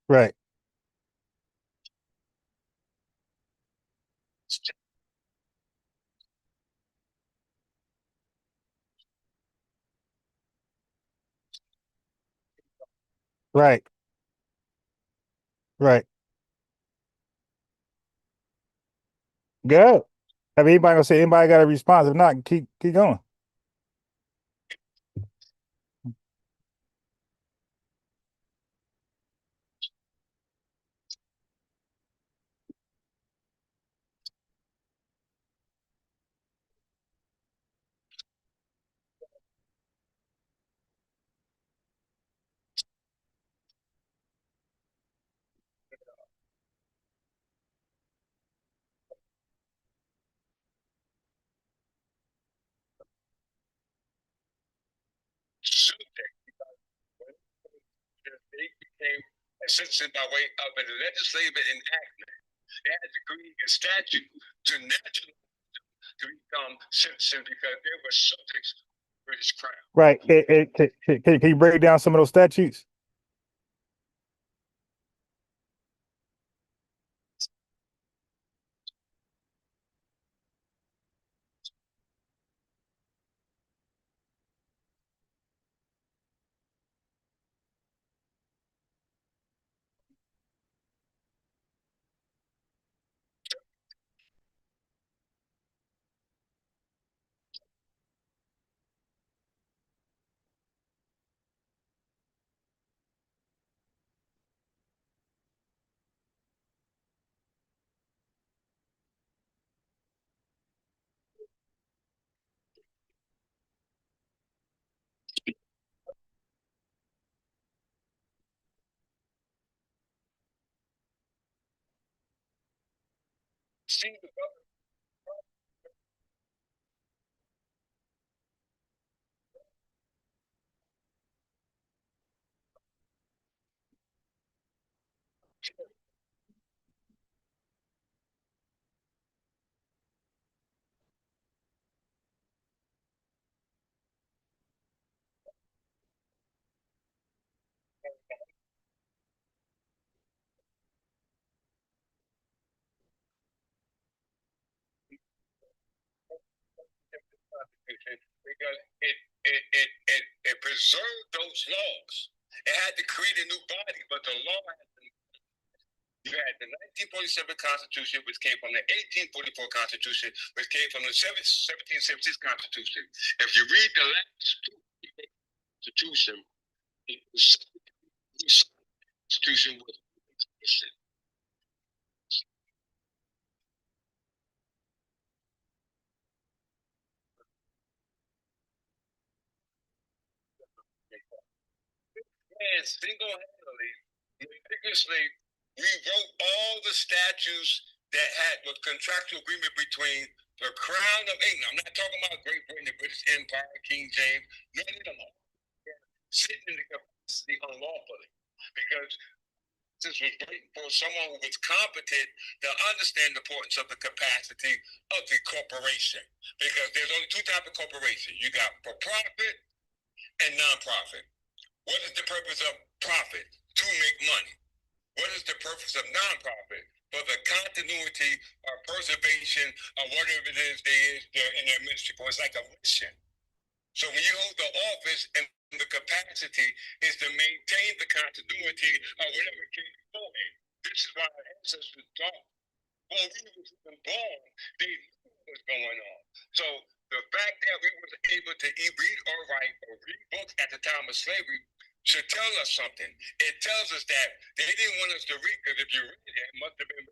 Right. Right. Right. Good. Have anybody gonna say anybody got a response? If not, keep going. Right. Can you break down some of those statutes? Because it preserved those laws. It had to create a new body, but the law had to. You had the 1947 Constitution, which came from the 1844 Constitution, which came from the 1776 Constitution. If you read the last Constitution, the Constitution was and single-handedly, meticulously rewrote all the statutes that had the contractual agreement between the Crown of England. I'm not talking about Great Britain, the British Empire, King James, none of them sitting in the capacity unlawfully. Because this was waiting for someone who was competent to understand the importance of the capacity of the corporation. Because there's only two types of corporation. You got for profit and non-profit. What is the purpose of profit? To make money. What is the purpose of nonprofit? For the continuity or preservation of whatever it is they're in their ministry for. It's like a mission. So when you hold the office and the capacity is to maintain the continuity of whatever came before it. This is why our ancestors thought, well, we was even born, they knew what was going on. So the fact that we were able to read or write or read books at the time of slavery should tell us something. It tells us that they didn't want us to read, because if you read it, it must have been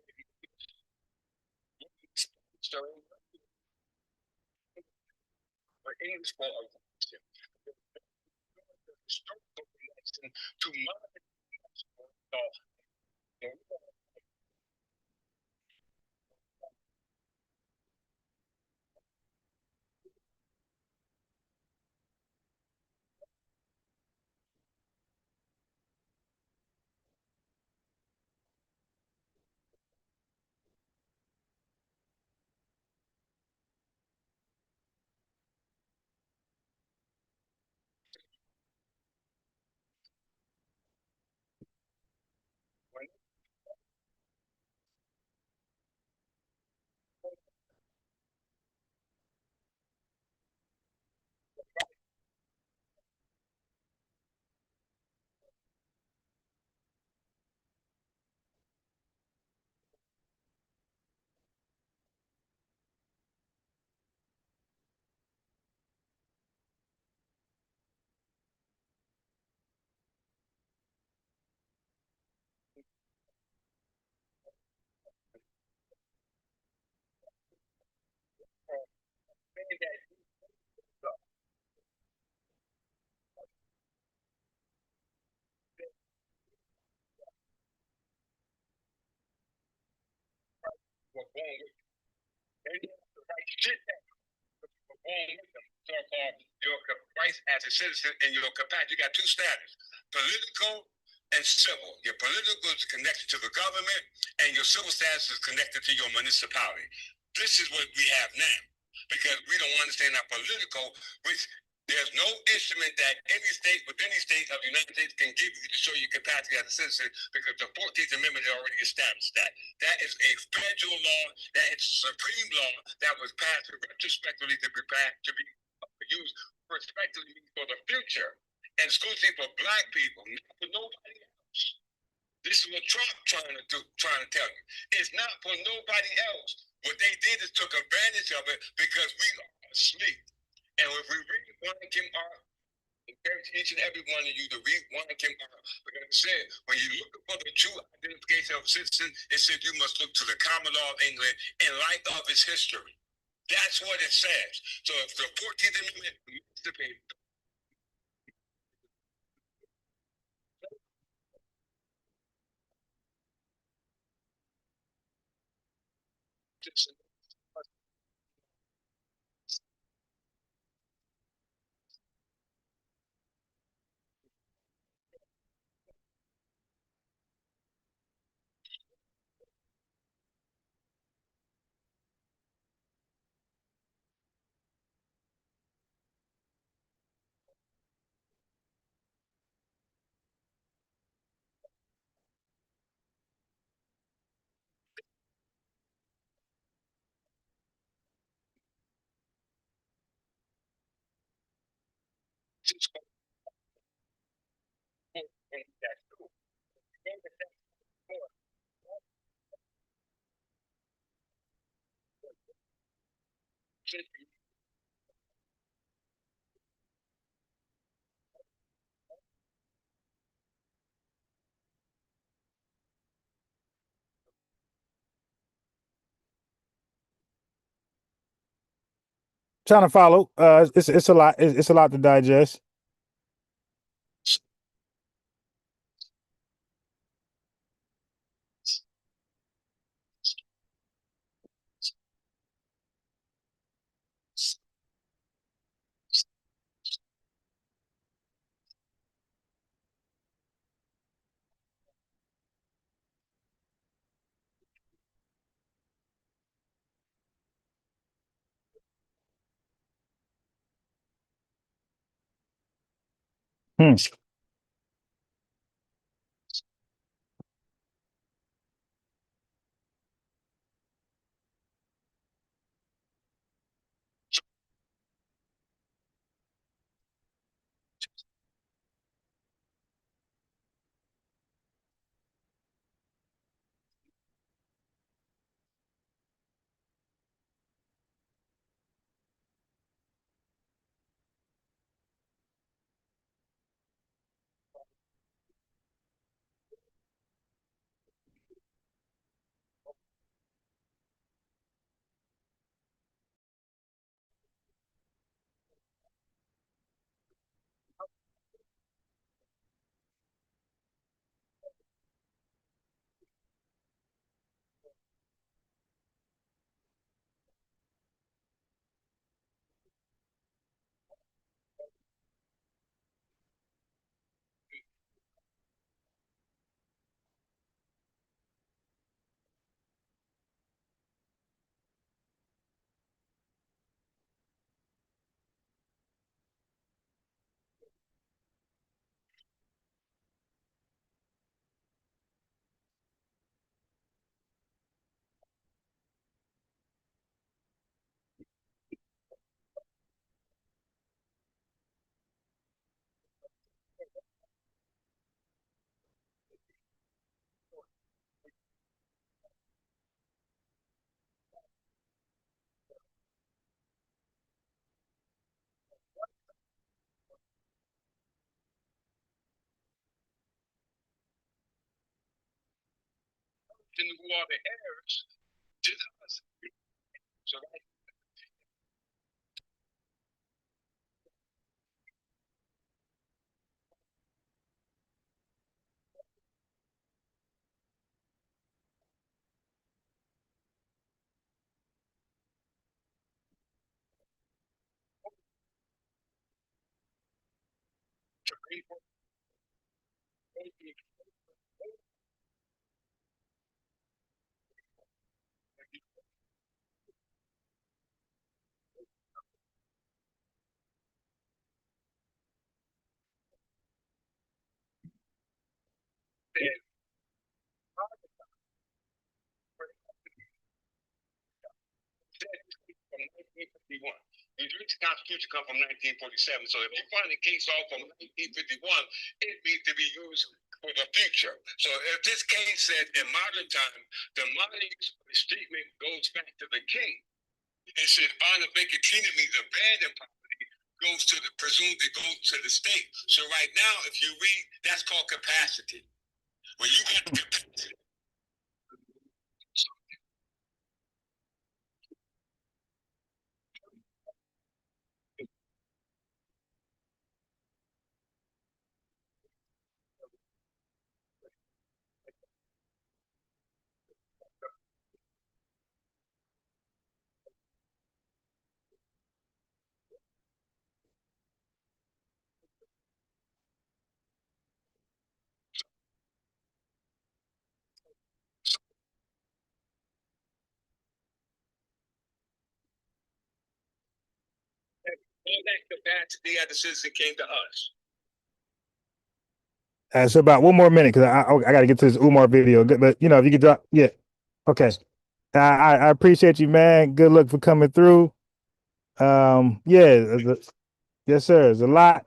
for English for a reason. Historical connection to modern were born with. They didn't have the right shit that were born with them. So-called your rights as a citizen and your capacity. You got two status: political and civil. Your political is connected to the government, and your civil status is connected to your municipality. This is what we have now, because we don't understand our political, which there's no instrument that any state within any state of the United States can give you to show your capacity as a citizen, because the 14th Amendment already established that. That is a federal law, that is supreme law that was passed retrospectively to be used prospectively for the future, and exclusively for black people, not for nobody else. This is what Trump trying to tell you. It's not for nobody else. What they did is took advantage of it because we are asleep. And if we read one Kim R, encourage each and every one of you to read one Kim R. Because it said, when you look for the true identification of a citizen, it said you must look to the common law of England in light of its history. That's what it says. So if the 14th Amendment emancipated Trying to follow. It's a lot. It's a lot to digest. Hmm. Who are the heirs to us? So from 1951. The British Constitution comes from 1947. So if you find a case law from 1951, it needs to be used for the future. So if this case said in modern time, the modern use of mistreatment goes back to the king. It said honor vacant means abandoned property goes to the presumed it goes to the state. So right now, if you read, that's called capacity. When you got capacity, All that capacity as a citizen came to us. So about one more minute, because I got to get to this Umar video. But you know, if you could drop, yeah, okay. I appreciate you, man. Good luck for coming through. Yeah, yes, sir. There's a lot.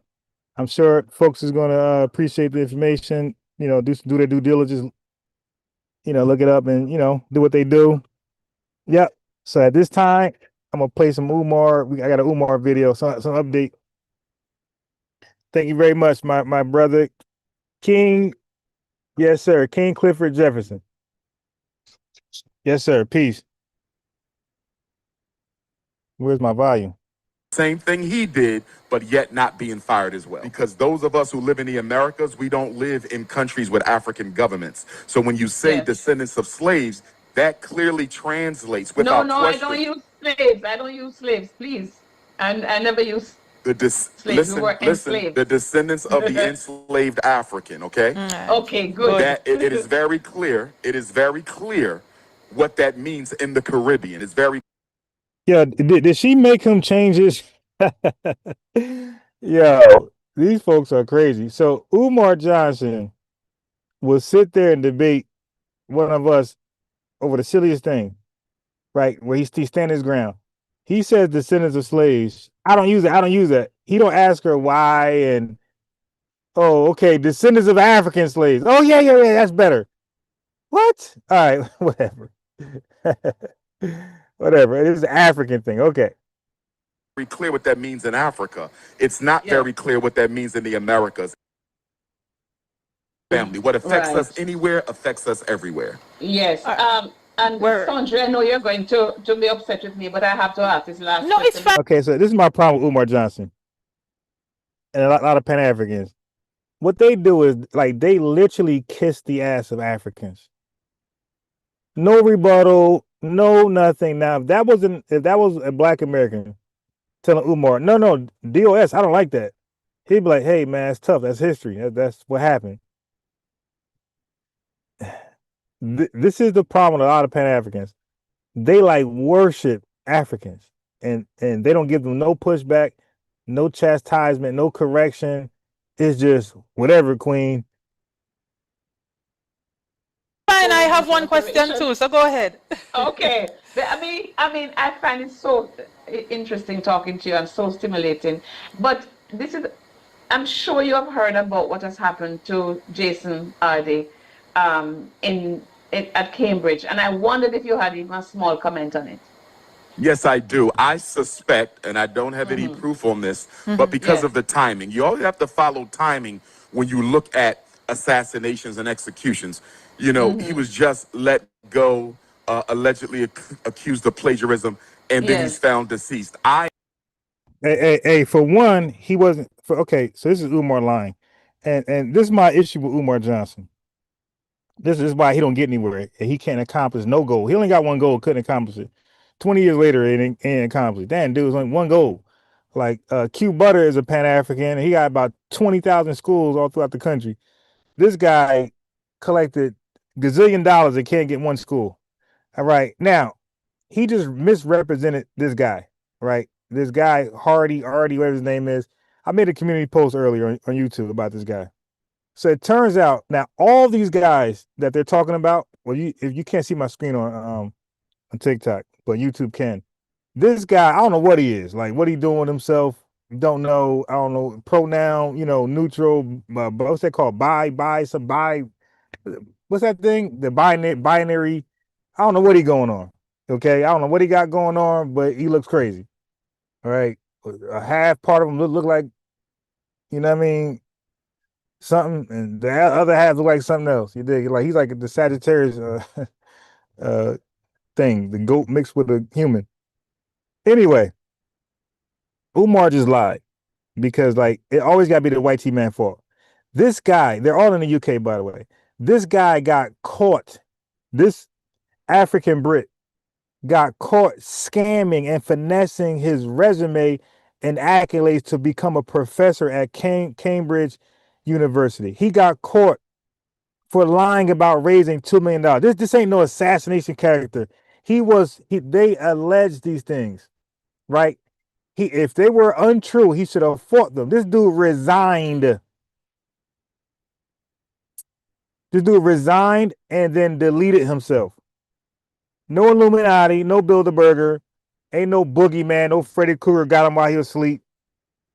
I'm sure folks is going to appreciate the information. You know, do their due diligence. You know, look it up and do what they do. Yep. So at this time, I'm gonna play some Umar. I got an Umar video, some update. Thank you very much, my brother King. Yes, sir. King Clifford Jefferson. Yes, sir. Peace. Where's my volume? Same thing he did, but yet not being fired as well. Because those of us who live in the Americas, we don't live in countries with African governments. So when you say descendants of slaves, that clearly translates without question. I don't use slaves. I don't use slaves, please. And I never use slaves. Listen, the descendants of the enslaved African, okay? Okay, good. It is very clear. It is very clear what that means in the Caribbean. It's very. Yeah, did she make him change his? Yo, these folks are crazy. So Umar Johnson will sit there and debate one of us over the silliest thing, right? Where he stand his ground. He says descendants of slaves. I don't use it. I don't use that. He don't ask her why and okay, descendants of African slaves. Oh yeah, that's better. What? All right, whatever. Whatever. It is an African thing. Okay. Very clear what that means in Africa. It's not very clear what that means in the Americas. Family. What affects us anywhere affects us everywhere. Yes. And Sandra, I know you're going to be upset with me, but I have to ask this last question. No, it's fine. Okay, so this is my problem with Umar Johnson and a lot of Pan-Africans. What they do is like they literally kiss the ass of Africans. No rebuttal, no nothing. Now, if that was a Black American telling Umar, no, DOS, I don't like that. He'd be like, hey man, it's tough. That's history. That's what happened. This is the problem with a lot of Pan-Africans. They like worship Africans and they don't give them no pushback, no chastisement, no correction. It's just whatever, queen. Fine, I have one question too, so go ahead. Okay. I mean, I find it so interesting talking to you and so stimulating. But I'm sure you have heard about what has happened to Jason Hardy at Cambridge, and I wondered if you had even a small comment on it. Yes, I do. I suspect, and I don't have any proof on this, but because of the timing, you always have to follow timing when you look at assassinations and executions. You know, he was just let go, allegedly accused of plagiarism, and then he's found deceased. Hey, for one, he wasn't. Okay, so this is Umar lying, and this is my issue with Umar Johnson. This is why he don't get anywhere. He can't accomplish no goal. He only got one goal, couldn't accomplish it. 20 years later, it ain't accomplished. Damn, dude, it was only one goal. Like Q Butter is a Pan-African, and he got about 20,000 schools all throughout the country. This guy collected gazillion dollars and can't get one school. All right, now he just misrepresented this guy. Right, this guy Hardy, whatever his name is. I made a community post earlier on YouTube about this guy. So it turns out now all these guys that they're talking about. Well, if you can't see my screen on TikTok, but YouTube can. This guy, I don't know what he is. Like, what he doing with himself? Don't know. I don't know. Pronoun, neutral. What's that called? Bi. What's that thing? The binary. I don't know what he going on. Okay, I don't know what he got going on, but he looks crazy. All right, a half part of him look like, you know what I mean, something, and the other half look like something else. You dig? Like he's like the Sagittarius thing, the goat mixed with a human. Anyway, Umar just lied because like it always gotta be the white man fault. This guy, they're all in the UK, by the way. This guy got caught. This African Brit got caught scamming and finessing his resume and accolades to become a professor at Cambridge University. He got caught for lying about raising $2 million. This ain't no assassination character. They alleged these things, right? if they were untrue, he should have fought them. This dude resigned. This dude resigned and then deleted himself. No Illuminati, no Bilderberger, ain't no boogeyman, no Freddy Krueger got him while he was asleep.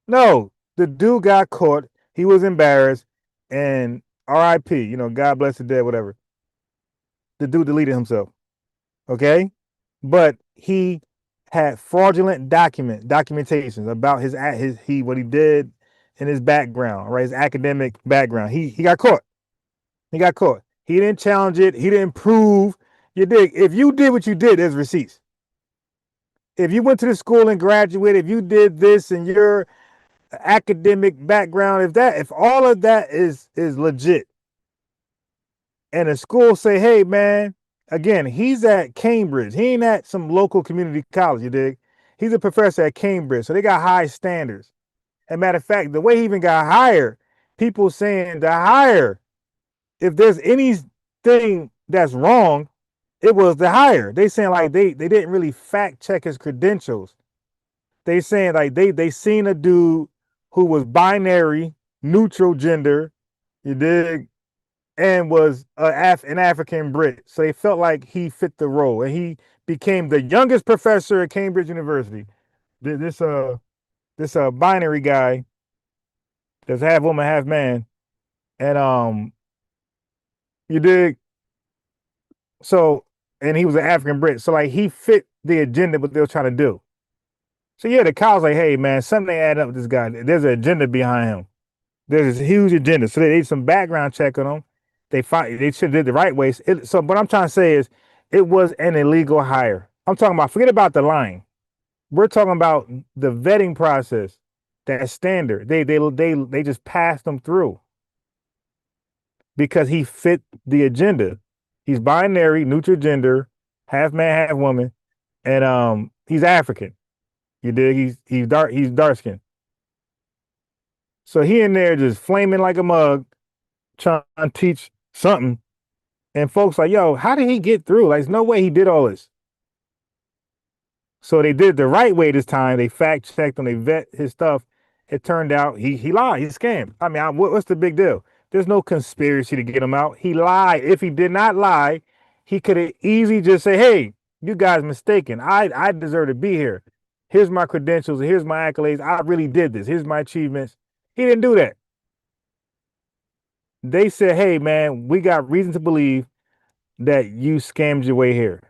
No, the dude got caught. He was embarrassed, and R.I.P. You know, God bless the dead, whatever. The dude deleted himself. Okay, but he had fraudulent documentations about his what he did in his background, right? His academic background. He got caught. He got caught. He didn't challenge it. He didn't prove. You dig? If you did what you did, there's receipts. If you went to the school and graduated, if you did this and your academic background, if all of that is legit, and the school say, hey man, again, he's at Cambridge. He ain't at some local community college, you dig? He's a professor at Cambridge, so they got high standards. And matter of fact, the way he even got hired, people saying to hire, if there's anything that's wrong, it was the hire. They saying like they didn't really fact check his credentials. They saying like they seen a dude who was binary, neutral gender, you dig, and was an African Brit. So they felt like he fit the role, and he became the youngest professor at Cambridge University. This binary guy that's half woman, half man, and you dig. So, and he was an African Brit, so like he fit the agenda what they were trying to do. So yeah, the college like, hey man, something ain't adding up with this guy. There's an agenda behind him. There's this huge agenda. So they did some background check on him. They should have did the right way. So what I'm trying to say is it was an illegal hire. I'm talking about, forget about the line. We're talking about the vetting process. That standard. They just passed him through because he fit the agenda. He's binary, neutral gender, half man, half woman, and he's African. You dig? He's dark skinned. So he in there just flaming like a mug, trying to teach something. And folks like, yo, how did he get through? Like, there's no way he did all this. So they did the right way this time. They fact checked him. They vet his stuff. It turned out he lied. He scammed. I mean, what's the big deal? There's no conspiracy to get him out. He lied. If he did not lie, he could have easily just say, hey, you guys mistaken. I deserve to be here. Here's my credentials. Here's my accolades. I really did this. Here's my achievements. He didn't do that. They said, hey, man, we got reason to believe that you scammed your way here.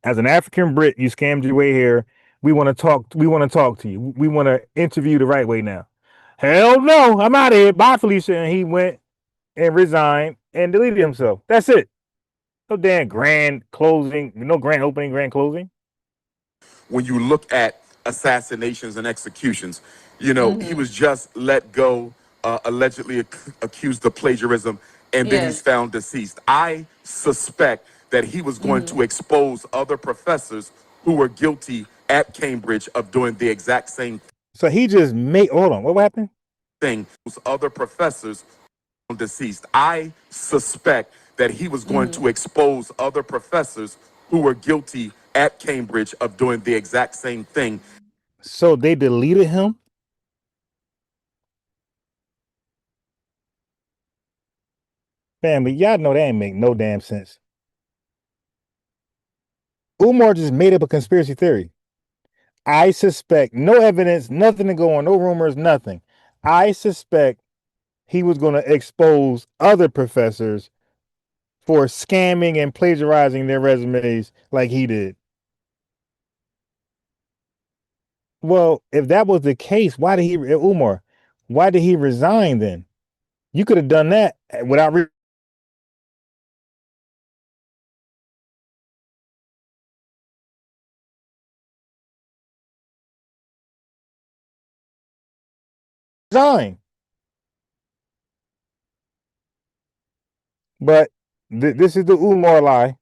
As an African Brit, you scammed your way here. We want to talk. We want to talk to you. We want to interview the right way now. Hell no, I'm out of here. Bye, Felicia. And he went and resigned and deleted himself. That's it. No damn grand closing. No grand opening, grand closing. When you look at assassinations and executions, you know, he was just let go, allegedly accused of plagiarism, and then he's found deceased. I suspect that he was going to expose other professors who were guilty at Cambridge of doing the exact same thing. So he just made, hold on, what happened? Those other professors deceased. I suspect that he was going to expose other professors who were guilty at Cambridge of doing the exact same thing. So they deleted him? Family, y'all know that ain't make no damn sense. Umar just made up a conspiracy theory. I suspect, no evidence, nothing to go on, no rumors, nothing. I suspect he was going to expose other professors for scamming and plagiarizing their resumes like he did. Well, if that was the case, why did he resign then? You could have done that without resign. But this is the Umar lie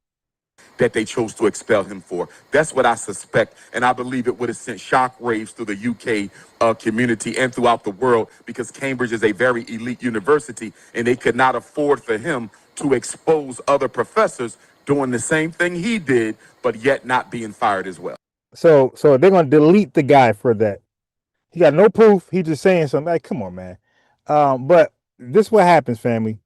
that they chose to expel him for. That's what I suspect, and I believe it would have sent shockwaves through the UK community and throughout the world, because Cambridge is a very elite university, and they could not afford for him to expose other professors doing the same thing he did, but yet not being fired as well. So they're gonna delete the guy for that. He got no proof. He just saying something. Like, come on, man. But this what happens, family.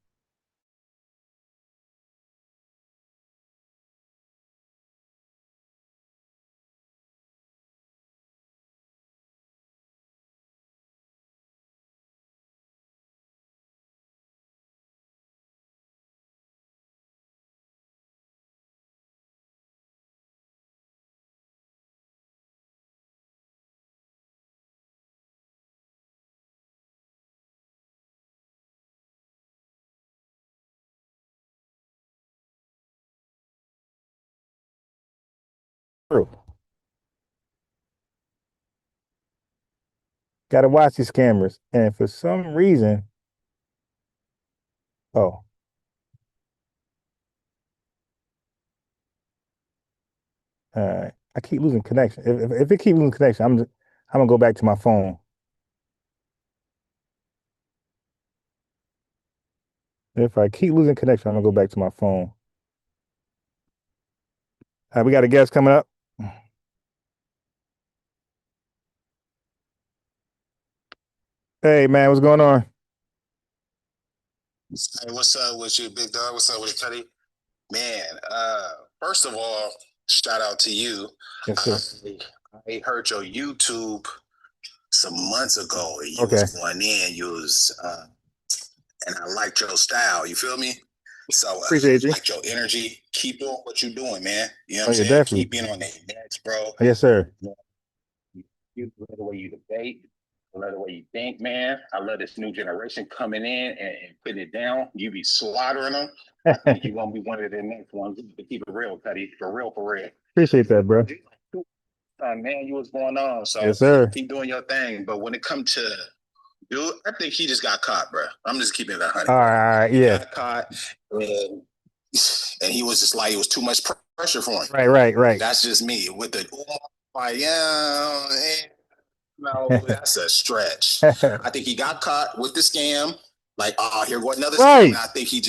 True. Got to watch these cameras, and for some reason, oh, I keep losing connection. If it keep losing connection, I'm gonna go back to my phone. If I keep losing connection, I'm gonna go back to my phone. We got a guest coming up. Hey man, what's going on? Hey, what's up with you, big dog? What's up with you, Cuddy? Man, first of all, shout out to you. Yes, sir. I heard your YouTube some months ago. You Okay. was going in, and I liked your style. You feel me? So Appreciate you. I like your energy. Keep doing what you're doing, man. You know what Oh, I'm yeah, saying? definitely. Keep being on that edge, bro. Yes, sir. You love the way you debate. I love the way you think, man. I love this new generation coming in and putting it down. You be slaughtering them. I think you're gonna be one of the next ones. To keep it real, Cuddy. For real, for real. Appreciate that, bro. Man, you what's going on? So Yes, sir. keep doing your thing. But when it comes to dude, I think he just got caught, bro. I'm just keeping that 100. All right, yeah. He got caught, and he was just like it was too much pressure for him. Right. That's just me with the like, no, that's a stretch. I think he got caught with the scam. Like, oh, here go another scam. And I think he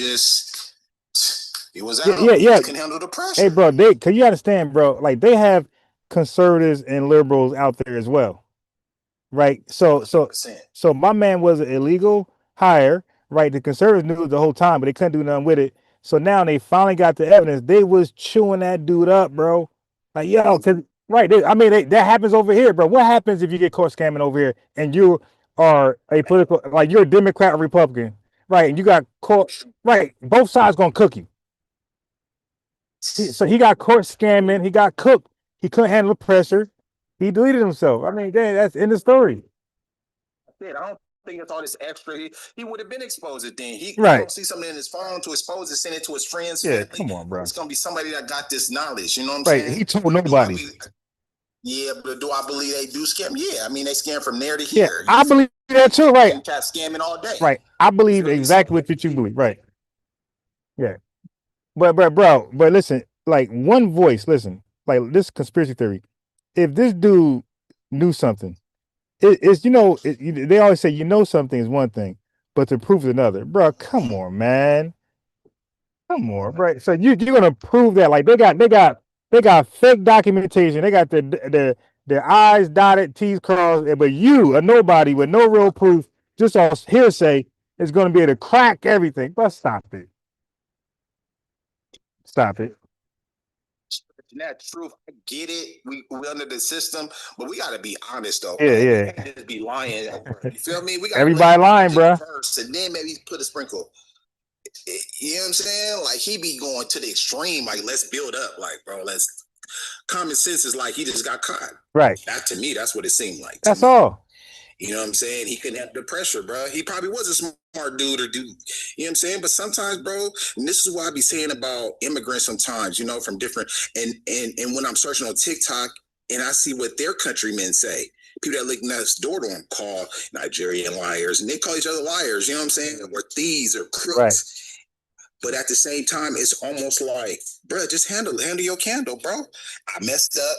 was out. Yeah. He just couldn't handle the pressure. Hey, bro, cause you understand, bro. Like they have conservatives and liberals out there as well, right? So my man was an illegal hire, right? The conservatives knew it the whole time, but they couldn't do nothing with it. So now they finally got the evidence. They was chewing that dude up, bro. Like, yo, right? That happens over here, bro. What happens if you get caught scamming over here and you are a political, like you're a Democrat or Republican, right? And you got caught, right? Both sides gonna cook you. So he got caught scamming. He got cooked. He couldn't handle the pressure. He deleted himself. I mean, that's in the story. I don't think it's all this extra. He would have been exposed then. He Right. see something in his phone to expose it, send it to his friends. Yeah, family. come on, bro. It's gonna be somebody that got this knowledge. You know what I'm Right. saying? He told nobody. Yeah, but do I believe they do scam? Yeah, I mean they scam from there to here. I believe that too. Right. And cat scamming all day. Right. I believe exactly what you believe. Right. Yeah. But listen, like one voice. Listen, like this conspiracy theory. If this dude knew something, it's they always say something is one thing, but to prove is another. Bro, come on, man. Come on, right? So you're gonna prove that? Like they got fake documentation. They got their I's dotted, T's crossed. But you, a nobody with no real proof, just on hearsay, is gonna be able to crack everything. But stop it. Stop it. That's true. I get it. We under the system, but we gotta be honest though. Yeah. We can't just be lying. You feel me? We got everybody lying, bro. First, and then maybe put a sprinkle. You know what I'm saying? Like he be going to the extreme. Like let's build up. Like bro, let's. Common sense is like he just got caught. Right. That to me, that's what it seemed like. That's all. You know what I'm saying? He couldn't handle the pressure, bro. He probably was a smart dude or dude. You know what I'm saying? But sometimes, bro, and this is what I be saying about immigrants sometimes, from different and when I'm searching on TikTok and I see what their countrymen say, people that live next door to them call Nigerian liars, and they call each other liars, you know what I'm saying? Or thieves or crooks. Right. But at the same time, it's almost like, bro, just handle your candle, bro. I messed up.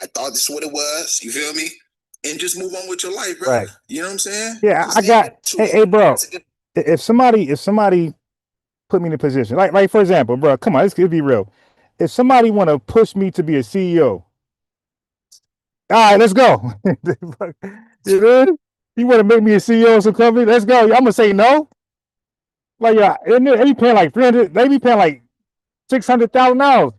I thought this is what it was. You feel me? And just move on with your life, bro. Right. You know what I'm saying? Yeah, I got. Hey, bro. If somebody put me in a position, like for example, bro, come on, this could be real. If somebody want to push me to be a CEO, All right, let's go. You know, you want to make me a CEO of some company? Let's go. I'm gonna say no. Like, yeah, and they be paying like 300. They be paying like $600,000.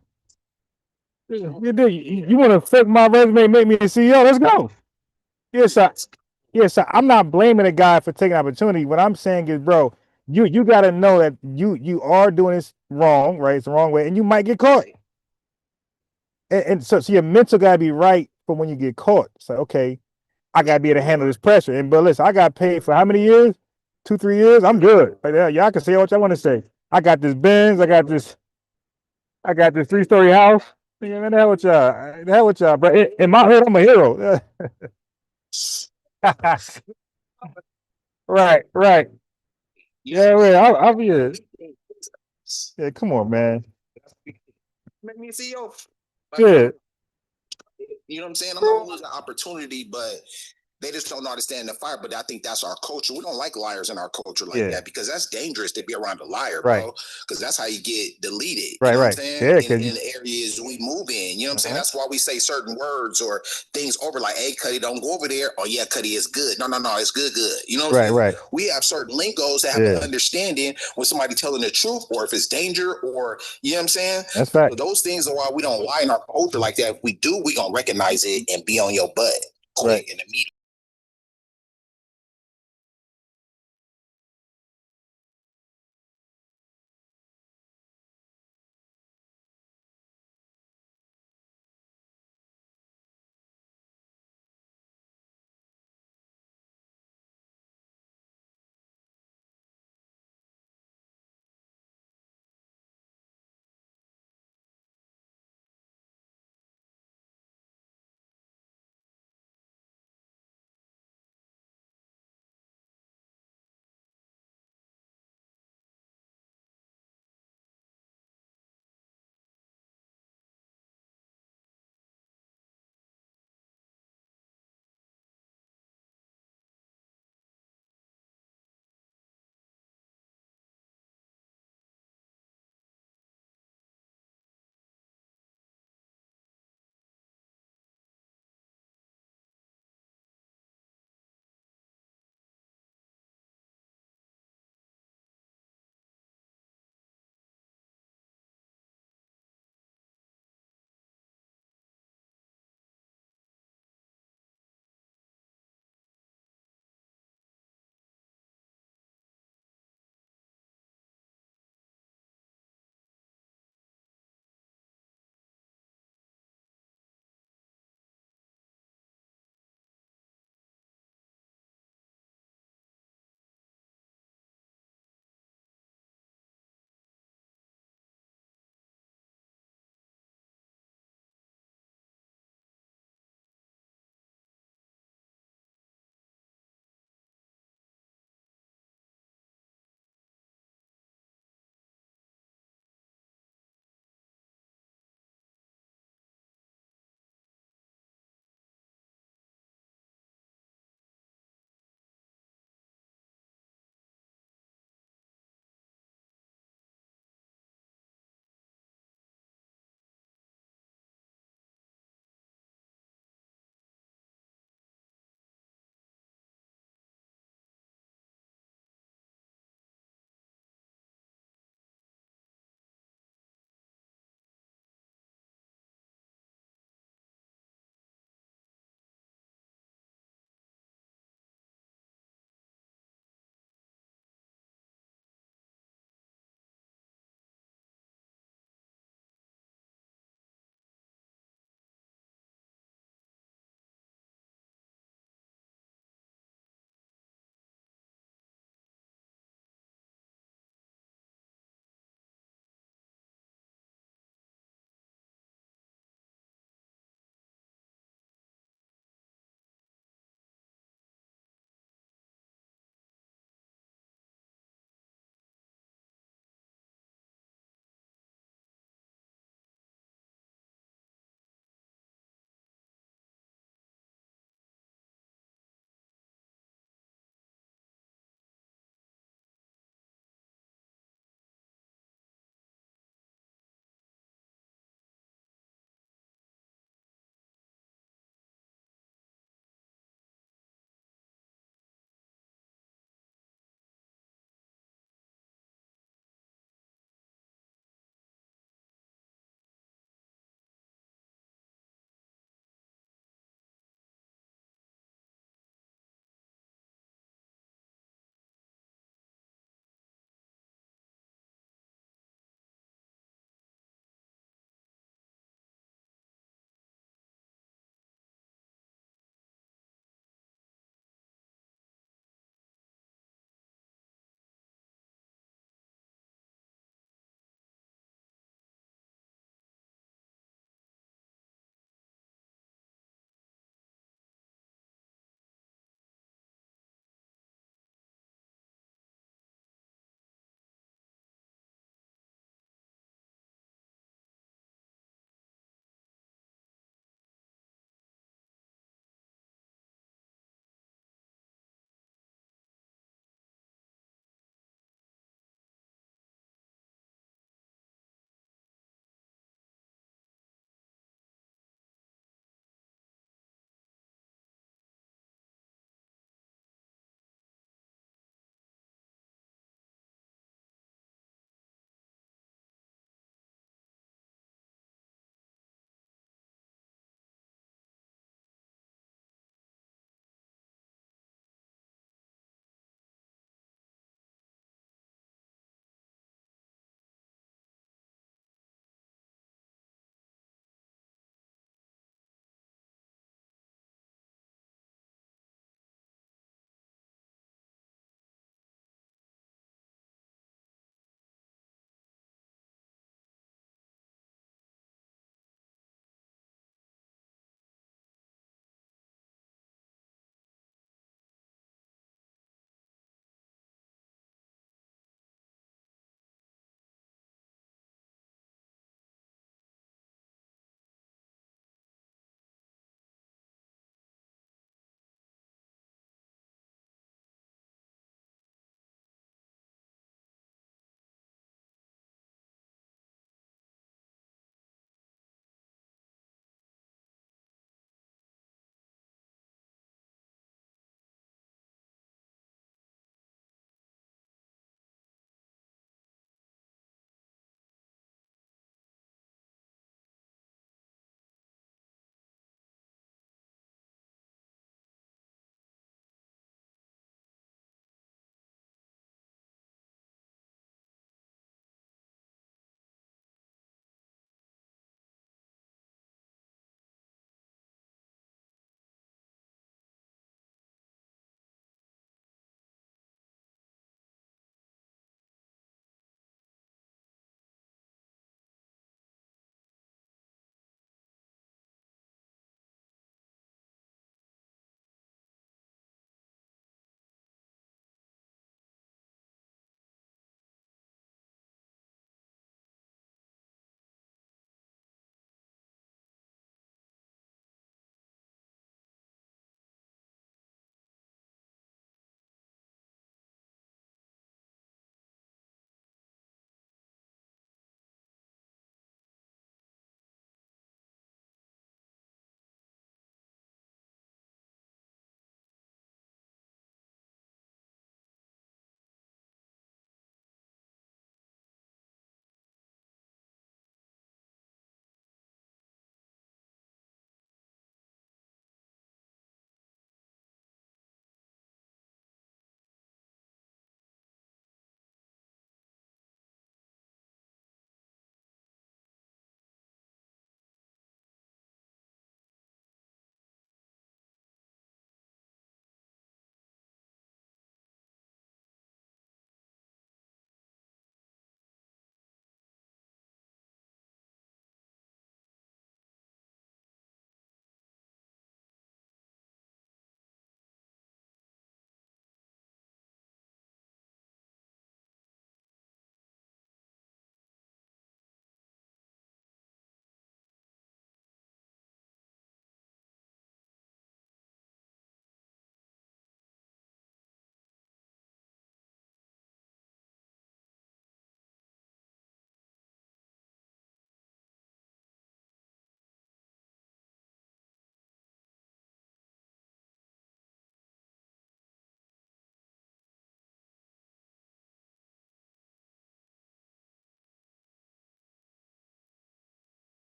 You want to affect my resume, and make me a CEO? Let's go. Yes, sir. Yes, sir. I'm not blaming a guy for taking opportunity. What I'm saying is, bro, you got to know that you are doing this wrong, right? It's the wrong way, and you might get caught. And so your mental got to be right for when you get caught. So okay, I got to be able to handle this pressure. And but listen, I got paid for how many years? 2, 3 years. I'm good. Like, yeah, y'all can say what y'all want to say. I got this Benz. I got this 3-story house. Yeah, man, the hell with y'all. The hell with y'all, bro. In my head, I'm a hero. Right, right. Yeah, right. I'll be it. Yeah, come on, man. Make me a CEO. Yeah, You know what I'm saying? I'm not gonna lose an opportunity, but they just don't know how to stand in the fire. But I think that's our culture. We don't like liars in our culture like yeah. that because that's dangerous to be around a liar, Right, bro. Because that's how you get deleted. You right, know what I'm right. saying? Yeah, In because the areas we move in. You know what I'm saying? uh-huh. That's why we say certain words or things over like, hey, Cuddy, don't go over there. Oh, yeah, Cuddy is good. No, it's good. You know what I'm Right, saying? right. We have certain lingos that have an Yeah, understanding when somebody telling the truth or if it's danger or, you know what I'm saying? that's So fact. those things are why we don't lie in our culture like that. If we do, we gonna recognize it and be on your butt Right. quick in the media.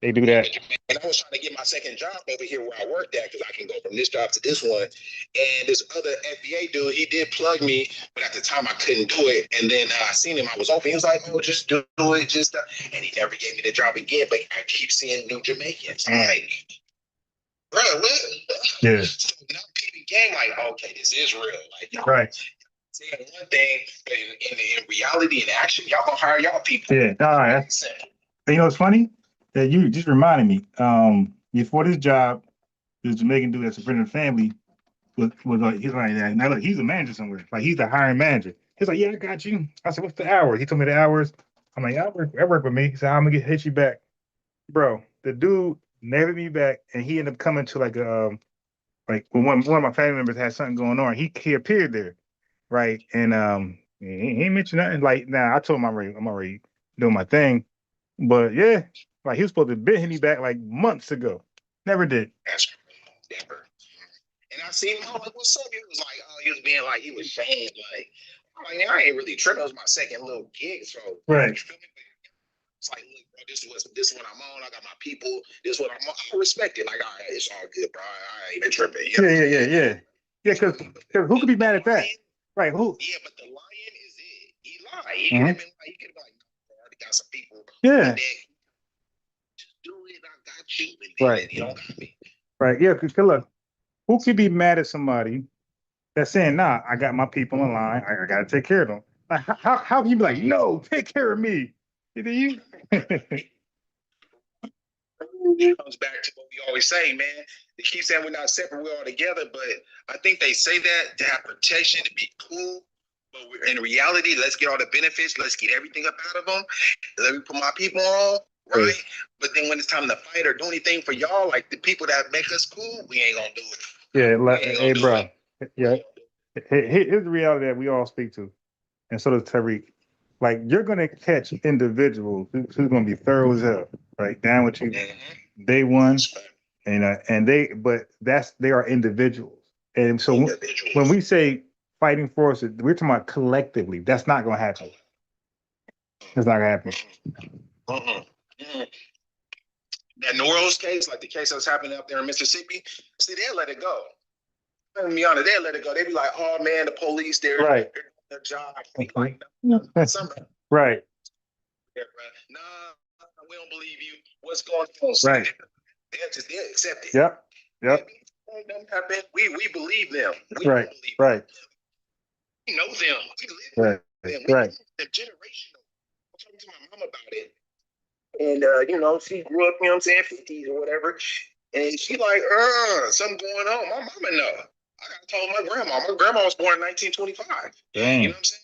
They do that. And I was trying to get my second job over here where I worked at, because I can go from this job to this one. And this other FBA dude, he did plug me, but at the time I couldn't do it. And then I seen him, I was open. He was like, "Oh, just do it, just." And he never gave me the job again. But I keep seeing new Jamaicans. I'm like, bro, what? Yeah. So now people game like, okay, this is real. Like, y'all Right. saying one thing, but in reality and action, y'all gonna hire y'all people. Yeah. All right. You know, it's funny that you just reminded me. Before this job, this Jamaican dude that's a friend of the family was like, he's like, yeah, now look, he's a manager somewhere. Like, he's the hiring manager. He's like, "Yeah, I got you." I said, "What's the hours?" He told me the hours. I'm like, "I work with me." He said, "I'm gonna hit you back." Bro, the dude never hit me back, and he ended up coming to like like when one of my family members had something going on, he appeared there, right? And he ain't mentioned nothing. Like, now I told him I'm already doing my thing, but yeah, like he was supposed to be hitting me back like months ago. Never did. That's never. And I seen him, I'm like, "What's up?" He was like, "Oh," he was being like, he was saying like, I'm like, I ain't really tripping. It was my second little gig, so Right. you feel me? It's like, look, bro, this is what I'm on. I got my people. This is what I'm on. I respect it. Like, all right, it's all good, bro. I ain't been tripping. You know? Yeah. Because who could be mad at that? Right? Who? Yeah, but the lion is it. He lied. He could have been like, I already got some people. Yeah. And then, just do it. I got you. And then Right. you don't got me. Right. Yeah. Because look, who could be mad at somebody that's saying, "Nah, I got my people in line. I got to take care of them." Like, how can you be like, "No, take care of me"? Do you? It comes back to what we always say, man. They keep saying we're not separate, we're all together, but I think they say that to have protection, to be cool. But we're, in reality, let's get all the benefits, let's get everything up out of them. Let me put my people on, right? But then when it's time to fight or do anything for y'all, like the people that make us cool, we ain't gonna do it. Yeah, hey, bro. Yeah, here's the reality that we all speak to, and so does Tariq. Like, you're gonna catch individuals who's gonna be thorough as hell, right? Down with you, day one, and they are individuals, and so when we say fighting forces, we're talking about collectively. That's not gonna happen. It's not gonna happen. That New Orleans case, like the case that was happening up there in Mississippi, see, they'll let it go. Let me be honest, they'll let it go. They be like, "Oh man, the police, they're Right. doing their job." We like, no, Right. Yeah, nah, we don't believe you. What's going on? Right. They'll accept it. Yep. We believe them. We Right. believe Right. them. We know them. We live Right. with them. We Right. They're generational. I'm talking to my mom about it. And you know, she grew up, you know what I'm saying, 50s or whatever. And she like, something going on. My mama know. I gotta tell my grandma. My grandma was born in 1925. Dang. You know what I'm saying?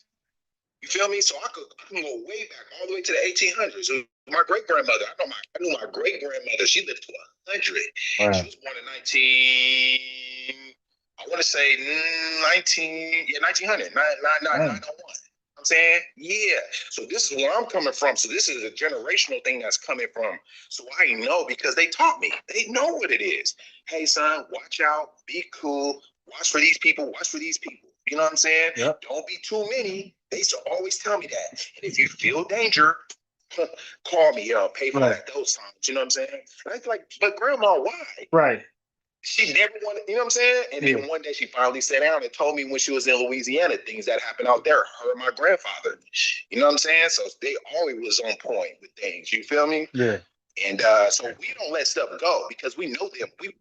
You feel me? So I can go way back, all the way to the 1800s. My great grandmother, I knew my great grandmother. She lived to 100. Wow. She was born in 1900, 901. I'm saying, yeah. So this is where I'm coming from. So this is a generational thing that's coming from. So I know because they taught me. They know what it is. Hey, son, watch out. Be cool. Watch for these people. Watch for these people. You know what I'm saying? Yep. Don't be too many. They used to always tell me that. And if you feel danger, call me. Pay for that those times. You know what I'm saying? And I was like, but grandma, why? Right. She never wanted, you know what I'm saying? And then one day she finally sat down and told me when she was in Louisiana, things that happened out there, her and my grandfather. You know what I'm saying? So they always was on point with things. You feel me? Yeah. And so we don't let stuff go because we know them. We've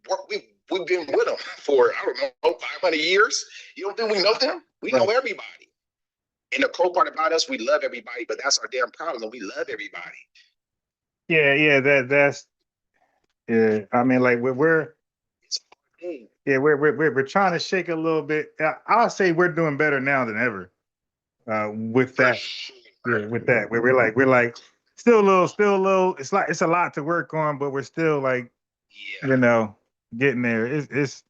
been with them for, I don't know, 500 years. You don't think we know them? We know everybody. And the cool part about us, we love everybody, but that's our damn problem. We love everybody. Yeah, that's I mean, like we're trying to shake a little bit. I'll say we're doing better now than ever. With that, with that, we're like still a little. It's like it's a lot to work on, but we're still like, you know, getting there. It's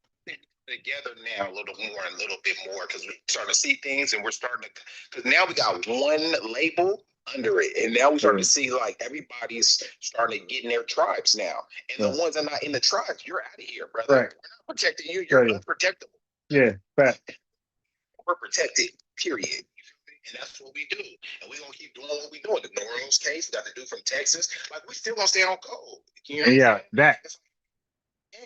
together now a little bit more because we're starting to see things and we're starting to, because now we got one label under it, and now we're starting to see like everybody's starting to get in their tribes now, and the ones that are not in the tribes, you're out of here, brother. We're not protecting you. You're unprotectable. Yeah, we're protected. Period. And that's what we do. And we're gonna keep doing what we do. The New Orleans case, got the dude from Texas. Like, we still gonna stay on code. You know Yeah, that.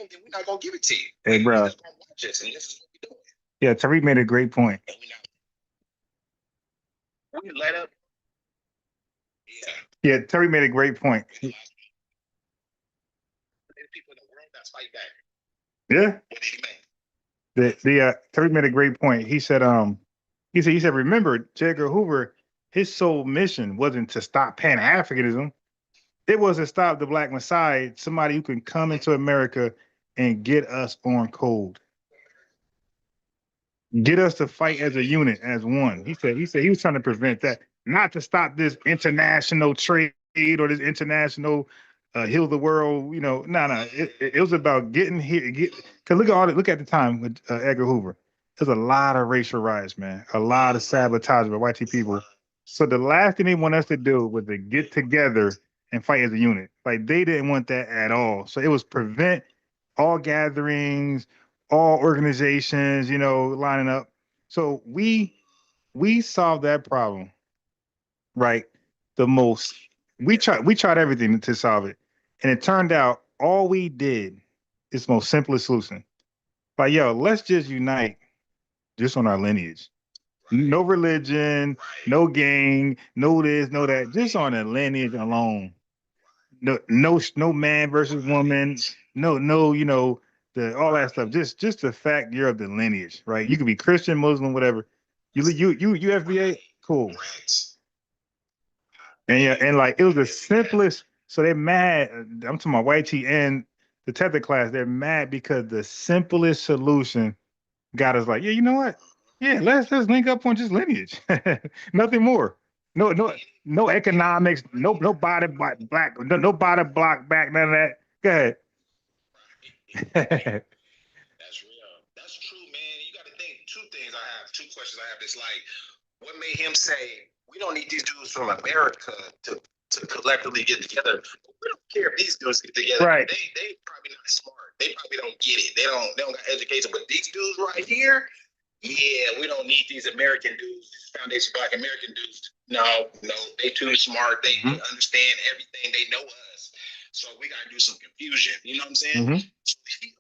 And we're not gonna give it to you. Hey, bro. We're just gonna watch us, and this is what we're doing. Yeah, Tariq made a great point. And we let up. Yeah, Tariq made a great point. There's people in the world that's fight back. Yeah. What did he make? Tariq made a great point. He said, remember, J. Edgar Hoover, his sole mission wasn't to stop Pan-Africanism. It was to stop the Black Messiah, somebody who can come into America and get us on code. Get us to fight as a unit, as one. He said he was trying to prevent that, not to stop this international trade or this international heal the world. No. It was about getting here. Cause look at the time with Edgar Hoover. There's a lot of racial riots, man. A lot of sabotage by white people. So the last thing they want us to do was to get together and fight as a unit. Like, they didn't want that at all. So it was prevent all gatherings, all organizations, lining up. So we solved that problem, right? We tried everything to solve it. And it turned out all we did is the most simplest solution. Like, yo, let's just unite just on our lineage. No religion, no gang, no this, no that, just on the lineage alone. No man versus woman, no, all that stuff. Just the fact you're of the lineage, right? You could be Christian, Muslim, whatever. You FBA, cool. And yeah, and like, it was the simplest. So they're mad. I'm talking about YT and the tether class. They're mad because the simplest solution got us like, yeah, you know what? Yeah, let's link up on just lineage. Nothing more. No economics. Nobody black. Nobody block back. None of that. Go ahead. That's real. That's true, man. You got to think two questions I have. It's like, what made him say we don't need these dudes from America to collectively get together? We don't care if these dudes get together. Right. They probably not smart. They probably don't get it. They don't got education. But these dudes right here, yeah, we don't need these American dudes, these foundation Black American dudes. No, they too smart. They understand everything. They know us. So we got to do some confusion. You know what I'm saying? So he's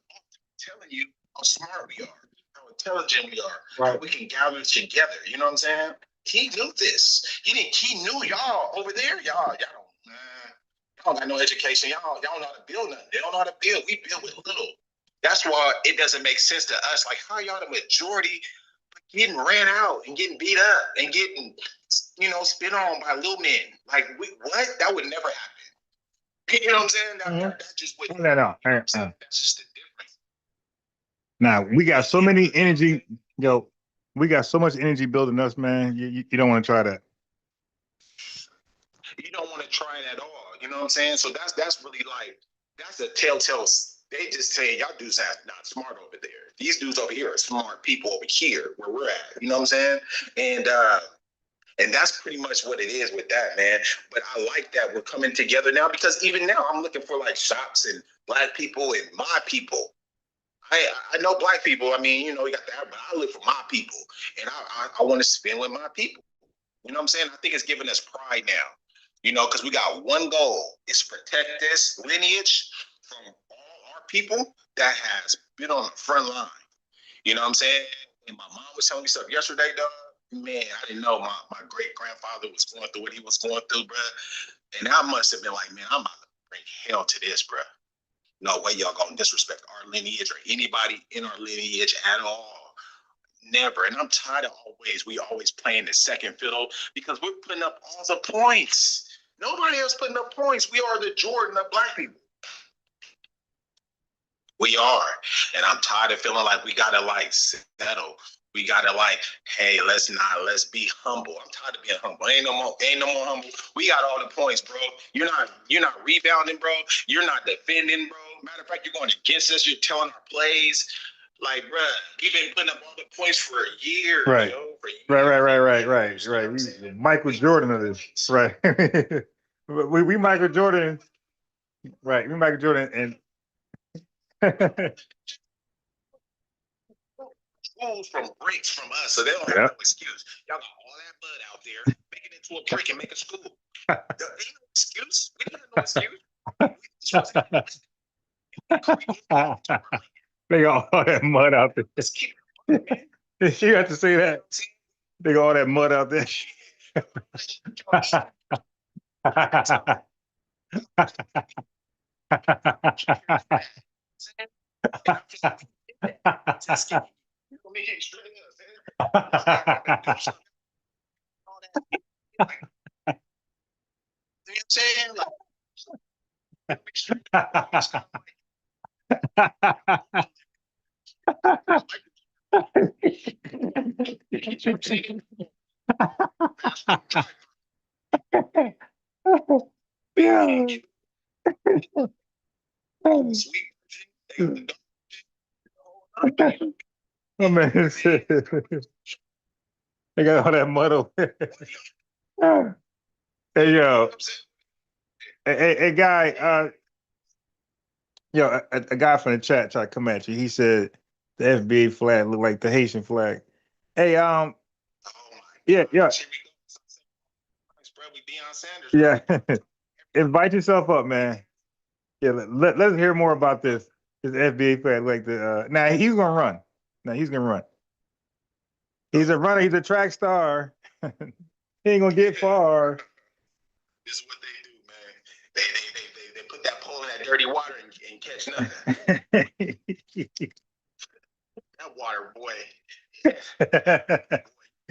telling you how smart we are, how intelligent we are, how we can gather together. You know what I'm saying? He knew this. He knew y'all over there. Y'all don't got no education. Y'all don't know how to build nothing. They don't know how to build. We build with little. That's why it doesn't make sense to us. Like, how y'all the majority getting ran out and getting beat up and getting, spit on by little men? Like, what? That would never happen. You know what I'm saying? That's just what. No. That's just the difference. Now, we got so many energy. We got so much energy building us, man. You don't want to try that. You don't want to try it at all. You know what I'm saying? So that's really like, that's a telltale. They just say y'all dudes are not smart over there. These dudes over here are smart people over here where we're at. You know what I'm saying? And that's pretty much what it is with that, man. But I like that we're coming together now, because even now I'm looking for like shops and Black people and my people. I know Black people. I mean, we got that, but I live for my people, and I want to spend with my people. You know what I'm saying? I think it's giving us pride now, because we got one goal: is protect this lineage from all our people that has been on the front line. You know what I'm saying? And my mom was telling me stuff yesterday, dog. Man, I didn't know my great grandfather was going through what he was going through, bro. And I must have been like, man, I'm about to bring hell to this, bro. No way y'all gonna disrespect our lineage or anybody in our lineage at all. Never. And I'm tired of we always playing the second fiddle, because we're putting up all the points. Nobody else putting up points. We are the Jordan of Black people. We are. And I'm tired of feeling like we gotta like settle. We gotta like, hey, let's be humble. I'm tired of being humble. Ain't no more humble. We got all the points, bro. You're not rebounding, bro. You're not defending, bro. Matter of fact, you're going against us. You're telling our plays. Like, bro, we've been putting up all the points for a year. Right. Yo, for years. Right. We Michael Jordan of this. Right. we Michael Jordan. Right. We Michael Jordan and schools from bricks from us, so they don't have no excuse. Y'all got all that mud out there, make it into a brick and make a school. There ain't no excuse. We don't have no excuse. They got all that mud out there. You have to say that. They got all that mud out there. Yeah. Oh man, they got all that mud over there. Hey yo, hey guy, a guy from the chat tried to come at you. He said the FBA flag looked like the Haitian flag. Hey, yeah. Yeah, invite yourself up, man. Yeah, let's hear more about this. This FBA flag, like the now he's gonna run. Now he's gonna run. He's a runner. He's a track star. He ain't gonna get far. This is what they do, man. They put that pole in that dirty water and catch nothing. That water, boy.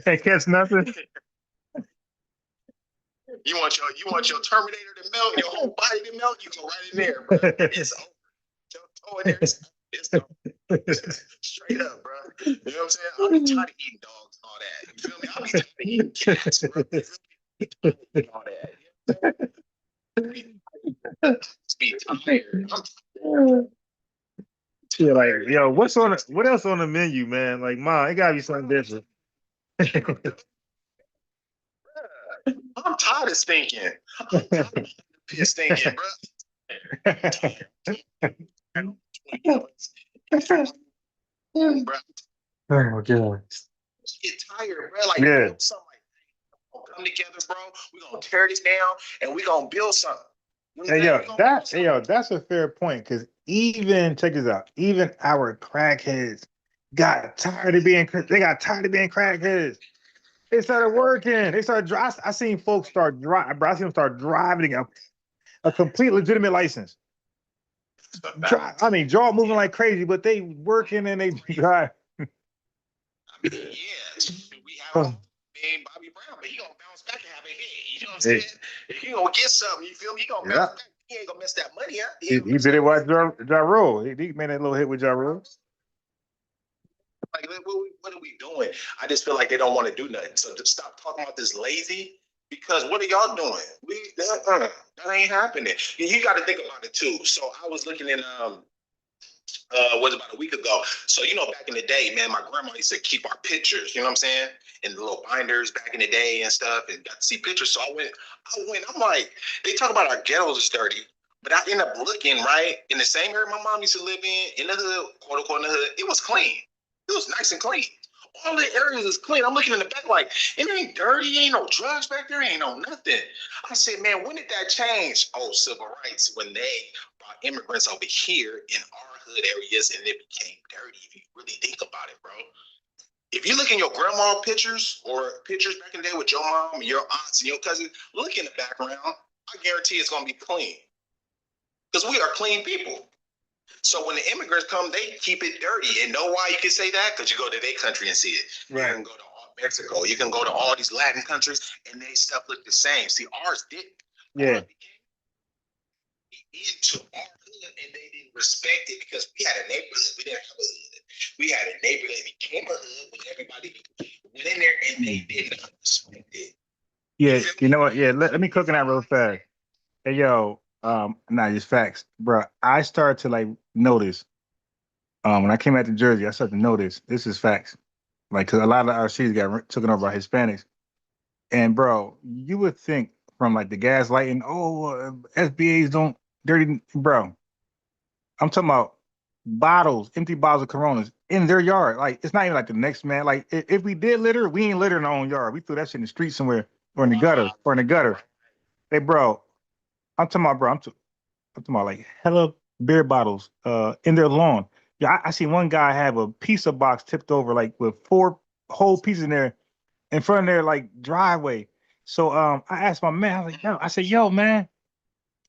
Can't catch nothing. You want your Terminator to melt, your whole body to melt, you go right in there, bro. It's over. Toe in there, it's over. Straight up, bro. You know what I'm saying? I'll be tired of eating dogs and all that. You feel me? I'll be tired of eating cats, bro. All that. Just be tired. Yeah, like, yo, what else on the menu, man? Like, Mom, it gotta be something different. I'm tired of stinking. I'm tired of stinking, bro. Bro. Oh, God. Get tired, bro. Like, build something like that. Come together, bro. We're gonna tear this down and we're gonna build something. That's a fair point, because check this out, even our crackheads got tired of being crackheads. They started working. They started driving. I seen folks start driving. I seen them start driving a complete legitimate license. I mean, jaw moving like crazy, but they working and they drive. I mean, yeah, we have Bobby Brown, but he gonna bounce back and have a hit. You know what I'm saying? He gonna get something. You feel me? He gonna bounce back. He ain't gonna mess that money up. He did it with Ja Rule. He made that little hit with Ja Rule. Like, what are we doing? I just feel like they don't want to do nothing. So just stop talking about this lazy. Because what are y'all doing? That ain't happening. You got to think about it too. So I was looking in was about a week ago. So back in the day, man, my grandma used to keep our pictures. You know what I'm saying? In the little binders back in the day and stuff, and got to see pictures. So I went. I'm like, they talk about our ghettos is dirty, but I end up looking right in the same area my mom used to live in the hood, quote unquote, in the hood. It was clean. It was nice and clean. All the areas is clean. I'm looking in the back like, it ain't dirty. Ain't no drugs back there. Ain't no nothing. I said, man, when did that change? Oh, civil rights. When they brought immigrants over here in our hood areas and it became dirty. If you really think about it, bro. If you look in your grandma pictures or pictures back in the day with your mom, your aunts, and your cousins, look in the background. I guarantee it's going to be clean. Because we are clean people. So when the immigrants come, they keep it dirty. And know why you can say that? Because you go to their country and see it. Right. You can go to Mexico. You can go to all these Latin countries, and they stuff look the same. See, ours didn't. Yeah. Into our hood, and they didn't respect it because we had a neighborhood. We didn't have a hood. We had a neighborhood that became a hood when everybody went in there, and they did not respect it. Yeah, you know what? Yeah, let me cook on that real fast. Hey, yo. Nah, just facts, bro. I started to notice when I came back to Jersey. I started to notice this is facts, because a lot of our cities got taken over by Hispanics. And bro, you would think from the gaslighting, SBAs don't dirty, bro. I'm talking about empty bottles of Coronas. in their yard. Like it's not even like the next man. Like if we did litter, we ain't litter in our own yard. We threw that shit in the street somewhere or in the gutter or in the gutter. Hey, bro, I'm talking about, bro. I'm talking about like hella beer bottles in their lawn. Yeah, I see one guy have a pizza box tipped over like with 4 whole pieces in there in front of their like driveway. So I asked my man, I was like, yo, I said, yo, man,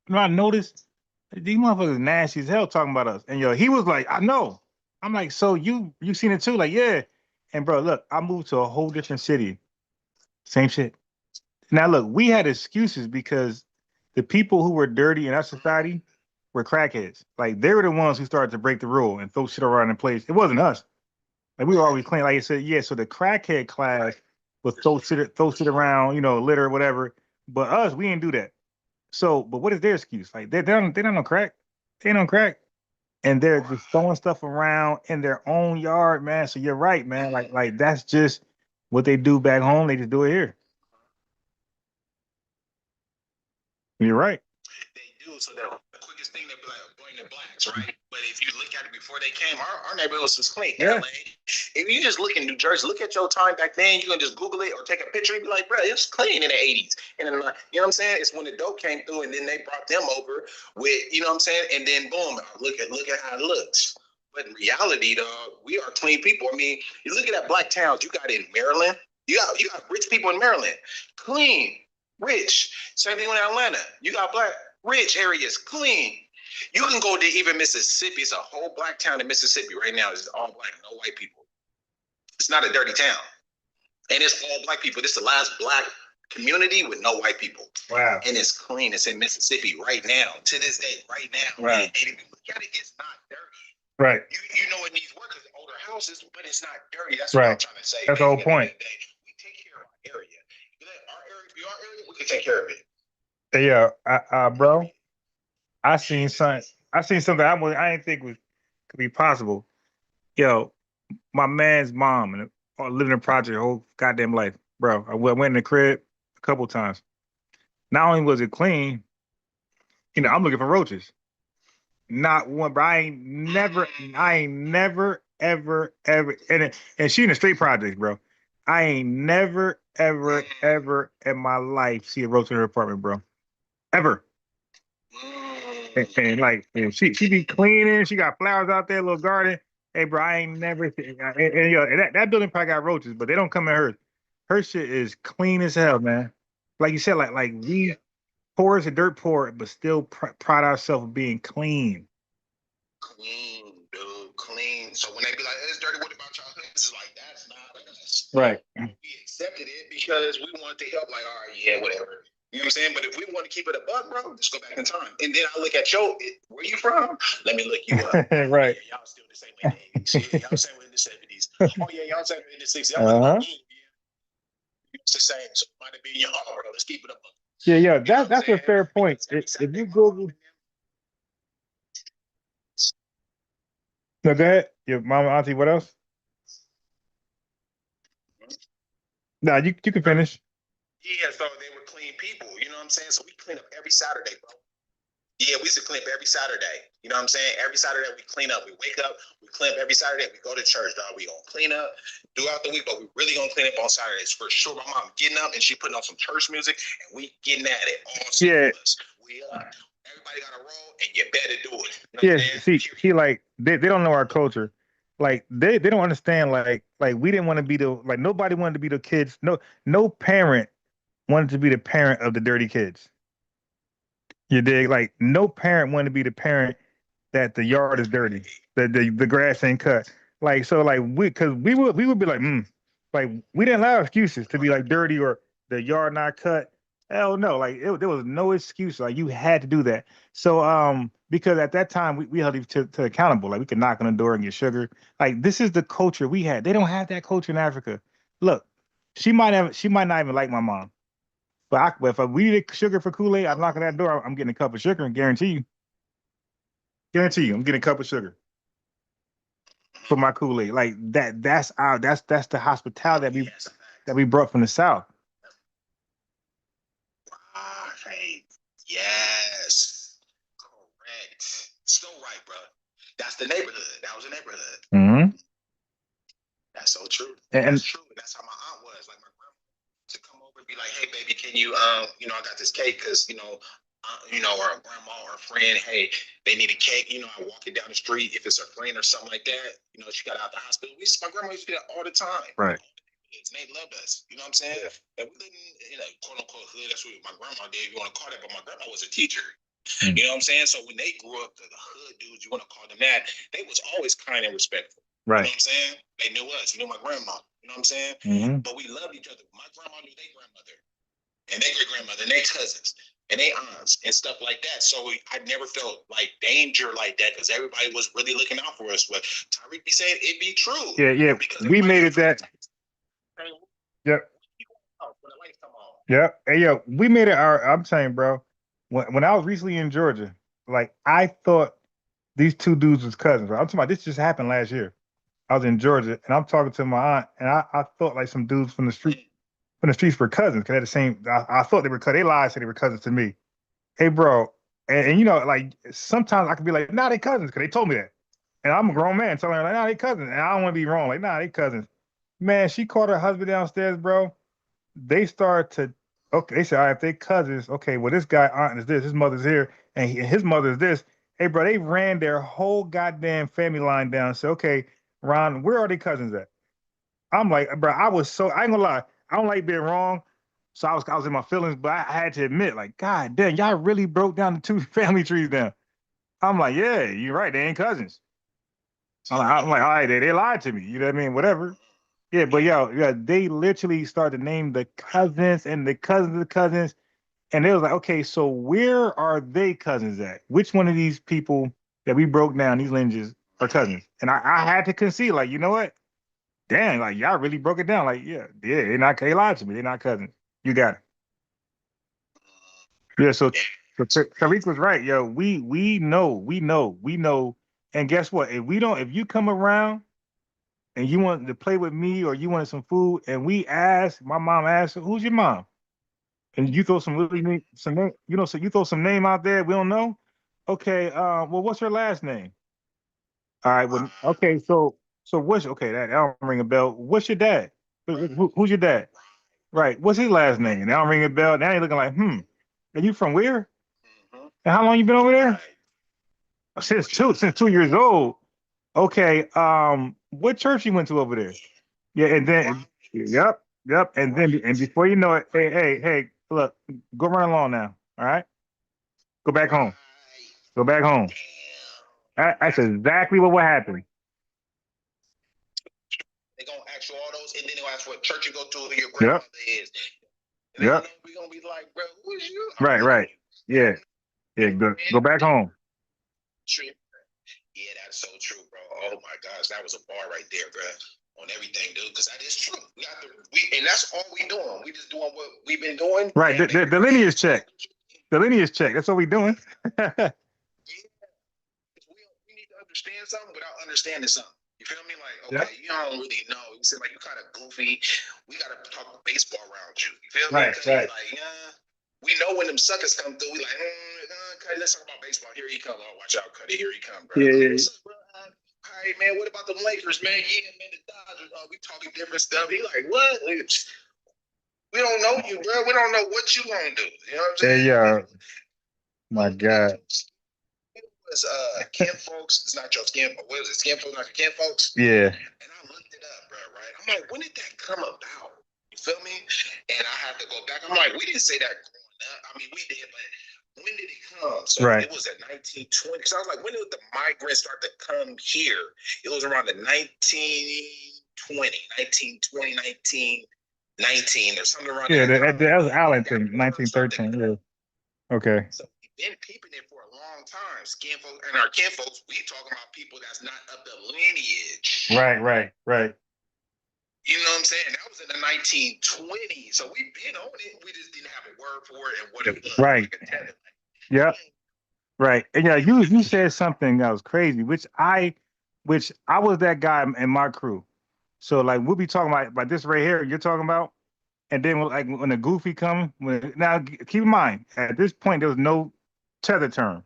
you know, I noticed these motherfuckers nasty as hell talking about us. And yo, he was like, I know. I'm like, so you seen it too? Like, yeah. And bro, look, I moved to a whole different city. Same shit. Now look, we had excuses because the people who were dirty in our society were crackheads. Like they were the ones who started to break the rule and throw shit around in place. It wasn't us. Like we were always clean. Like I said, yeah. So the crackhead class would throw shit around, you know, litter, whatever. But us, we didn't do that. So, but what is their excuse? Like they don't on crack. They ain't on crack. And they're just throwing stuff around in their own yard, man. So you're right, man. Like that's just what they do back home. They just do it here. You're right. They do. So the quickest thing they be like, blame the blacks, right? But if you look at it before they came, our neighborhoods was clean. Yeah. LA. If you just look in New Jersey, look at your time back then, you can just Google it or take a picture and be like, bro, it's clean in the 80s. And then, you know what I'm saying? It's when the dope came through and then they brought them over with, you know what I'm saying? And then boom, look at how it looks. But in reality, dog, we are clean people. I mean, you look at that black towns you got in Maryland. You got rich people in Maryland. Clean, rich. Same thing in Atlanta. You got black, rich areas, clean. You can go to even Mississippi. It's a whole black town in Mississippi right now. It's all black, no white people. It's not a dirty town. And it's all black people. This is the last black community with no white people. Wow. And it's clean. It's in Mississippi right now, to this day, right now. Right. And if you look at it, it's not dirty. Right. You know it needs work because older houses, but it's not dirty. That's Right. what I'm trying to say. That's the whole point. We take care of our area. Your area, we can take care of it. Yeah, bro. I seen something I didn't think could be possible. Yo, my man's mom and living in a project her whole goddamn life, bro. I went in the crib a couple times. Not only was it clean, you know, I'm looking for roaches. Not one, bro. I ain't never, ever, and she in a straight project, bro. I ain't never, ever in my life see a roach in her apartment, bro. Ever. And like, and she be cleaning. She got flowers out there, little garden. Hey, bro, I ain't never. And yo, that building probably got roaches, but they don't come in hers. Her shit is clean as hell, man. Like you said, like we poor as a dirt poor, but still pride ourselves of being clean. Clean, dude, clean. So when they be like, it's dirty, what about y'all? It's like, that's not us. Right. We accepted it because we wanted to help, like, all right, yeah, whatever. You know what I'm saying? But if we want to keep it a buck, bro, just go back in time. And then I look at where you from? Let me look you up. Right. Yeah, y'all still the same way in the 80s. Yeah, y'all same way in the 70s. Oh, yeah, y'all same way in the 60s. Uh-huh. It's the same. So it might have been your home, bro. Let's keep it up. Yeah, that's a fair point. If you Google, no, go ahead. Your mama, auntie, what else? Nah, you can finish. Yeah, so they were clean people. You know what I'm saying? So we clean up every Saturday, bro. Yeah, we used to clean up every Saturday. You know what I'm saying? Every Saturday we clean up. We wake up, we clean up every Saturday. We go to church, dog. We gonna clean up throughout the week, but we really gonna clean up on Saturdays for sure. My mom getting up and she putting on some church music, and we getting at it all. Yeah. We everybody got a role, and you better do it. You know Yeah, see, like they don't know our culture. Like they don't understand. Like we didn't want to be nobody wanted to be the kids. No parent wanted to be the parent of the dirty kids. You dig? Like no parent wanted to be the parent that the yard is dirty, the grass ain't cut. Like so, like because we would be like, like we didn't allow excuses to be like dirty or the yard not cut. Hell no, like there was no excuse. Like you had to do that. So because at that time we held each to accountable. Like we could knock on the door and get sugar. Like this is the culture we had. They don't have that culture in Africa. Look, she might not even like my mom. But if we need sugar for Kool-Aid, I'm knocking that door. I'm getting a cup of sugar and guarantee you, I'm getting a cup of sugar for my Kool-Aid. Like that's the hospitality that we brought from the South. Right. Yes. Correct. So right, bro. That's the neighborhood. That was the neighborhood. Mm-hmm. That's so true. And That's true. That's how my aunt was. Like my grandma to come over and be like, "Hey, baby, can you, you know, I got this cake because you know, or a grandma or a friend, hey, they need a cake. You know, I walk it down the street if it's a friend or something like that. You know, she got out the hospital. My grandma used to do that all the time. Right. And they loved us. You know what I'm saying? Yeah. And we lived in a quote unquote hood. That's what my grandma did. You want to call that, but my grandma was a teacher. You know what I'm saying? So when they grew up, the hood dudes, you want to call them that, they was always kind and respectful. Right. You know what I'm saying? They knew us. They knew my grandma. You know what I'm saying? But we loved each other. My grandma knew their grandmother and their great grandmother and their cousins and their aunts and stuff like that. So I never felt like danger like that because everybody was really looking out for us. What Tyreek be saying, it be true. Yeah, yeah. We made it that. Yep. Yep. Hey, yo, we made it I'm saying, bro, when I was recently in Georgia, like I thought these two dudes was cousins. Right? I'm talking about this just happened last year. I was in Georgia and I'm talking to my aunt, and I thought like some dudes from the streets were cousins. Cause they had the same. I thought they were cousins. They lied, said they were cousins to me. Hey, bro, and you know, like sometimes I could be like, nah, they cousins, cause they told me that, and I'm a grown man telling her like, nah, they cousins, and I don't want to be wrong, like, nah, they cousins. Man, she called her husband downstairs, bro. They started to, okay, they said, all right, if they cousins, okay, well, this guy aunt is this, his mother's here, and his mother is this. Hey, bro, they ran their whole goddamn family line down. So, okay, Ron, where are they cousins at? I'm like, bro, I ain't gonna lie, I don't like being wrong. So I was in my feelings, but I had to admit, like, God damn, y'all really broke down the two family trees down. I'm like, yeah, you're right, they ain't cousins. I'm like, all right, they lied to me. You know what I mean? Whatever. Yeah, but yeah, they literally started to name the cousins and the cousins of the cousins. And they was like, okay, so where are they cousins at? Which one of these people that we broke down, these lineages, are cousins? And I had to concede, like, you know what? Damn, like y'all really broke it down. Like, yeah, they lied to me. They're not cousins. You got it. Yeah, so Tariq was right, yo. We know. And guess what? If you come around and you want to play with me or you wanted some food, and my mom asked, who's your mom? And you throw some really some name, so you throw some name out there we don't know. Okay, well, what's her last name? All right, well, okay, so what's okay? That don't ring a bell. What's your dad? Who's your dad? Right. What's his last name? That don't ring a bell. Now you're looking like, are you from where? And how long you been over there? Since 2 years old. Okay. What church you went to over there? Yeah, and then yep. And before you know it, hey, look, go run along now. All right, go back home. Go back home. That's exactly what happened. They're gonna ask you all those, and then they'll ask what church you go to, who your grandmother is. And then we're gonna be like, bro, who is you? Right. Yeah. Go back home. True. Yeah, that's so true, bro. Oh my gosh, that was a bar right there, bro. On everything, dude, because that is true. And that's all we doing. We just doing what we've been doing. Right. The lineage check. The lineage check. That's what we doing. Yeah. We need to understand something without understanding something. You feel me? Like, okay, you don't really know. You said like you kind of goofy. We gotta talk baseball around you. You feel me? Right. Like, we know when them suckers come through. We like, okay, let's talk about baseball. Here he come. Oh, watch out, Cuddy. Here he come, bro. Yeah. What's up, bro? All right, man. What about the Lakers, man? Yeah, man. The Dodgers. We talking different stuff. He like, what? We don't know you, bro. We don't know what you gonna do. You know what I'm saying? Yeah. My God. Was Kim folks, it's not your skin, what is it? Skin folks, not your kin folks? Yeah. And I looked it up, bro, right? I'm like, when did that come about? You feel me? And I have to go back. I'm like, we didn't say that growing up. I mean, we did, but when did it come? So it was at 1920. Because I was like, when did the migrants start to come here? It was around the 1920 or something around that. Yeah, that was Allington, 1913. Yeah. Okay. So we've been peeping it for a long time. Skin folks and our kin folks, we talking about people that's not of the lineage. Right. You know what I'm saying? That was in the 1920s. So we've been on it. We just didn't have a word for it and what it was. Right. Yeah. Right. And yeah, you said something that was crazy, which I was that guy in my crew. So like we'll be talking about this right here you're talking about. And then like when the goofy come, now keep in mind, at this point there was no tether term,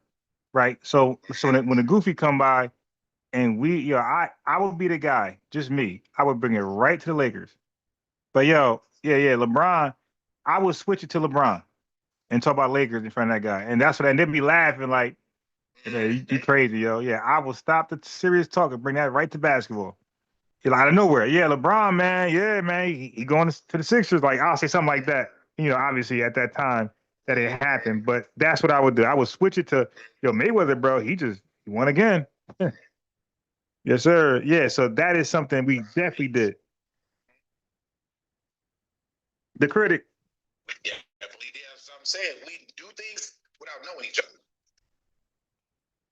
right? So when the goofy come by, and I would be the guy, just me. I would bring it right to the Lakers. But LeBron, I would switch it to LeBron and talk about Lakers in front of that guy, and that's what, and they'd be laughing like, hey, you crazy, yo. Yeah, I will stop the serious talk and bring that right to basketball. Like, out of nowhere, yeah, LeBron, man, yeah, man, he going to the Sixers. Like, I'll say something like that. Obviously at that time that it happened, but that's what I would do. I would switch it to, Mayweather, bro. He won again. Yes, sir. Yeah, so that is something we definitely did. The critic. Yeah, definitely did. So I'm saying we do things without knowing each other.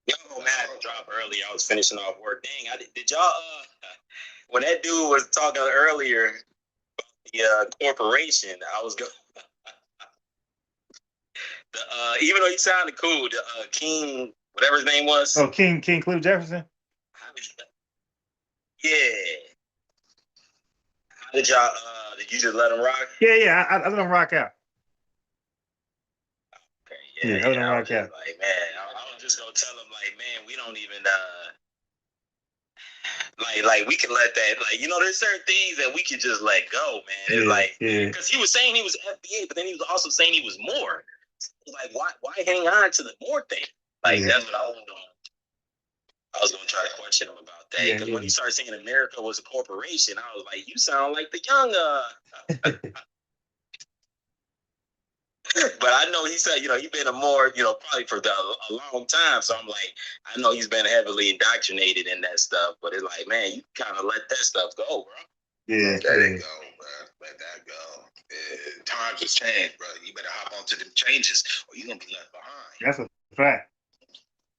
Yo, man, I had to drop early. I was finishing off work. Dang, did y'all, when that dude was talking earlier about the corporation, I was going, even though he sounded cool, the King, whatever his name was. Oh, King Cliff Jefferson? Yeah. How did y'all, did you just let him rock? Yeah, I let him rock out. Okay, yeah, I let him rock out. Like, man, I was just gonna tell him, like, man, we don't even like we can let that, like, there's certain things that we can just let go, man. It's because he was saying he was FBA, but then he was also saying he was Moor. Like, why hang on to the Moor thing? Like, that's what I was doing. I was gonna try to question him about that, because when he started saying America was a corporation, I was like, you sound like the young But I know he said, he's been a Moor, probably for a long time. So I'm like, I know he's been heavily indoctrinated in that stuff. But it's like, man, you kind of let that stuff go, bro. Yeah, let it go, bro. Let that go. Times has changed, bro. You better hop onto them changes, or you're gonna be left behind. That's a fact.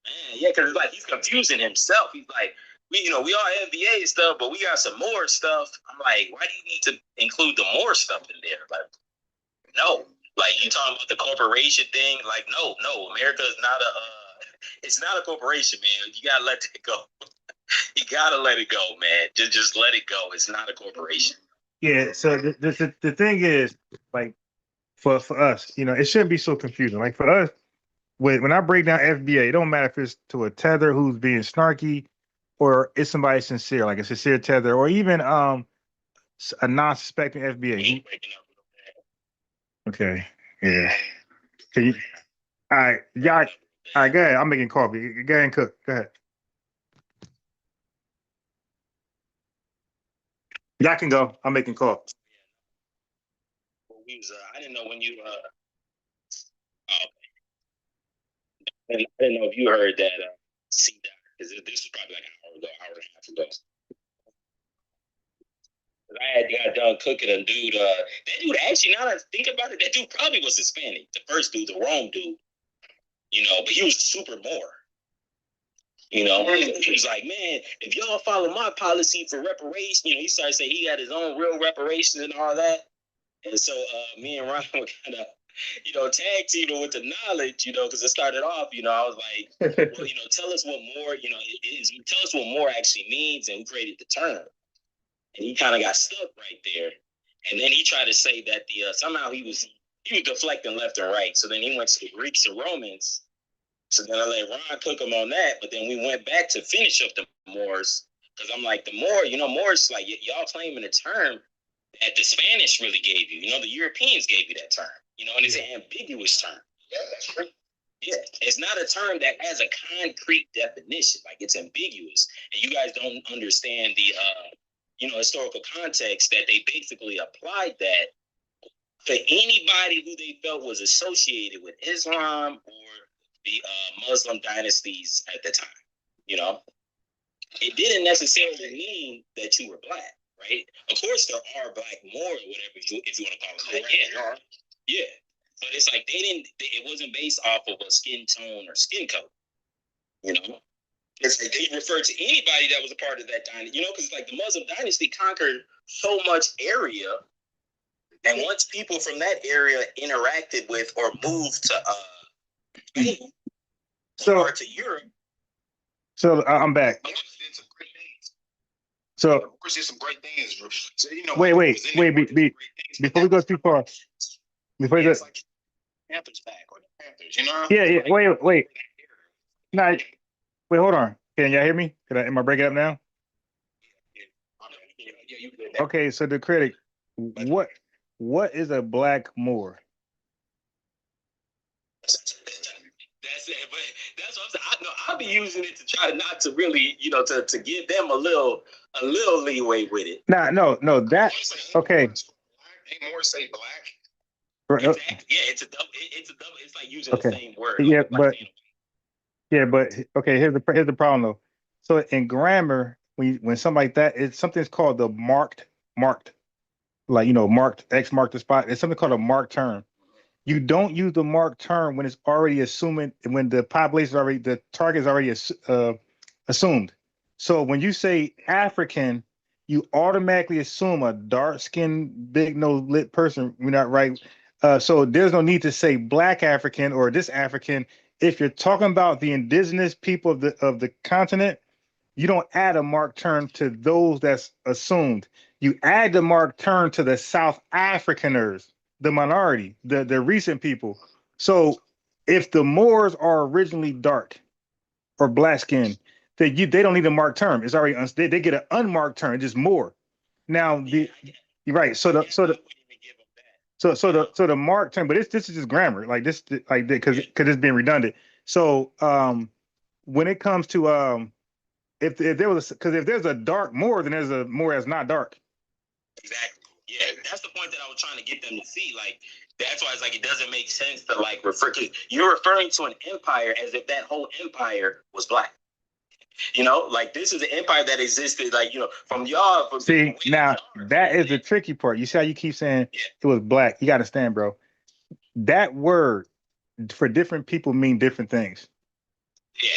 Man, yeah, because it's like he's confusing himself. He's like, we all FBA stuff, but we got some Moor stuff. I'm like, why do you need to include the Moor stuff in there? Like, no. Like, you talking about the corporation thing? Like, no, America is not it's not a corporation, man. You gotta let it go. You gotta let it go, man. Just let it go. It's not a corporation. Yeah. So the thing is, like, for us, it shouldn't be so confusing. Like, for us, when I break down FBA, it don't matter if it's to a tether who's being snarky, or it's somebody sincere, like a sincere tether, or even a non-suspecting FBA. Okay. Yeah. Can you? All right. Y'all. All right. Go ahead. I'm making coffee. Go ahead and cook. Go ahead. Y'all can go. I'm making coffee. Well, I didn't know when you. I didn't know if you heard that. See that, because this was probably like an hour and a half ago. I had got done cooking a dude. That dude, actually, now that I think about it, that dude probably was Hispanic. The first dude, the Rome dude, but he was super Moor. He was like, man, if y'all follow my policy for reparations, he started saying he got his own real reparations and all that. And so me and Ryan were kind of, tag teaming with the knowledge, because it started off, I was like, well, tell us what Moor, tell us what Moor actually means, and we created the term. And he kind of got stuck right there. And then he tried to say that somehow he was deflecting left and right. So then he went to the Greeks and Romans. So then I let Ron cook him on that. But then we went back to finish up the Moors. Because I'm like, the Moor, Moors, like, y'all claiming a term that the Spanish really gave you. The Europeans gave you that term. And it's an ambiguous term. Yeah, that's true. Yeah, it's not a term that has a concrete definition. Like, it's ambiguous. And you guys don't understand the historical context that they basically applied that to anybody who they felt was associated with Islam or the Muslim dynasties at the time. It didn't necessarily mean that you were black, right? Of course, there are black Moor or whatever, if you want to call it that. Yeah. But it's like it wasn't based off of a skin tone or skin color, It's like they referred to anybody that was a part of that dynasty, because like the Muslim dynasty conquered so much area, and once people from that area interacted with or moved to to Europe. So I'm back. So of course, there's some great things. So, wait. Before we go too far, before you go, like Panthers back or the Panthers, Yeah. Wait. Nah, wait, hold on. Can y'all hear me? Am I breaking up now? Okay, so the critic, what is a black Moor? That's it, but that's what I'm saying. I know I'll be using it to try to not to really, to give them a little leeway with it. Nah, no, that okay. Ain't more say black. Exactly. Yeah, it's a double. It's like using the same word. Yeah, like but okay. Here's the problem though. So in grammar, when something like that, it's something's called the marked, like marked X marked the spot. It's something called a marked term. You don't use the marked term when it's already assuming when the population the target is already assumed. So when you say African, you automatically assume a dark-skinned, big nose lit person. You're not right. So there's no need to say black African or this African. If you're talking about the indigenous people of the continent, you don't add a marked term to those that's assumed. You add the marked term to the South Africaners, the minority, the recent people. So if the Moors are originally dark or black skin, they don't need a marked term. It's already they get an unmarked term, just Moor. Now you're right. So the marked term, but this is just grammar, like this, like because it's being redundant. So when it comes to if there was because if there's a dark Moor, then there's a Moor that's not dark. Exactly. Yeah, that's the point that I was trying to get them to see. Like that's why it's like it doesn't make sense to like refer because you're referring to an empire as if that whole empire was black. Like this is an empire that existed, like from y'all. See, now that is the tricky part. You see how you keep saying it was black. You got to understand, bro. That word for different people mean different things. Yeah.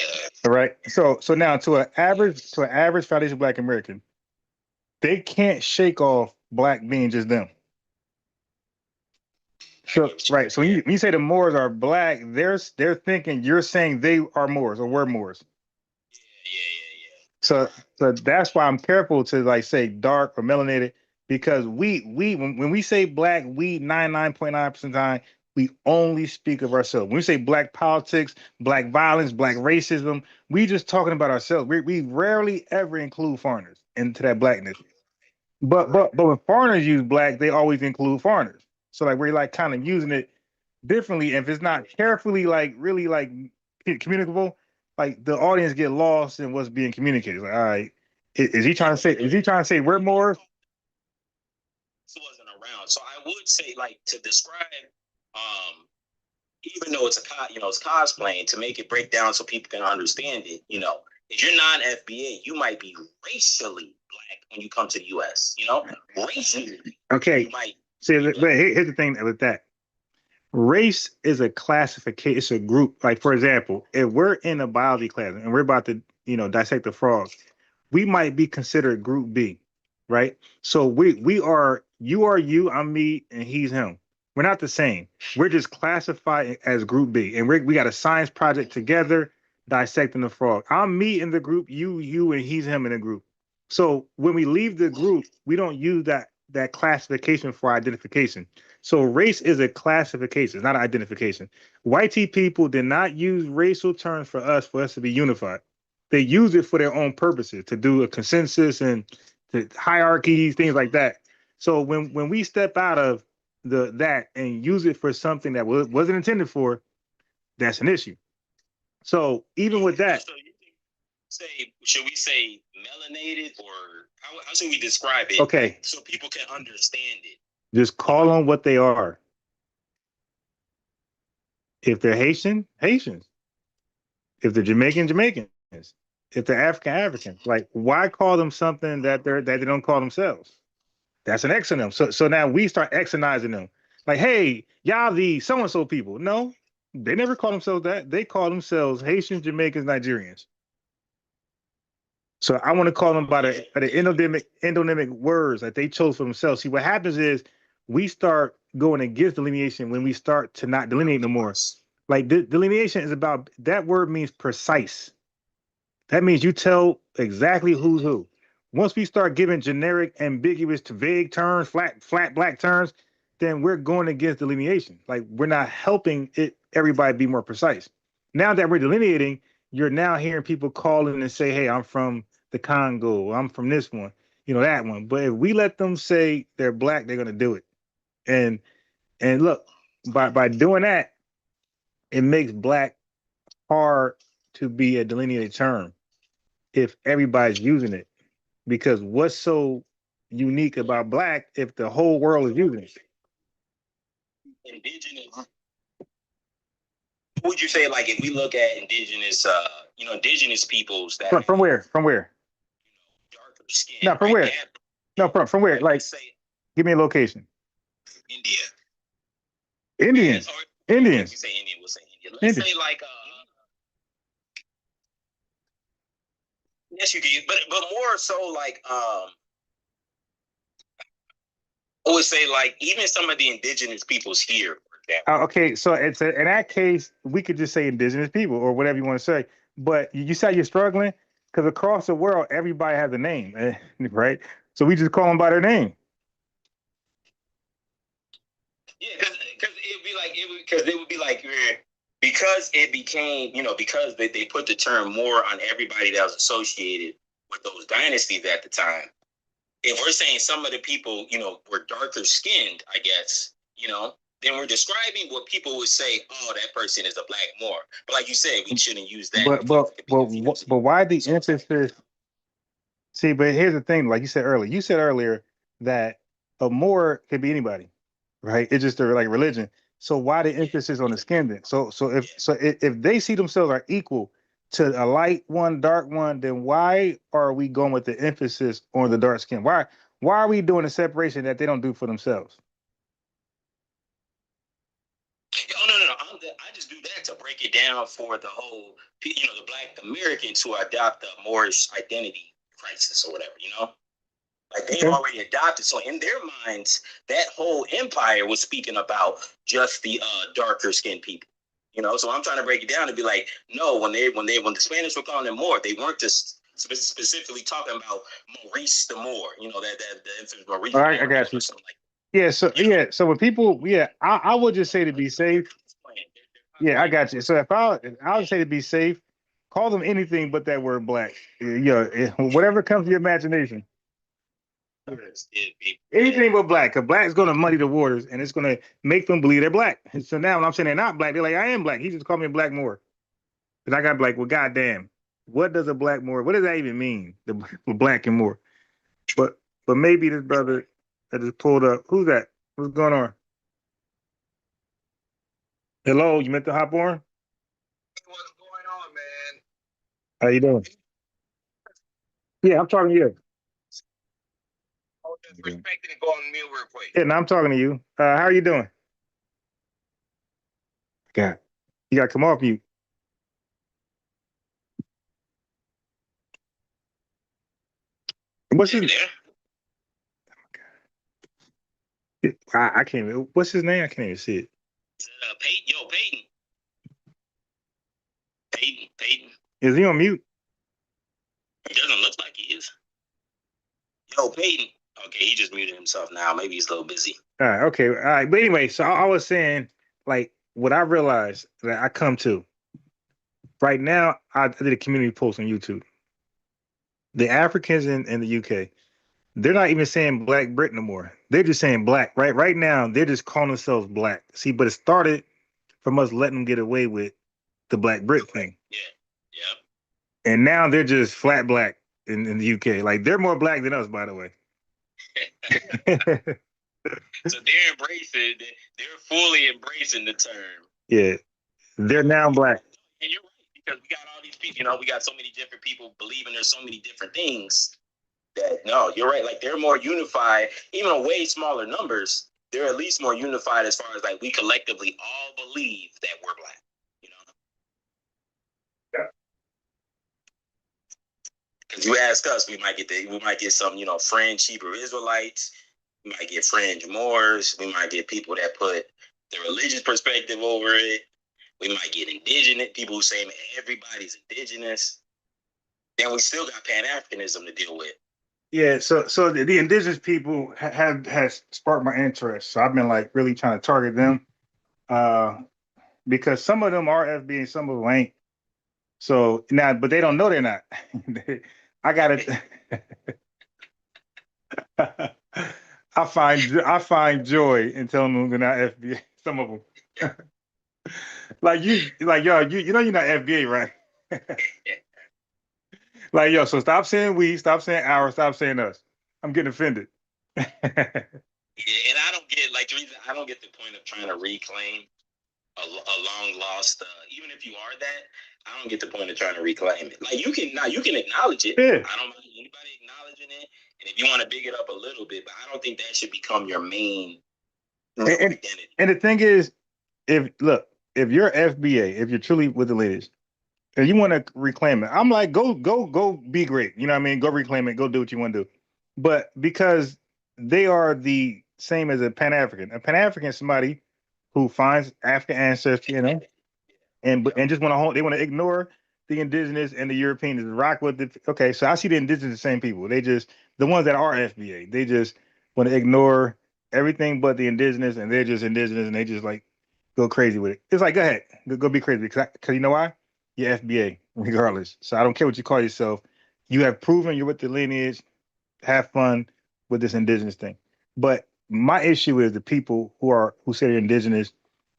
All right. So now to an average foundation black American, they can't shake off black being just them. So right. So when you say the Moors are black, they're thinking you're saying they are Moors or were Moors. Yeah. So that's why I'm careful to like say dark or melanated because when we say black, we 99.9% of the time we only speak of ourselves. When we say black politics, black violence, black racism, we just talking about ourselves. We rarely ever include foreigners into that blackness. But when foreigners use black, they always include foreigners. So like we're like kind of using it differently. And if it's not carefully like really like communicable, like the audience get lost in what's being communicated. Like, all right, is he trying to say we're more? This wasn't around, so I would say like to describe, even though it's it's cosplaying to make it break down so people can understand it. If you're non-FBA, you might be racially black when you come to the U.S. Racially. Okay. See, but here's the thing with that. Race is a classification. It's a group. Like, for example, if we're in a biology class and we're about to, dissect the frogs, we might be considered group B, right? So we are, you are you, I'm me, and he's him. We're not the same. We're just classified as group B. And we got a science project together dissecting the frog. I'm me in the group, you, and he's him in the group. So when we leave the group, we don't use that classification for identification. So race is a classification, it's not an identification. White people did not use racial terms for us to be unified. They use it for their own purposes, to do a consensus and to hierarchies, things like that. So when we step out of that and use it for something that wasn't intended for, that's an issue. So even with that, should we say melanated or how should we describe it? Okay, so people can understand it. Just call them what they are. If they're Haitian, Haitians. If they're Jamaican, Jamaicans. If they're African, Africans. Like, why call them something that they don't call themselves? That's an X in them. So now we start Xinizing them. Like, hey, y'all the so-and-so people. No, they never call themselves that. They call themselves Haitians, Jamaicans, Nigerians. So I want to call them by the endonymic words that they chose for themselves. See, what happens is we start going against delineation when we start to not delineate no more. Like delineation is about, that word means precise. That means you tell exactly who's who. Once we start giving generic, ambiguous to vague terms, flat black terms, then we're going against delineation. Like we're not helping everybody be more precise. Now that we're delineating, you're now hearing people calling and say, "Hey, I'm from the Congo. I'm from this one, that one." But if we let them say they're black, they're gonna do it. And look, by doing that, it makes black hard to be a delineated term if everybody's using it. Because what's so unique about black if the whole world is using it? Indigenous. Would you say, like, if we look at indigenous, indigenous peoples that From where? From where? darker skin? No, from where? No, from where? Like, say give me a location. India. Indians. Indians. We say Indian. We'll say India. Let's say like yes, you can, but more so like I would say like even some of the indigenous peoples here, for example. Okay, so in that case, we could just say indigenous people or whatever you want to say. But you say you're struggling because across the world, everybody has a name, right? So we just call them by their name. Yeah, because it would be like because it became, because they put the term Moor on everybody that was associated with those dynasties at the time. If we're saying some of the people, were darker skinned, I guess, then we're describing what people would say, oh, that person is a black Moor. But like you said, we shouldn't use that. But why the emphasis? See, but here's the thing, like you said earlier that a Moor could be anybody, right? It's just like religion. So why the emphasis on the skin then? So if they see themselves are equal to a light one, dark one, then why are we going with the emphasis on the dark skin? Why are we doing a separation that they don't do for themselves? Oh, no. I just do that to break it down for the whole, the Black Americans who adopt the Moorish identity crisis or whatever, Like they've already adopted. So in their minds, that whole empire was speaking about just the darker skinned people. So I'm trying to break it down and be like, no, when the Spanish were calling them Moor, they weren't just specifically talking about Maurice the Moor, that the infamous Maurice. All right, I got you. Yeah, so when people, I would just say to be safe. Yeah, I got you. So if I would say to be safe, call them anything but that word black. Whatever comes to your imagination. Anything but black, because black is going to muddy the waters and it's going to make them believe they're black. And so now when I'm saying they're not black, they're like, I am black. He just called me a black Moor. Because I got black. Well, goddamn, what does a black Moor? What does that even mean? The black and Moor. But maybe this brother that just pulled up. Who's that? What's going on? Hello, you meant to hop on? What's going on, man? How you doing? Yeah, I'm talking to you. Oh, just respecting and go on mute real quick. Yeah, no, I'm talking to you. How are you doing? God, you got to come off mute. What's his name? I can't even. What's his name? I can't even see it. Peyton. Is he on mute? It doesn't look like he is. Yo, Peyton. Okay, he just muted himself now. Maybe he's a little busy. All right, okay. All right. But anyway, so I was saying, like, what I realized that I come to right now, I did a community post on YouTube. The Africans in the UK, they're not even saying Black Brit no more. They're just saying black. Right now, they're just calling themselves black. See, but it started from us letting them get away with the Black Brit thing. Yeah. And now they're just flat black in the UK. Like, they're more black than us, by the way. So they're fully embracing the term. Yeah, they're now black. And you're right, because we got all these people, we got so many different people believing there's so many different things that, no, you're right. Like, they're more unified, even on way smaller numbers. They're at least more unified as far as, like, we collectively all believe that we're black, Yeah. Because you ask us, we might get some, French Hebrew Israelites. We might get fringe Moors. We might get people that put the religious perspective over it. We might get indigenous people who say everybody's indigenous. Then we still got Pan-Africanism to deal with. Yeah, so the indigenous people has sparked my interest. So I've been like really trying to target them, because some of them are FBA, some of them ain't. So now, but they don't know they're not. I gotta. I find joy in telling them they're not FBA. Some of them, like yo, you know you're not FBA, right? Like yo, so stop saying we, stop saying our, stop saying us. I'm getting offended. Yeah, and I don't get like the reason I don't get the point of trying to reclaim a long lost. Even if you are that, I don't get the point of trying to reclaim it. Like you can acknowledge it. Yeah. I don't mind anybody acknowledging it, and if you want to big it up a little bit, but I don't think that should become your main identity. And the thing is, if you're FBA, if you're truly with the lineage, and you want to reclaim it, I'm like, go be great. You know what I mean? Go reclaim it. Go do what you want to do. But because they are the same as a Pan-African. A Pan-African is somebody who finds African ancestry, you know, and just want to they want to ignore the indigenous and the Europeans and rock with the. Okay, so I see the indigenous the same people. They just the ones that are FBA. They just want to ignore everything but the indigenous, and they're just indigenous, and they just like go crazy with it. It's like, go ahead, go be crazy, because you know why? You're FBA regardless. So I don't care what you call yourself. You have proven you're with the lineage. Have fun with this indigenous thing. But my issue is the people who say they're indigenous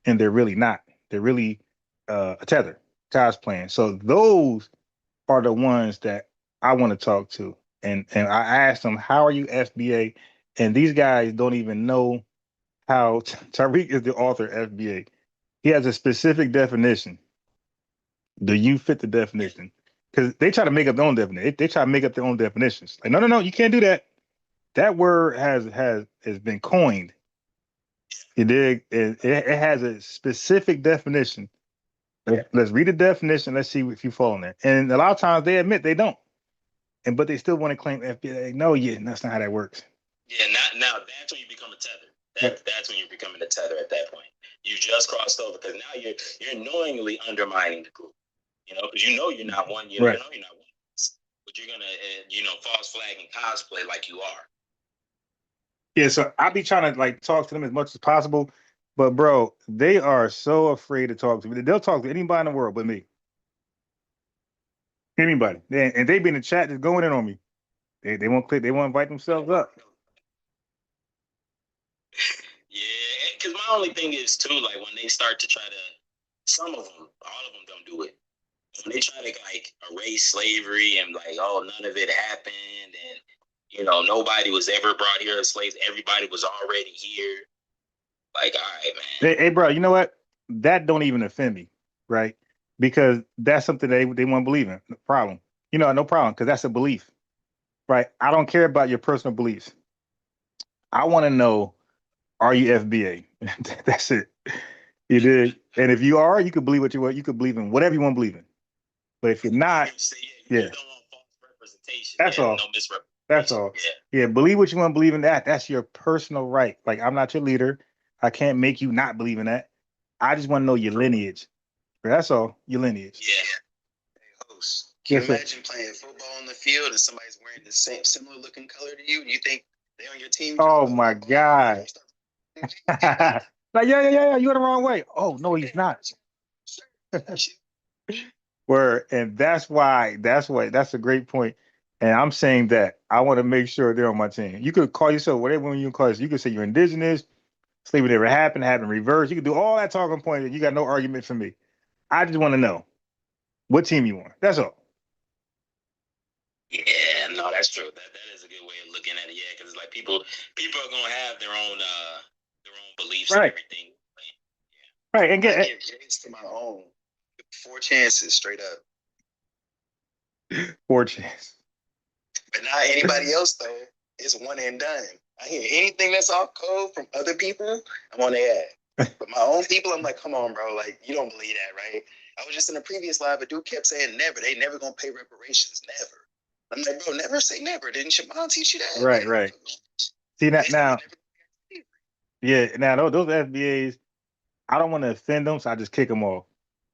and they're really not. They're really a tether, cosplaying. So those are the ones that I want to talk to. And I asked them, how are you FBA? And these guys don't even know how. Tariq is the author of FBA. He has a specific definition. Do you fit the definition? Because they try to make up their own definition. They try to make up their own definitions. Like, no, you can't do that. That word has been coined. You dig? It has a specific definition. Let's read the definition. Let's see if you fall in there. And a lot of times they admit they don't, but they still want to claim FBA. No, that's not how that works. Yeah, now that's when you become a tether. That's when you're becoming a tether at that point. You just crossed over because now you're knowingly undermining the group. You know, because you know you're not one. You know you're not one. But you're gonna false flag and cosplay like you are. Yeah, so I be trying to like talk to them as much as possible, but bro, they are so afraid to talk to me. They'll talk to anybody in the world but me. Anybody, and they be in the chat just going in on me. They won't click. They won't invite themselves up. Yeah, because my only thing is too, like when they start to try to, some of them, all of them don't do it. When they try to like erase slavery and like, oh, none of it happened, and nobody was ever brought here as slaves. Everybody was already here. Like, all right, man. Hey, bro, you know what? That don't even offend me, right? Because that's something they want to believe in. No problem. No problem, because that's a belief, right? I don't care about your personal beliefs. I want to know, are you FBA? That's it. You did. And if you are, you could believe what you want. You could believe in whatever you want to believe in. But if you're not, you don't want false representation. That's all. No misrepresentation. That's all. Yeah, believe what you want to believe in that. That's your personal right. Like, I'm not your leader. I can't make you not believe in that. I just want to know your lineage. That's all. Your lineage. Yeah. Hey, host, can you imagine playing football on the field and somebody's wearing the same similar looking color to you? You think they're on your team? Oh my God. Like, yeah. You're the wrong way. Oh no, he's not. And that's a great point. And I'm saying that I want to make sure they're on my team. You could call yourself whatever one you call yourself. You could say you're indigenous, slavery never happened reversed. You could do all that talking point. You got no argument for me. I just want to know what team you want. That's all. Yeah, no, that's true. That is a good way of looking at it. Yeah, because it's like people are gonna have their own beliefs and everything. Yeah. Right, and I give James to my own 4 chances straight up. 4 chances. But not anybody else though. It's one and done. I hear anything that's off code from other people, I'm on their ass. But my own people, I'm like, come on, bro. Like, you don't believe that, right? I was just in a previous live, a dude kept saying never. They never gonna pay reparations, never. I'm like, bro, never say never. Didn't your mom teach you that? Right. See that now. Yeah, now those FBAs, I don't want to offend them, so I just kick them off.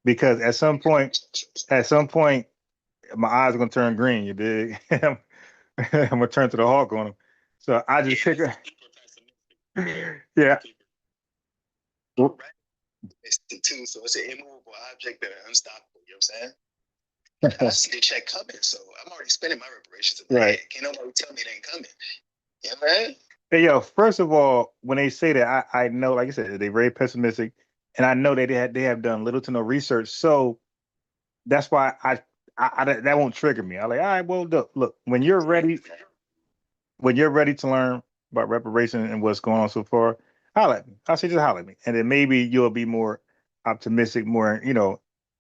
Because at some point, my eyes are gonna turn green. You dig? I'm gonna turn to the hawk on them. So I just kick her. Yeah. It's too, so it's an immovable object that are unstoppable. You know what I'm saying? I see the check coming, so I'm already spending my reparations. Right. Can't nobody tell me it ain't coming. Yeah, man. Hey, yo, first of all, when they say that, I know, like I said, they're very pessimistic, and I know they have done little to no research. So that's why that won't trigger me. I'm like, all right, well, look, when you're ready to learn about reparations and what's going on so far, holler at me. I'll say just holler at me, and then maybe you'll be more optimistic, more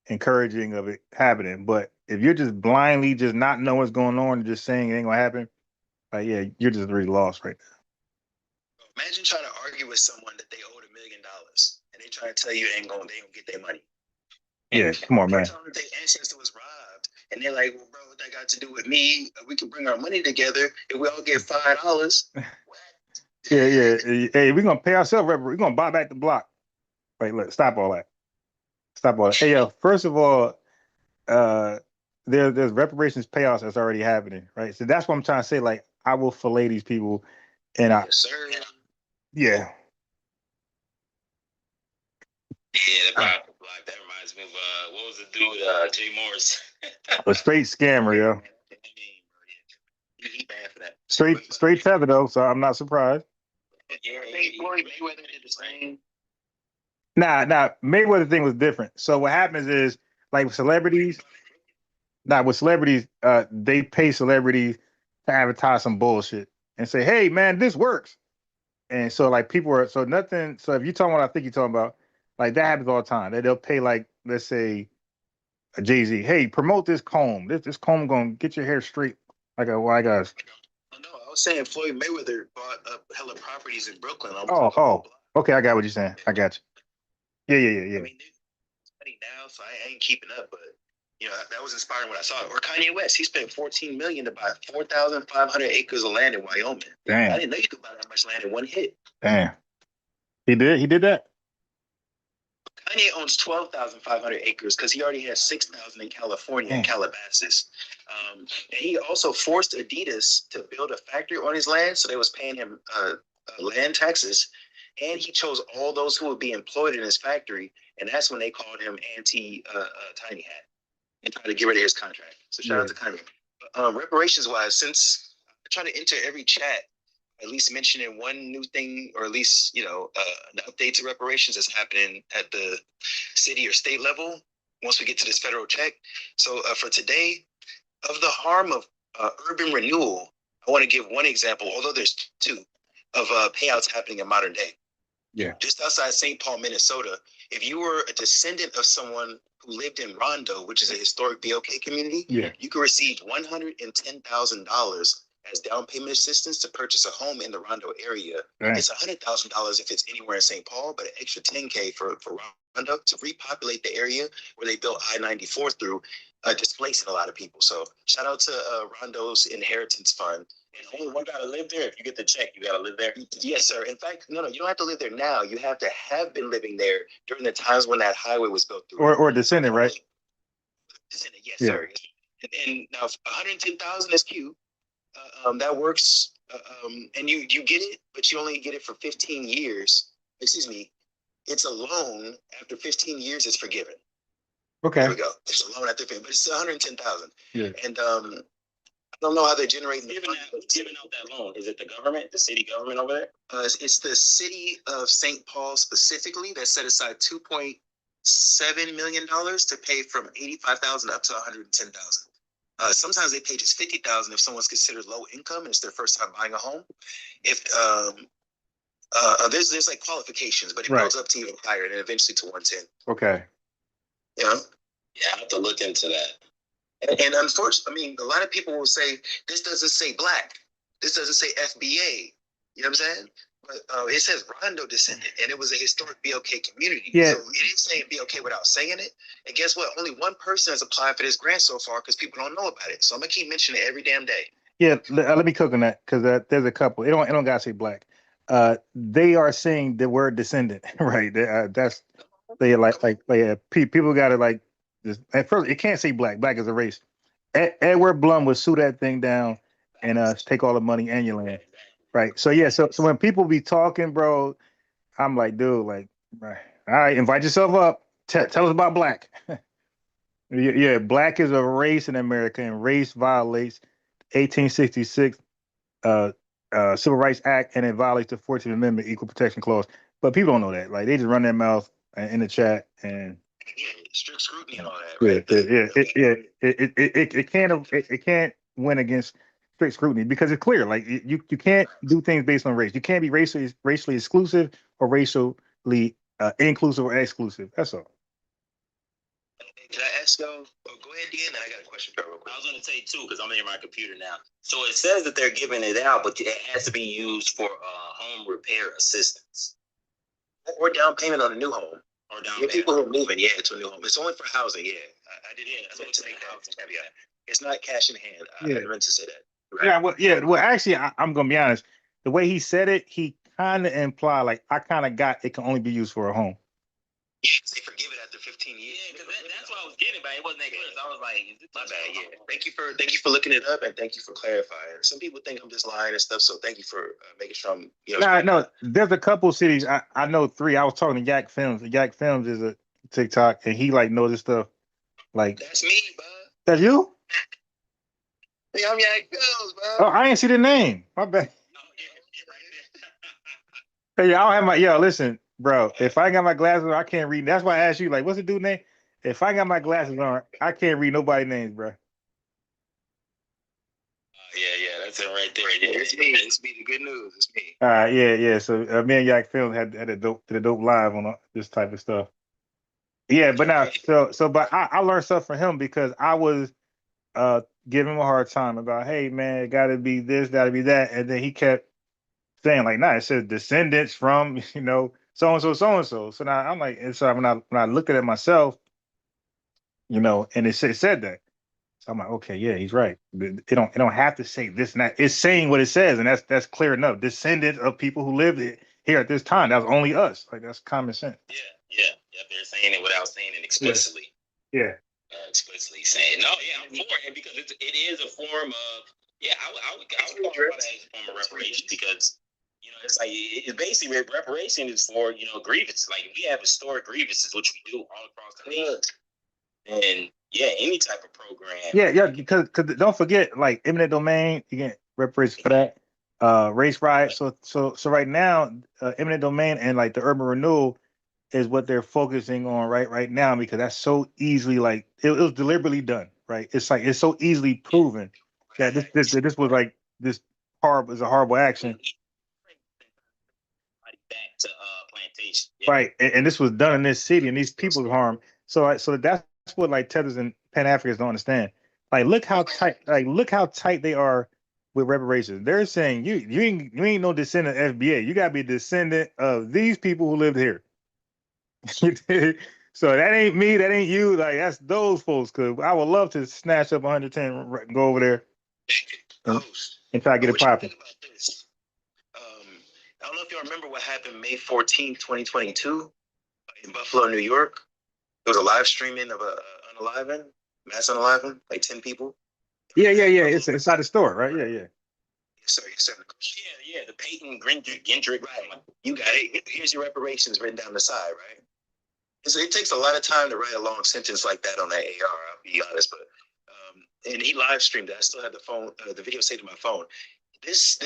encouraging of it happening. But if you're just blindly just not knowing what's going on and just saying it ain't gonna happen, yeah, you're just really lost right now. Imagine trying to argue with someone that they owed $1 million, and they try to tell you they ain't gonna get their money. Yeah, come on, man. Tell them their ancestor was robbed, and they're like, "Well, bro, what that got to do with me? We can bring our money together if we all get $5." Yeah. Hey, we're gonna pay ourselves. We're gonna buy back the block. Wait, look, stop all that. Stop all that. Hey, yo, first of all, there's reparations payouts that's already happening, right? So that's what I'm trying to say. Like, I will fillet these people, and Yes, sir. Yeah, the block. That reminds me of what was the dude? Jay Morris. a straight scammer, yo. He bad for that. Straight tether though, so I'm not surprised. Yeah, Floyd Mayweather did the same. Nah, Mayweather thing was different. So what happens is, like with celebrities, they pay celebrities to advertise some bullshit and say, "Hey, man, this works." And so like people are so nothing. So if you're talking what I think you're talking about, like that happens all the time. They'll pay like let's say a Jay-Z, "Hey, promote this comb. This comb gonna get your hair straight like a white guy's." No, I was saying Floyd Mayweather bought up hella properties in Brooklyn. Oh, okay, I got what you're saying. I got you. Yeah. I mean, there's money now, so I ain't keeping up, but that was inspiring when I saw it. Or Kanye West, he spent $14 million to buy 4,500 acres of land in Wyoming. Damn. I didn't know you could buy that much land in one hit. Damn. He did that? Kanye owns 12,500 acres because he already has 6,000 in California and Calabasas. And he also forced Adidas to build a factory on his land, so they was paying him land taxes. And he chose all those who would be employed in his factory, and that's when they called him anti-Tiny Hat and tried to get rid of his contract. So shout out to Kanye. Reparations-wise, since I try to enter every chat, at least mentioning one new thing, or at least, an update to reparations that's happening at the city or state level once we get to this federal check. So for today, of the harm of urban renewal, I want to give one example, although there's two, of payouts happening in modern day. Yeah. Just outside St. Paul, Minnesota, if you were a descendant of someone who lived in Rondo, which is a historic BOK community, you could receive $110,000 as down payment assistance to purchase a home in the Rondo area. Right. It's $100,000 if it's anywhere in St. Paul, but an extra $10K for Rondo to repopulate the area where they built I-94 through, displacing a lot of people. So shout out to Rondo's Inheritance Fund. And only one gotta live there. If you get the check, you gotta live there. Yes, sir. In fact, no, you don't have to live there now. You have to have been living there during the times when that highway was built through. Or descendant, right? Descendant, yes, sir. And now 110,000 is cute. That works, and you get it, but you only get it for 15 years. Excuse me, it's a loan. After 15 years, it's forgiven. Okay. There we go. It's a loan after 15, but it's 110,000. Yeah. And I don't know how they're generating giving out that loan. Is it the government, the city government over there? It's the city of St. Paul specifically that set aside $2.7 million to pay from 85,000 up to 110,000. Sometimes they pay just 50,000 if someone's considered low income and it's their first time buying a home. If there's like qualifications, but it builds up to even higher and then eventually to 110. Okay. Yeah, I have to look into that. And unfortunately, a lot of people will say this doesn't say black, this doesn't say FBA. You know what I'm saying? But it says Rondo descendant, and it was a historic BOK community. Yeah. So it is saying BOK without saying it. And guess what? Only one person has applied for this grant so far because people don't know about it. So I'm gonna keep mentioning it every damn day. Yeah, let me cook on that because there's a couple. It don't gotta say black. They are saying the word descendant, right? People gotta like this. At first, it can't say black. Black is a race. Edward Blum would sue that thing down and take all the money and your land. Right. So yeah. So when people be talking, bro, I'm like, dude, like, all right, invite yourself up. Tell us about black. Yeah, black is a race in America, and race violates 1866 uh, Civil Rights Act, and it violates the 14th Amendment Equal Protection Clause. But people don't know that. Like they just run their mouth in the chat and Yeah, strict scrutiny and all that, yeah, right? it can't win against strict scrutiny because it's clear. Like you can't do things based on race. You can't be racially exclusive or racially inclusive or exclusive. That's all. Can I ask y'all? Oh, go ahead, Dan. I got a question for you real quick. I was going to say too, because I'm near my computer now. So it says that they're giving it out, but it has to be used for home repair assistance Or down payment on a new home. or down Yeah, payment. people who are moving, to a new home. It's only for housing, I did it. So it's like housing. Yeah. It's not cash in hand. Yeah. I meant to say that. Right. Well, actually, I'm gonna be honest. The way he said it, he kind of implied like I kind of got it can only be used for a home. Yeah, because they forgive it after 15 years. Yeah, because that's what I was getting, but it wasn't that clear. So I was like, My bad. Yeah. Thank you for looking it up, and thank you for clarifying. Some people think I'm just lying and stuff, so thank you for making sure I'm. No, there's a couple cities. I know three. I was talking to Yak Films. Yak Films is a TikTok, and he like knows this stuff. Like That's me, bud. that's you? Hey, I'm Yak Films, bro. Oh, I ain't see the name. My bad. Hey, I don't have my listen, bro. If I ain't got my glasses on, I can't read. That's why I asked you, like, what's the dude name? If I got my glasses on, I can't read nobody's names, bro. yeah, that's it right there. Yeah, It's me. It's me. The good news. It's me. All right, yeah. So me and Yak Film had a dope live on this type of stuff. Yeah, but now but I learned stuff from him because I was giving him a hard time about, hey man, it gotta be this, gotta be that. And then he kept saying, like, nah, it says descendants from, so and so, so and so. So now I'm like, and so when I looked at it myself, and it said that. So I'm like, okay, yeah, he's right. It don't have to say this and that. It's saying what it says, and that's clear enough. Descendants of people who lived here at this time. That was only us. Like that's common sense. Yeah. They're saying it without saying it explicitly. Yeah. Explicitly saying no. Yeah, I'm for it because it is a form of I would call it as a form of reparation because it's like it's basically reparation is for grievances. Like we have historic grievances, which we do all across the nation, and any type of program. Yeah, because don't forget, like eminent domain, you get reparations for that. Race riot. So right now, eminent domain and like the urban renewal is what they're focusing on right now because that's so easily like it was deliberately done, right? It's like it's so easily proven that this was like this is a horrible action. Back to plantation. Right, and this was done in this city, and these people are harmed. So that's what like tethers and Pan-Africans don't understand. Like, look how tight they are with reparations. They're saying you ain't no descendant of FBA. You gotta be a descendant of these people who lived here. So that ain't me, that ain't you. Like that's those folks. Cause I would love to snatch up 110 and go over there and try to get it popping. I don't know if y'all remember what happened May 14th, 2022 in Buffalo, New York. There was a live streaming of a mass unaliving, like 10 people. Yeah. It's inside the store, right? Yeah. Yes, sir. Yeah. The Peyton Gendrick. Right. You got it. Here's your reparations written down the side, right? So it takes a lot of time to write a long sentence like that on that AR, I'll be honest. But and he live streamed it. I still have the video saved to my phone. This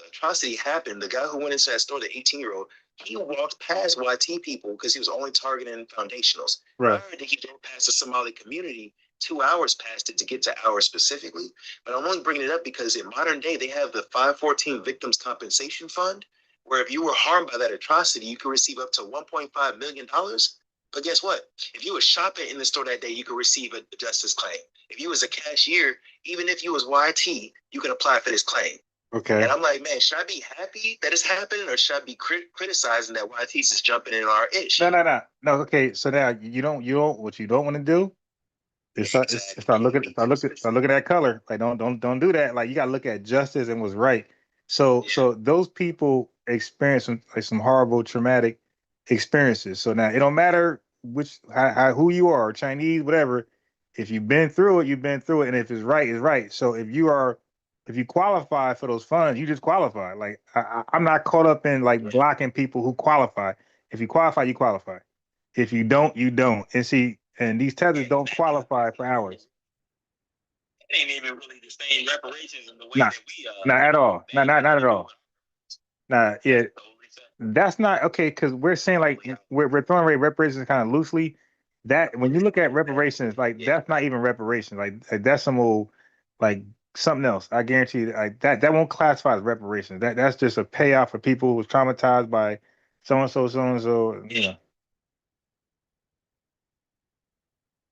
atrocity happened, the guy who went into that store, the 18-year-old, he walked past YT people because he was only targeting foundationals. Right. Prior to he drove past the Somali community, 2 hours past it to get to ours specifically. But I'm only bringing it up because in modern day, they have the 514 Victims Compensation Fund, where if you were harmed by that atrocity, you could receive up to $1.5 million. But guess what? If you were shopping in the store that day, you could receive a justice claim. If you was a cashier, even if you was YT, you can apply for this claim. Okay. And I'm like, man, should I be happy that it's happening, or should I be criticizing that YTs is jumping in our ish? No. Okay, so now you don't what you don't want to do is start looking at that color. Like don't do that. Like you gotta look at justice and what's right. So those people experience some horrible traumatic experiences. So now it don't matter who you are, Chinese, whatever. If you've been through it, you've been through it, and if it's right, it's right. So if you qualify for those funds, you just qualify. Like I'm not caught up in like blocking people who qualify. If you qualify, you qualify. If you don't, you don't. And see, and these tethers don't qualify for ours. It ain't even really the same reparations in the way Nah, that we not at all. Not at all. Nah, yeah, that's not okay because we're saying like we're throwing away reparations kind of loosely. That when you look at reparations, like that's not even reparations. Like that's some old like something else. I guarantee you, like that won't classify as reparations. That's just a payoff for people who was traumatized by so and so, so and so. You know.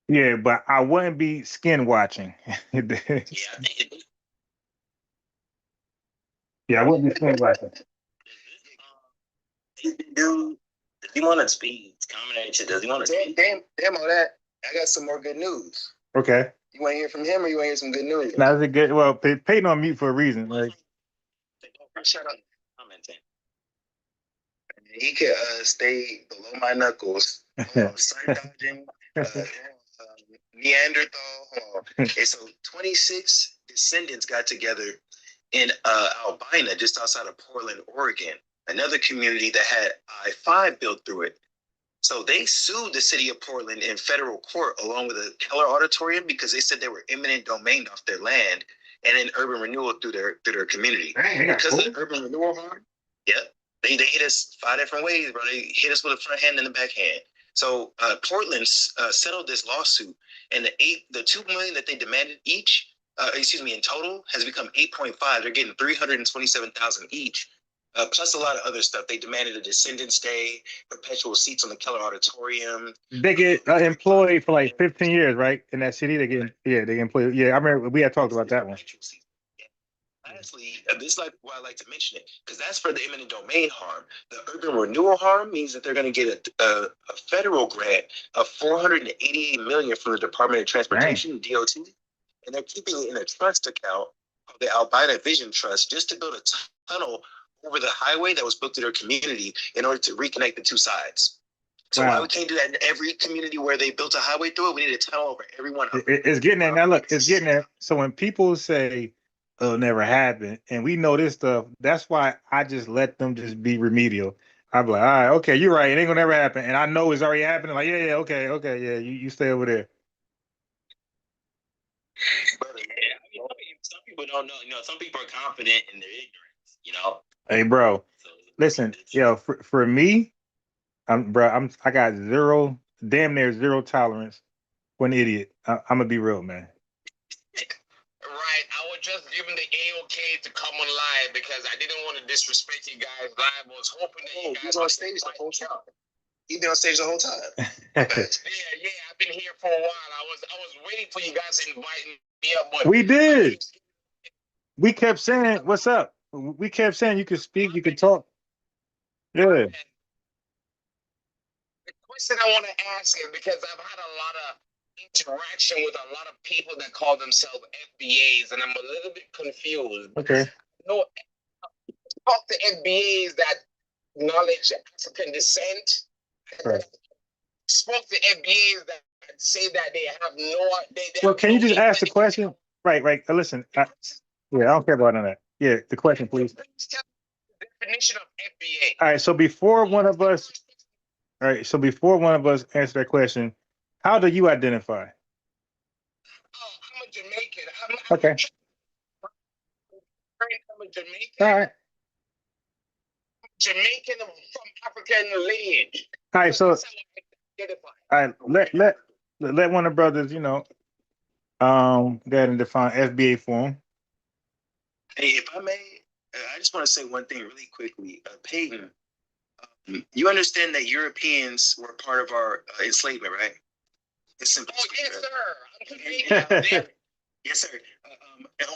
Yeah, but I wouldn't be skin watching. Yeah, I think it, Yeah, I wouldn't be skin watching. dude, does he want to speak? It's combination. Does he want to speak? Damn all that. I got some more good news. Okay. You want to hear from him, or you want to hear some good news? Now that's a good. Well, Peyton on mute for a reason. Like, Shut up. Commenting. He could stay below my knuckles. Sun dodging, Neanderthal. Okay, so 26 descendants got together in Albina, just outside of Portland, Oregon. Another community that had I-5 built through it. So they sued the city of Portland in federal court along with the Keller Auditorium because they said they were eminent domain off their land and in urban renewal through their community. Because of the urban renewal harm, yeah, they hit us 5 different ways, bro. They hit us with a front hand and a backhand. So Portland settled this lawsuit, and the $2 million that they demanded each, in total, has become 8.5. They're getting $327,000 each. Plus a lot of other stuff. They demanded a Descendants Day, perpetual seats on the Keller Auditorium. they get employed for like 15 years, right? In that city, they get employed. Yeah, I remember we had talked about that one. Lastly, this is like why I like to mention it, because that's for the eminent domain harm. The urban renewal harm means that they're going to get a federal grant of $488 million from the Department of Transportation, DOT, and they're keeping it in a trust account of the Albina Vision Trust just to build a tunnel over the highway that was built to their community in order to reconnect the two sides. So why we can't do that in every community where they built a highway through it? We need a tunnel over everyone. It's getting there. Now look, it's getting there. So when people say it'll never happen, and we know this stuff, that's why I just let them just be remedial. I'm like, all right, okay, you're right. It ain't gonna never happen. And I know it's already happening. Like, yeah, okay, yeah, you stay over there. But, yeah, I mean, some people don't know. Some people are confident in their ignorance. Hey, bro, listen, for me, I got damn near zero tolerance for an idiot. I'm gonna be real, man. Right, I was just given the A-OK to come on live because I didn't want to disrespect you guys live. I was hoping that you guys was on stage the whole time. You've been on stage the whole time. Yeah, I've been here for a while. I was waiting for you guys to invite me up, but we did. We kept saying, "What's up?" We kept saying you could speak, you could talk. Yeah. The question I want to ask is because I've had a lot of interaction with a lot of people that call themselves FBAs, and I'm a little bit confused. Okay. Talk to FBAs that acknowledge African descent. Right. Spoke to FBAs that say that they have no. Well, can you just ask the question? Right. Listen. I don't care about none of that. Yeah, the question, please. Definition of FBA. All right. So before one of us answer that question, how do you identify? Oh, I'm a Jamaican. Okay. I'm a Jamaican. All right. Jamaican from African lineage. All right. So, all right. Let one of the brothers, go ahead and define FBA for him. Hey, if I may, I just want to say one thing really quickly. Peyton, you understand that Europeans were part of our enslavement, right? It's simple. Oh, yes, sir. I'm Canadian. Yes, sir.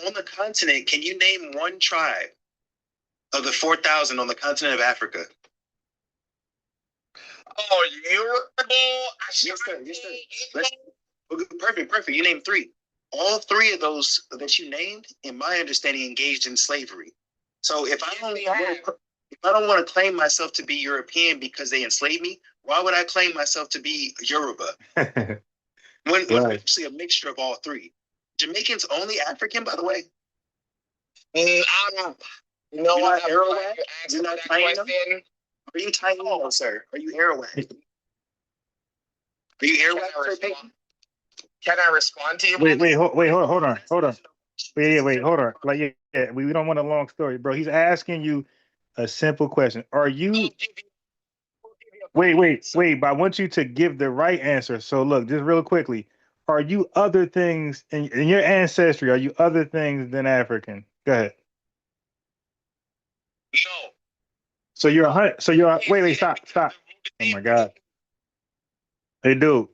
On the continent, can you name one tribe of the 4,000 on the continent of Africa? Oh, Yoruba, Yes, sir. Perfect. You named 3. All 3 of those that you named, in my understanding, engaged in slavery. So if I don't want to claim myself to be European because they enslaved me, why would I claim myself to be Yoruba? When Right. actually a mixture of all 3. Jamaicans only African, by the way. You know what? Arawak? You're not that question. Are you Taino, sir? Are you Arawak? Do you hear what I'm saying? Can I respond to you? Hold on. Wait, hold on. Like, yeah, we don't want a long story, bro. He's asking you a simple question. Are you? Wait. But I want you to give the right answer. So look, just real quickly, are you other things in your ancestry? Are you other things than African? Go ahead. No. So you're a hunt. So you're a, wait, stop. Oh my God. Hey, dude.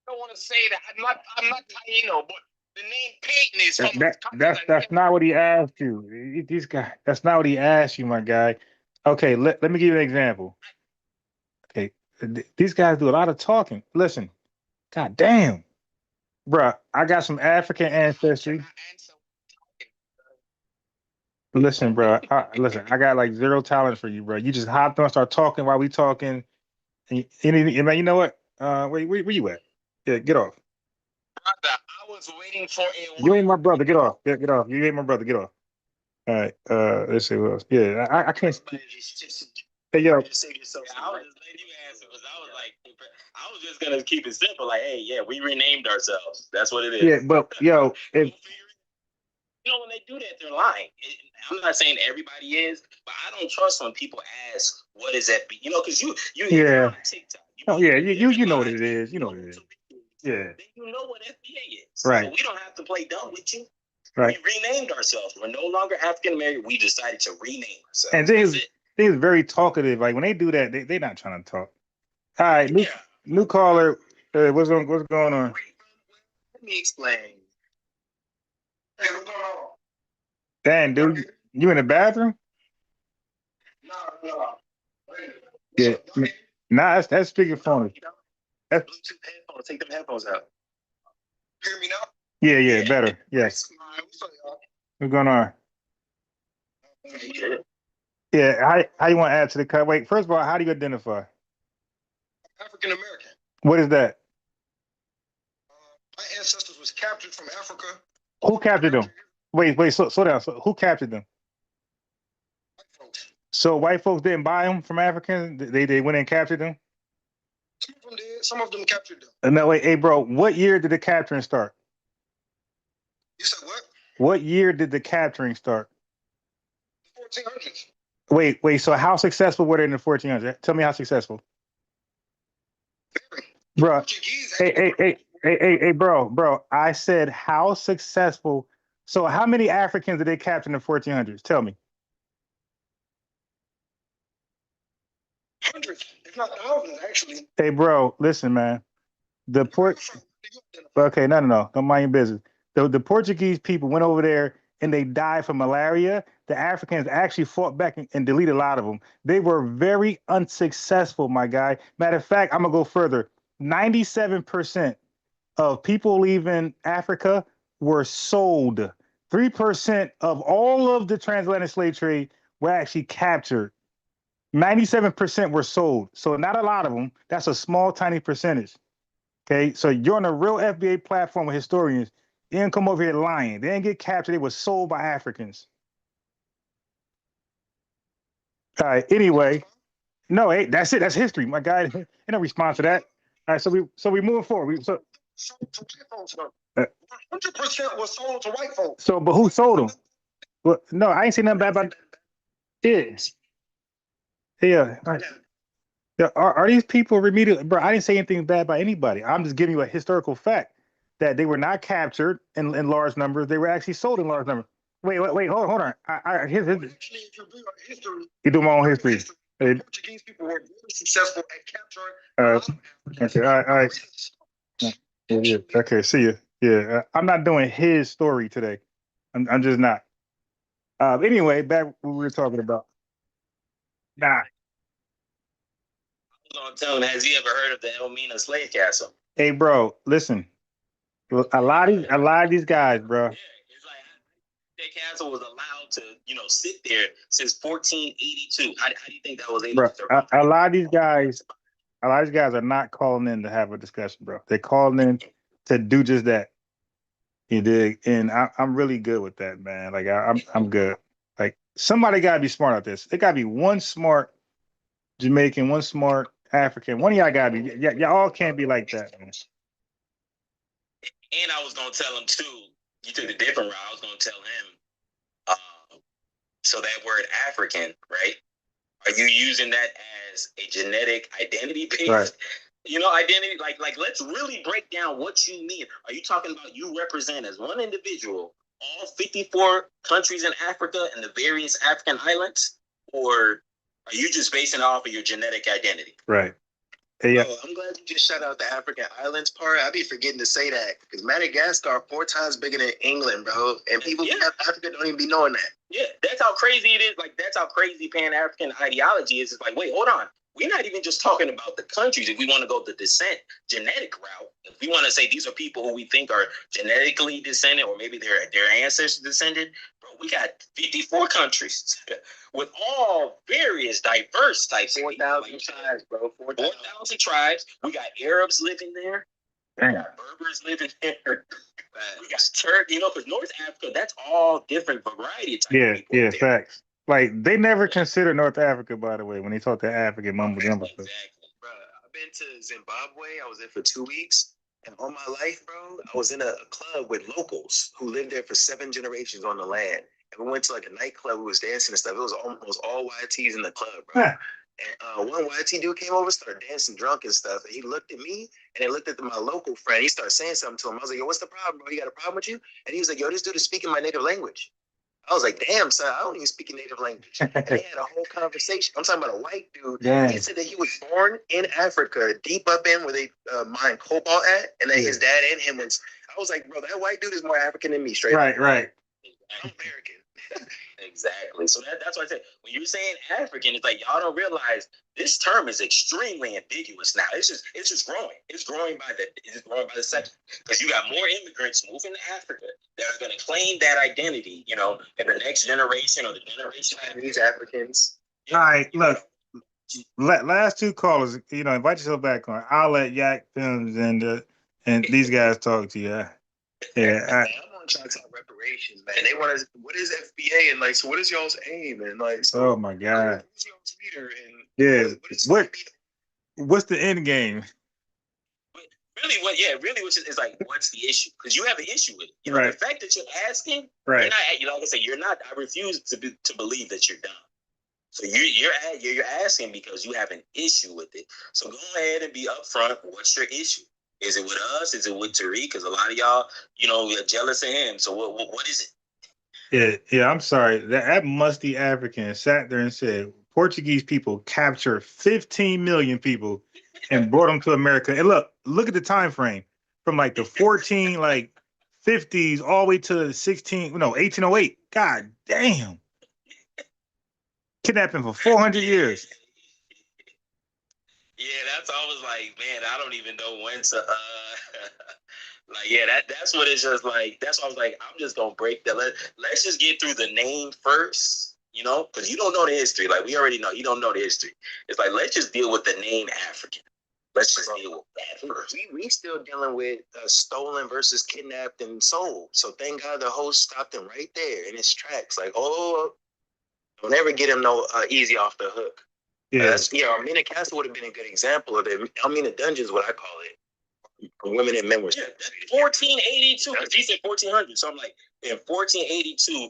I don't want to say that. I'm not Taino, but the name Peyton is from That's not what he asked you. These guys, that's not what he asked you, my guy. Okay, let me give you an example. Okay, these guys do a lot of talking. Listen, god damn, bruh, I got some African ancestry. Listen, bro. Listen, I got like zero talent for you, bro. You just hopped on, start talking while we talking, and man, you know what? Where you at? Yeah, get off. Brother, I was waiting for a. You ain't my brother. Get off. Get off. You ain't my brother. Get off. All right. Let's see who else. Yeah, I can't. Hey, yo. I was just letting you answer because I was like, I was just gonna keep it simple. Like, hey, yeah, we renamed ourselves. That's what it is. Yeah, but yo, if you know when they do that, they're lying. I'm not saying everybody is, but I don't trust when people ask, "What is that?" You know, because you yeah. on TikTok. Oh yeah, you know what it is. You know what it is. Yeah. Then you know what FBA is. Right. So we don't have to play dumb with you. Right. We renamed ourselves. We're no longer African American. We decided to rename ourselves. And they's very talkative. Like when they do that, they're not trying to talk. All right, new caller. What's going on? Let me explain. Hey, what's going on? Damn, dude, you in the bathroom? No. Yeah. Nah, that's speakerphone. That's Bluetooth headphones. Take them headphones out. Hear me now? yeah, better. Yes. What's up, y'all? What's going on? Yeah, how you want to add to the cut? Wait, first of all, how do you identify? African American. What is that? My ancestors was captured from Africa. Who captured them? Wait, slow down. So who captured them? White folks. So white folks didn't buy them from Africans? They went and captured them? Some of them did. Some of them captured them. No, wait, hey, bro, what year did the capturing start? You said what? What year did the capturing start? 1400s. Wait, so how successful were they in the 1400s? Tell me how successful. Bro, hey, bro, I said how successful. So how many Africans did they capture in the 1400s? Tell me. Hundreds, if not thousands, actually. Hey, bro, listen, man. Okay, no. Don't mind your business. The Portuguese people went over there and they died from malaria. The Africans actually fought back and deleted a lot of them. They were very unsuccessful, my guy. Matter of fact, I'm gonna go further. 97% of people leaving Africa were sold. 3% of all of the transatlantic slave trade were actually captured. 97% were sold. So not a lot of them. That's a small, tiny percentage. Okay, so you're on a real FBA platform with historians. They didn't come over here lying. They didn't get captured. They were sold by Africans. All right. Anyway, no, hey, that's it. That's history, my guy. Ain't no response to that. All right. So we moving forward. Sold to white folks. 100% was sold to white folks. So, but who sold them? Well, no, I ain't seen nothing bad about it. Yeah. Are these people remedial? Bro, I didn't say anything bad about anybody. I'm just giving you a historical fact that they were not captured in large numbers. They were actually sold in large numbers. Wait, hold on. Here's Actually, if you read our history, you do my own history. The Portuguese people were very successful at capturing. Okay, all right. Yeah. Okay, see you. Yeah, I'm not doing his story today. I'm just not. Anyway, back what we were talking about. Nah. I was gonna tell him, has he ever heard of the Elmina slave castle? Hey, bro, listen. A lot of these guys, bro. Yeah, it's like that castle was allowed to, sit there since 1482. How do you think that was able to? A lot of these guys are not calling in to have a discussion, bro. They're calling in to do just that. You dig? And I'm really good with that, man. Like I'm good. Like somebody gotta be smart at this. There gotta be one smart Jamaican, one smart African. One of y'all gotta be. Y'all all can't be like that, man. And I was gonna tell him too. You took a different route. I was gonna tell him. So that word African, right? Are you using that as a genetic identity based? Right. Identity. Like let's really break down what you mean. Are you talking about you represent as one individual all 54 countries in Africa and the various African islands, or are you just basing it off of your genetic identity? Right. Yeah. Bro, I'm glad you just shout out the African islands part. I be forgetting to say that because Madagascar 4 times bigger than England, bro. And people in Africa don't even be knowing that. Yeah, that's how crazy it is. Like, that's how crazy Pan-African ideology is. It's like, wait, hold on. We're not even just talking about the countries. If we want to go the descent genetic route, if we want to say these are people who we think are genetically descended, or maybe their ancestors descended, bro, we got 54 countries with all various diverse types. 4,000 tribes, bro. 4,000 tribes. We got Arabs living there. Damn. We got Berbers living there. We got Turk, because North Africa, that's all different variety of type of people. Yeah, facts. Like, they never consider North Africa, by the way, when they talk to African mumbo jumbo stuff. Exactly. Bro, I've been to Zimbabwe. I was there for 2 weeks. And all my life, bro, I was in a club with locals who lived there for 7 generations on the land. And we went to like a nightclub. We was dancing and stuff. It was almost all YTs in the club, bro. Huh. And one YT dude came over, started dancing drunk and stuff. And he looked at me and he looked at my local friend. He started saying something to him. I was like, yo, what's the problem, bro? You got a problem with you? And he was like, yo, this dude is speaking my native language. I was like, damn, son, I don't even speak a native language. And they had a whole conversation. I'm talking about a white dude. Damn. He said that he was born in Africa, deep up in where they mine cobalt at, and that his dad and him was. I was like, bro, that white dude is more African than me, straight up. Right. I'm American. Exactly. So that's why I said, when you're saying African, it's like y'all don't realize this term is extremely ambiguous now. It's just growing. It's growing by the second. Because you got more immigrants moving to Africa that are going to claim that identity, in the next generation or the generation after. These Africans. All right, look. Last 2 callers, invite yourself back on. I'll let Yak Films and these guys talk to you. Yeah. I'm on trying to talk reparations, man. They want to. What is FBA and so what is y'all's aim and Oh my God. Who's y'all's leader and what's the end game? Really, which is like, what's the issue? Because you have an issue with it. Right. The fact that you're asking, right? You're not, like I say, you're not. I refuse to believe that you're dumb. So you're asking because you have an issue with it. So go ahead and be upfront. What's your issue? Is it with us? Is it with Tariq? Because a lot of y'all, are jealous of him. So what is it? Yeah. I'm sorry. That musty African sat there and said Portuguese people captured 15 million people and brought them to America. And look at the time frame from like the 50s all the way to 1808. God damn. Kidnapping for 400 years. Yeah, that's always like, man, I don't even know when to that's what it's just like. That's why I was like, I'm just gonna break that. Let's just get through the name first, because you don't know the history. Like, we already know you don't know the history. It's like, let's just deal with the name African. Let's just deal with that first. We still dealing with stolen versus kidnapped and sold. So thank God the host stopped him right there in his tracks. Like, don't ever get him no easy off the hook. Yeah. Armina Castle would have been a good example of it. Armina Dungeons, what I call it. For women and men were 1482. Because he said 1400. So I'm like, in 1482,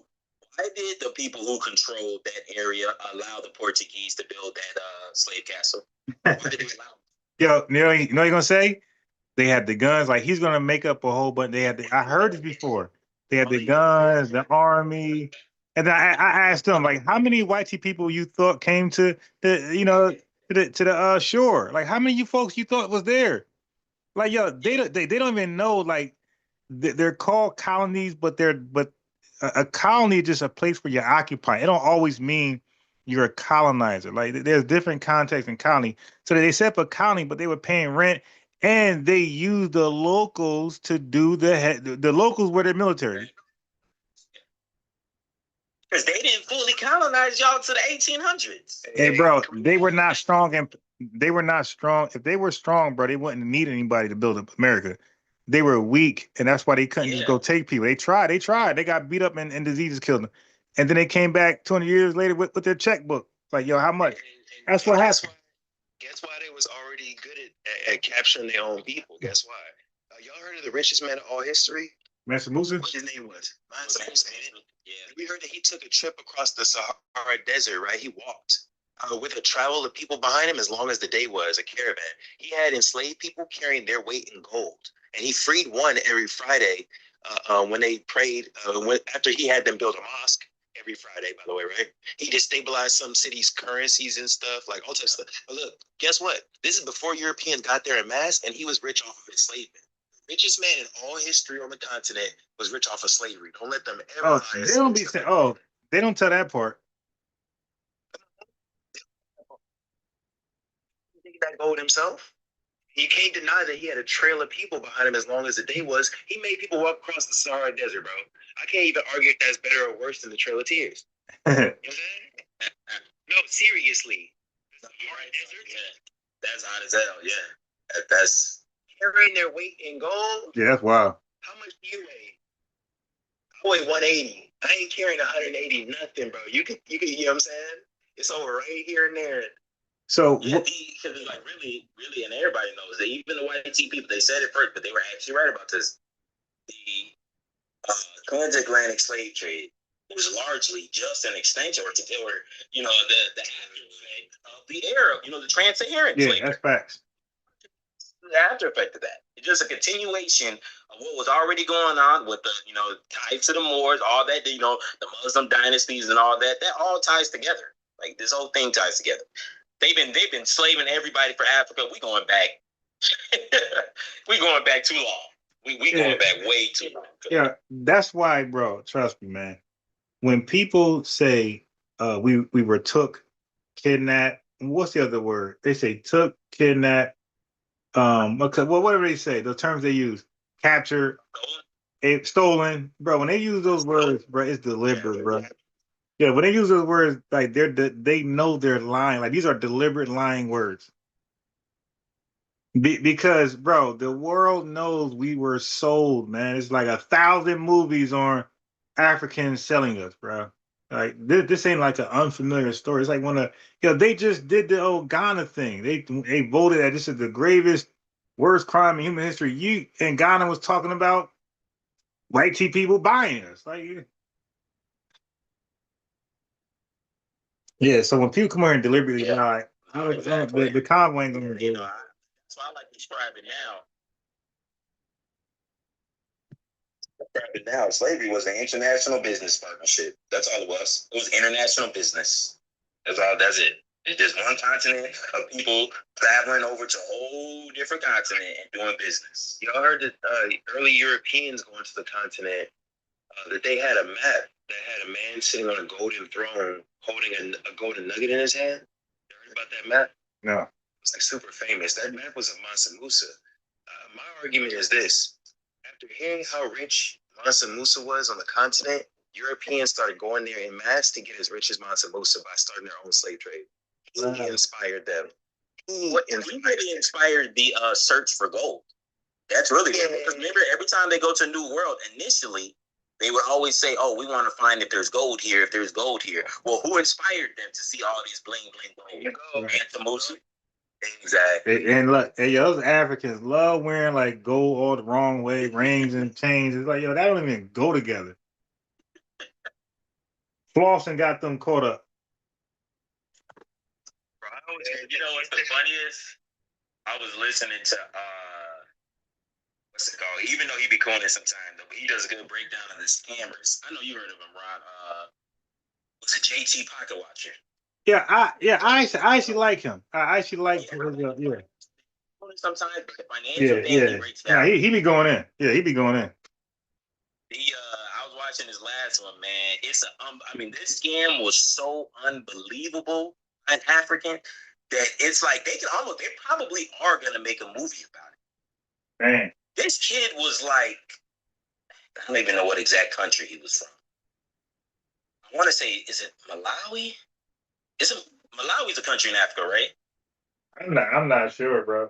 why did the people who controlled that area allow the Portuguese to build that slave castle? Why did they allow Yo, you know what you're gonna say? They had the guns. Like, he's gonna make up a whole bunch. I heard this before. They had the guns, the army. And then I asked them, like, how many white people you thought came to the shore? Like, how many of you folks you thought was there? Like, yo, they don't even know. Like, they're called colonies, but a colony is just a place where you're occupying. It don't always mean you're a colonizer. Like, there's different contexts in colony. So they set up a colony, but they were paying rent, and they used the locals to do the locals were their military. Because they didn't fully colonize y'all to the 1800s. Hey, bro, they were not strong, and they were not strong. If they were strong, bro, they wouldn't need anybody to build up America. They were weak, and that's why they couldn't just go take people. They tried. They got beat up and diseases killed them. And then they came back 20 years later with their checkbook. Like, yo, how much? That's what happened. Guess why they was already good at capturing their own people? Guess why? Y'all heard of the richest man in all history? Mansa Musa? What his name was? Mansa Musa. Yeah. We heard that he took a trip across the Sahara Desert, right? He walked with a travel of people behind him as long as the day was, a caravan. He had enslaved people carrying their weight in gold. And he freed one every Friday when they prayed, after he had them build a mosque every Friday, by the way, right? He destabilized some cities' currencies and stuff, like all types of stuff. But look, guess what? This is before Europeans got there en masse, and he was rich off of enslavement. Richest man in all history on the continent was rich off of slavery. Don't let them ever lie. They don't be saying. Oh, they don't tell that part. He got gold himself. You can't deny that he had a trail of people behind him as long as the day was. He made people walk across the Sahara Desert, bro. I can't even argue if that's better or worse than the Trail of Tears. You know what I'm saying? No, seriously. The Sahara Desert? Yeah. That's hot as hell, yeah. That's carrying their weight in gold. Yeah, that's wild. How much do you weigh? I weigh 180. I ain't carrying 180 nothing, bro. You know what I'm saying? It's over right here and there. So yeah, because like really, and everybody knows that even the white people, they said it first, but they were actually right about this. The transatlantic slave trade was largely just an extension, or the after effect of the Arab, the trans-Saharan slave trade. That's facts. The after effect of that. It's just a continuation of what was already going on with the, ties to the Moors, all that, the Muslim dynasties and all that. That all ties together. Like this whole thing ties together. They've been slaving everybody for Africa. We going back. we going back too long. We going back way too long. Yeah, that's why, bro. Trust me, man. When people say we were took, kidnapped, what's the other word? They say took, kidnapped. Okay, well, whatever they say, the terms they use, captured, stolen, bro. When they use those words, bro, it's deliberate, bro. Yeah, when they use those words, like they know they're lying. Like these are deliberate lying words. Because, bro, the world knows we were sold, man. It's like 1,000 movies on Africans selling us, bro. Like this ain't like an unfamiliar story. It's like they just did the old Ghana thing. They voted that this is the gravest, worst crime in human history. And Ghana was talking about white people buying us. Like, yeah. So when people come here and deliberately lie, exactly. the convo ain't gonna do. That's why I like to describe it now. Slavery was an international business partnership. That's all it was. It was international business. That's it. It's just one continent of people traveling over to a whole different continent and doing business. Y'all heard that early Europeans going to the continent, that they had a map that had a man sitting on a golden throne holding a golden nugget in his hand? You heard about that map? No. It's like super famous. That map was of Mansa Musa. My argument is this. After hearing how rich Mansa Musa was on the continent, Europeans started going there en masse to get as rich as Mansa Musa by starting their own slave trade. He inspired them. He really inspired the search for gold. That's really because remember, every time they go to a new world, initially, they would always say, "Oh, we want to find if there's gold here, if there's gold here." Well, who inspired them to see all these bling gold? Mansa Musa. Exactly. And look, those Africans love wearing like gold all the wrong way, rings and chains. It's like, that don't even go together. Flossing got them caught up. You know what's the funniest? I was listening to what's it called? Even though he be calling it sometimes, but he does a good breakdown of the scammers. I know you heard of him, Ron. Was it JT Pocket Watcher? Yeah, I actually like him. I actually like him. Yeah. Sometimes the financial thing he breaks down. Yeah, he be going in. Yeah, he be going in. I was watching his last one, man. It's this scam was so unbelievable and African that it's like they probably are gonna make a movie about it. Man. This kid was like, I don't even know what exact country he was from. I want to say, is it Malawi? Malawi's a country in Africa, right? I'm not sure, bro.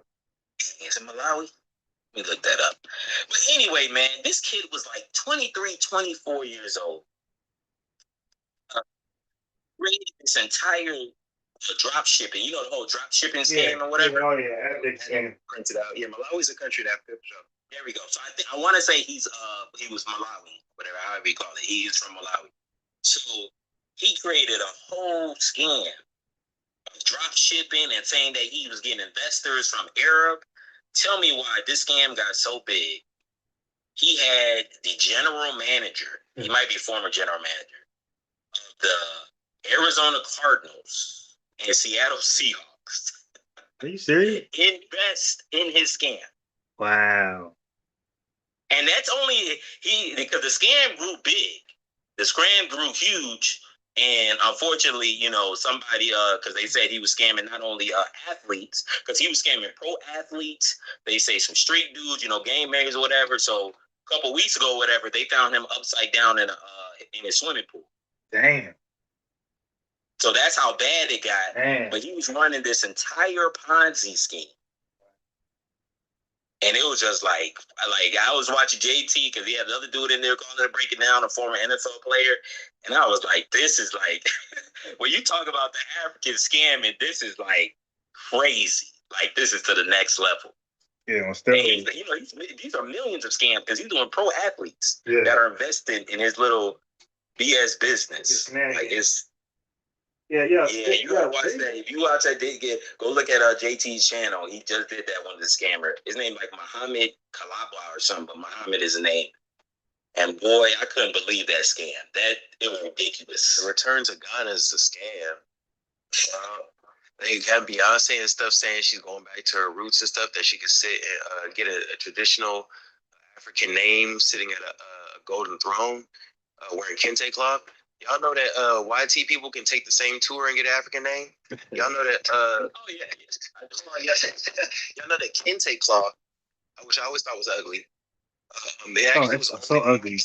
Is it Malawi? Let me look that up. But anyway, man, this kid was like 23, 24 years old. Created this entire drop shipping. You know the whole drop shipping scam or whatever. Oh yeah, that big scam. Printed out. Yeah, Malawi's a country in Africa. So. There we go. So I want to say he was Malawi, whatever, however you call it. He is from Malawi. So he created a whole scam of drop shipping and saying that he was getting investors from Arab. Tell me why this scam got so big. He had the general manager, he might be former general manager, of the Arizona Cardinals and Seattle Seahawks. Are you serious? Invest in his scam. Wow. And that's only because the scam grew big. The scam grew huge. And unfortunately, you know, somebody, because they said he was scamming not only athletes, because he was scamming pro athletes. They say some street dudes, you know, game makers or whatever. So a couple weeks ago, or whatever, they found him upside down in a swimming pool. Damn. So that's how bad it got. Damn. But he was running this entire Ponzi scheme. And it was just like I was watching JT because he had another dude in there calling to break it down, a former NFL player. And I was like, this is like, when you talk about the African scamming, this is like crazy. Like, this is to the next level. Yeah, and, you know, these are millions of scams because he's doing pro athletes that are invested in his little BS business. Like, it's. Yeah, you gotta watch that. If you watch that, go look at JT's channel. He just did that one, the scammer. His name like Muhammad Kalaba or something, but Muhammad is his name. And boy, I couldn't believe that scam. It was ridiculous. The return to Ghana is a scam. They have Beyonce and stuff saying she's going back to her roots and stuff, that she could sit and get a traditional African name sitting at a golden throne wearing kente cloth. Y'all know that YT people can take the same tour and get an African name? Y'all know that oh yeah. Y'all know that kente cloth, which I always thought was ugly. It was so ugly.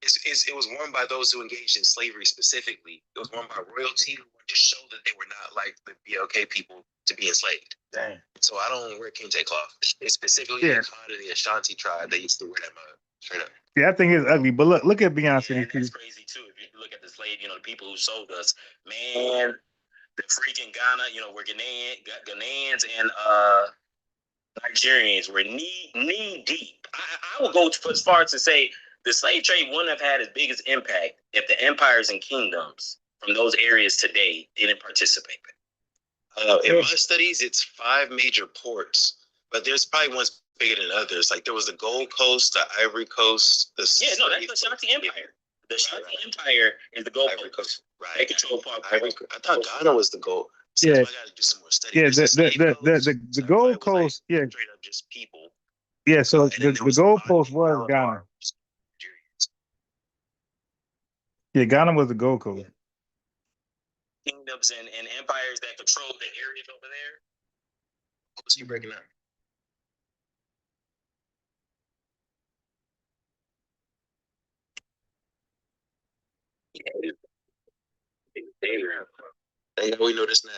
It was worn by those who engaged in slavery specifically. It was worn by royalty who wanted to show that they were not like the BLK people to be enslaved. Damn. So I don't wear kente cloth. It's specifically the Ashanti tribe. They used to wear that mug. Straight up. Yeah, I think it's ugly. But look at Beyonce. Yeah, that's crazy too. If you look at the slave, you know, the people who sold us, man, the freaking Ghana, you know, we're Ghanaians and Nigerians were knee deep. I would go as far as to say the slave trade wouldn't have had as big as impact if the empires and kingdoms from those areas today didn't participate. In my studies, it's 5 major ports, but there's probably ones bigger than others. Like there was the Gold Coast, the Ivory Coast. That's the Ashanti Empire. The Ashanti Empire is the Gold Coast. Right. They control part. I thought Ghana was the gold. So yeah. I got to do some more study. Yeah, the Gold Coast. Like, straight up just people. Yeah, so the Gold Coast was Ghana. Yeah, Ghana was the Gold Coast. Kingdoms and empires that control the areas over there. What's you breaking up? Yeah, we know this now.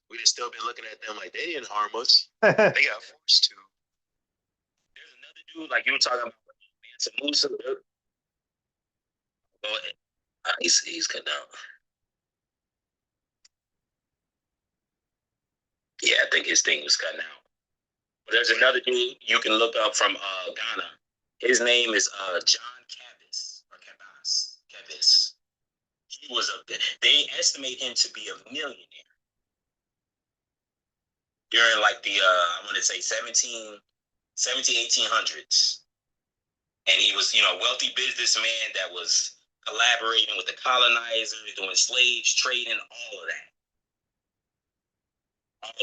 We just still been looking at them like they didn't harm us. They got forced to. There's another dude like you were talking about, Mansa Musa. Go ahead. He's cut down. Yeah, I think his thing was cutting out. But there's another dude you can look up from Ghana. His name is John Cabas or Cabas. He was they estimate him to be a millionaire during like the I want to say 1800s. And he was, you know, a wealthy businessman that was collaborating with the colonizers, doing slaves, trading, all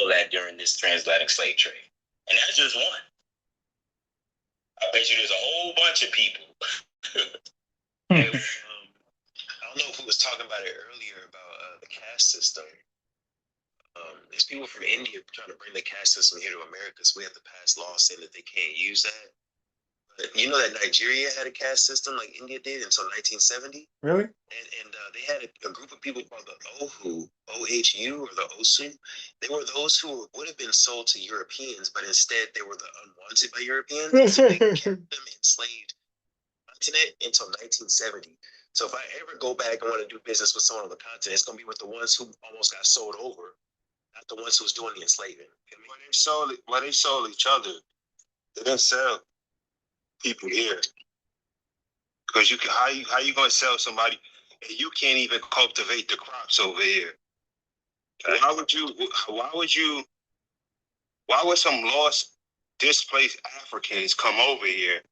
of that during this transatlantic slave trade. And that's just one. I bet you there's a whole bunch of people. I don't know if we was talking about it earlier about the caste system. There's people from India trying to bring the caste system here to America, so we have to pass laws saying that they can't use that. But you know that Nigeria had a caste system like India did until 1970? Really? And they had a group of people called the OHU, O-H-U, or the OSU. They were those who would have been sold to Europeans, but instead they were the unwanted by Europeans. So they kept them enslaved on the continent until 1970. So if I ever go back and want to do business with someone on the continent, it's gonna be with the ones who almost got sold over, not the ones who's doing the enslaving. Well, they sold each other. They didn't sell people here. Because how you gonna sell somebody and you can't even cultivate the crops over here? Why would some lost, displaced Africans come over here?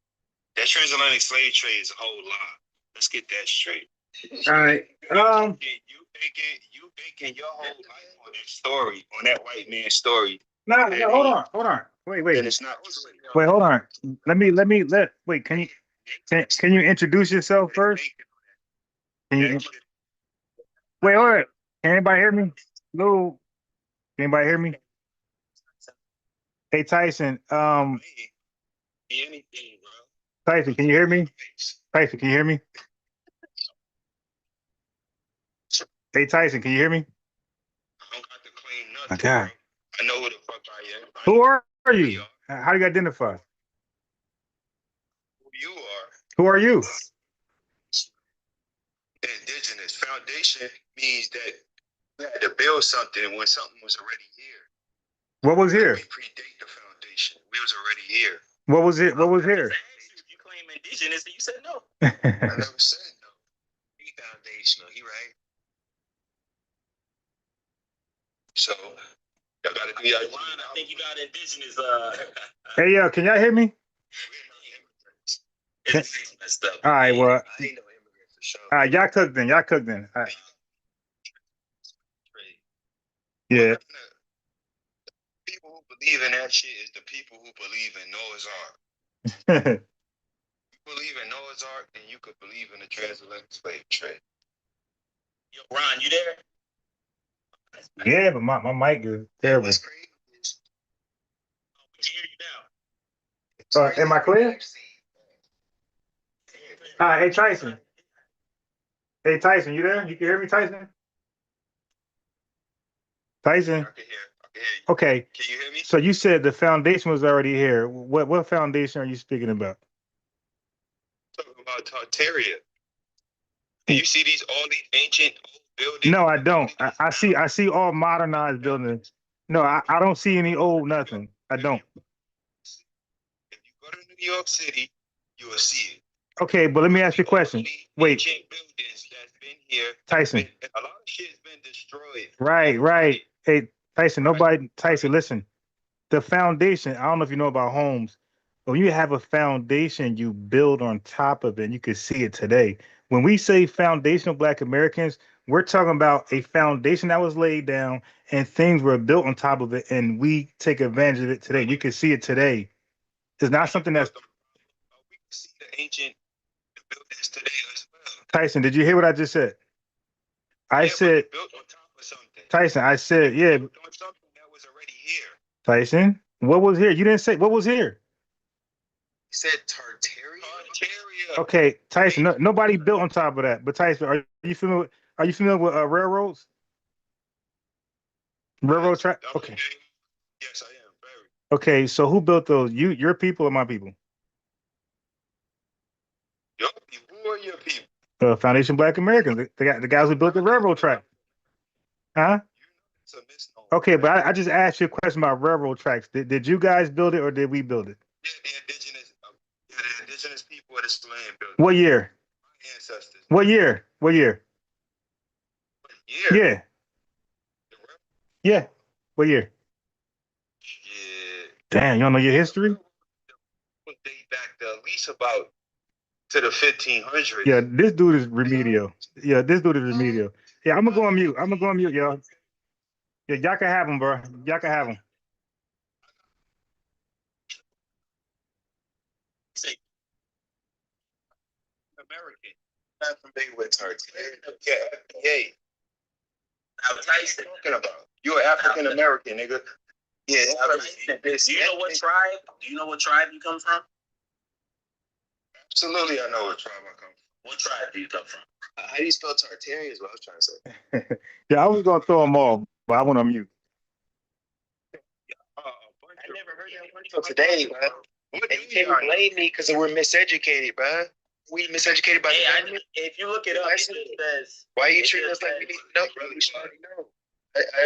That transatlantic slave trade is a whole lie. Let's get that straight. All right. You banking your whole life on that story, on that white man's story. No, hold on. Wait. And it's not true. Wait, hold on. Wait, can you introduce yourself first? Wait, hold on. Can anybody hear me? Hello? Can anybody hear me? Hey Tyson, Anything, bro. Tyson, can you hear me? Tyson, can you hear me? Hey Tyson, can you hear me? I don't got to claim nothing. My God. Bro. I know who the fuck I am. Who are you? How do you identify? Who you are. Who are you? Indigenous foundation means that we had to build something when something was already here. What was here? We predate the foundation. We was already here. What was it? What was here? If you claim indigenous, you said no. I never said no. He foundational. He right. So y'all gotta do y'all. Ron, I think you got indigenous. Hey, yo, can y'all hear me? It's messed up. All right, well, I ain't no immigrant for sure. all right, y'all cooked then. All right. Yeah. People who believe in that shit is the people who believe in Noah's Ark. You believe in Noah's Ark, then you could believe in the transatlantic slave trade. Yo, Ron, you there? Yeah, but my mic is terrible. What's crazy? We can hear you now. Am I clear? All right, hey Tyson. Hey Tyson, you there? You can hear me, Tyson? Tyson. I can hear you. Okay. Can you hear me? So you said the foundation was already here. What foundation are you speaking about? Talking about Tartaria. Do you see all these ancient old buildings? No, I don't. I see all modernized buildings. No, I don't see any old nothing. I don't. If you go to New York City, you will see it. Okay, but let me ask you a question. Wait, Ancient buildings that's been here. Tyson. A lot of shit's been destroyed. Right. Hey, Tyson, Tyson, listen. The foundation, I don't know if you know about homes, but when you have a foundation, you build on top of it, and you can see it today. When we say foundational Black Americans, we're talking about a foundation that was laid down and things were built on top of it, and we take advantage of it today. We can see it today. It's not something that's... We can see the ancient buildings today as well. Tyson, did you hear what I just said? I said... built on top of something. Tyson, I said, yeah. Built on something that was already here. Tyson, what was here? You didn't say what was here. He said Tartaria. Okay, Tyson. Nobody built on top of that. But Tyson, are you familiar with railroads? Railroad track. Okay. Yes, I am very. Okay, so who built those? Your people or my people? Your people. Who are your people? Foundation Black Americans. The guys who built the railroad track. Huh? It's a misnomer. Okay, but I just asked you a question about railroad tracks. Did you guys build it or did we build it? Yeah, the indigenous people of this land built it. What year? My ancestors. What year? What year? Yeah. Yeah. What year? Yeah. Damn, you don't know your history? We'll date back to at least about to the 1500s. Yeah, this dude is remedial. Yeah, I'm gonna go on mute. Y'all. Yeah, y'all can have him, bro. Y'all can have him. American. Not familiar with Tartaria. Yeah, FBA. Now, Tyson, Talking about you're an African American, nigga. Yeah, do you know what tribe? Do you know what tribe you come from? Absolutely, I know what tribe I come from. What tribe do you come from? How do you spell Tartaria is what I was trying to say. Yeah, I was gonna throw them off, but I went on mute. I never heard that one until today, bro. And you can't blame me because we're miseducated, bro. We miseducated by the government. If you look it up, it says. Why are you treating us like we need to know? Brother, you already know.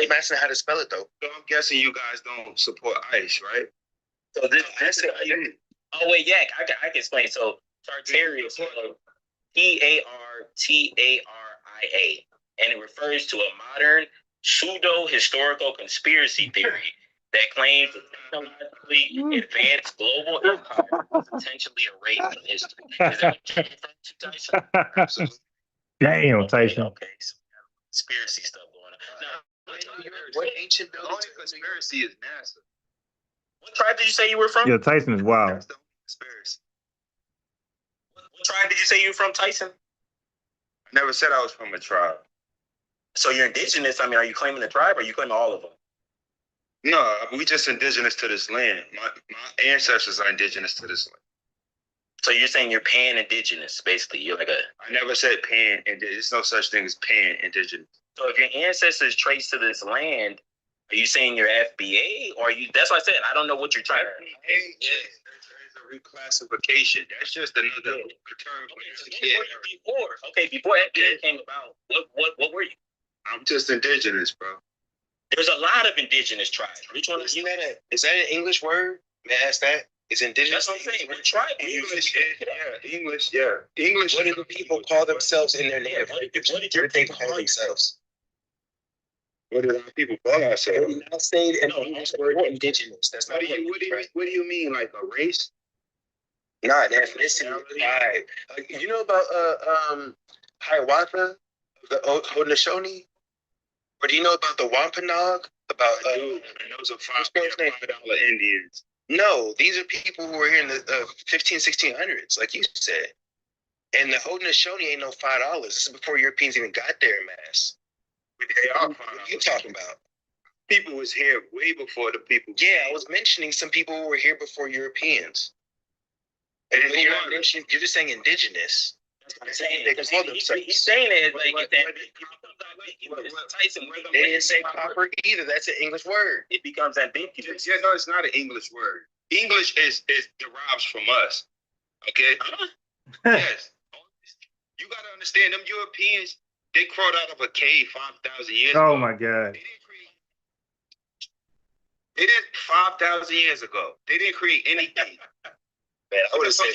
I'm asking how to spell it though. So I'm guessing you guys don't support ICE, right? So this oh wait, yeah, I can explain. So Tartaria is spelled Tartaria, and it refers to a modern pseudo-historical conspiracy theory that claims the technologically advanced global empire was intentionally erased from history. Is that what you're referring to, Tyson? Absolutely. Damn, Tyson. Okay, so we have conspiracy stuff going on. Now, What ancient The building only conspiracy is NASA. what tribe did you say you were from? Yeah, Tyson is wild. That's the only conspiracy. What tribe did you say you were from, Tyson? I never said I was from a tribe. So you're indigenous. I mean, are you claiming the tribe or are you claiming all of them? No, we just indigenous to this land. My ancestors are indigenous to this land. So you're saying you're pan-indigenous, basically. You're like a. I never said pan, and there's no such thing as pan-indigenous. So if your ancestors trace to this land, are you saying you're FBA or are you? That's what I said. I don't know what you're trying to. There's a reclassification. That's just another term. Before FBA came about, what were you? I'm just indigenous, bro. There's a lot of indigenous tribes. Which one is you? Is that an English word? May I ask that? Is indigenous? That's what I'm saying. What tribe? English, English, yeah. English. What do the people call themselves in their native language? What did your people call themselves? What do our people call ourselves? Do not say an English word indigenous. That's not What do you mean, like a race? Not an ethnicity. Right. You know about Hiawatha, the Haudenosaunee? Or do you know about the Wampanoag? About And those are $5 Indians. No, these are people who were here in the 1600s, like you said. And the Haudenosaunee ain't no $5. This is before Europeans even got there in mass. They are $5. What are you talking about? People was here way before the people. Yeah, I was mentioning some people who were here before Europeans. And you're just saying indigenous. I'm saying They can call themselves. he's saying it like that. They didn't say copper either. That's an English word. It becomes ambiguous. Yeah, no, it's not an English word. English is derives from us. Okay? Yes. You gotta understand, them Europeans, they crawled out of a cave 5,000 years ago. Oh my God. They did 5,000 years ago. They didn't create anything. Man, I would have said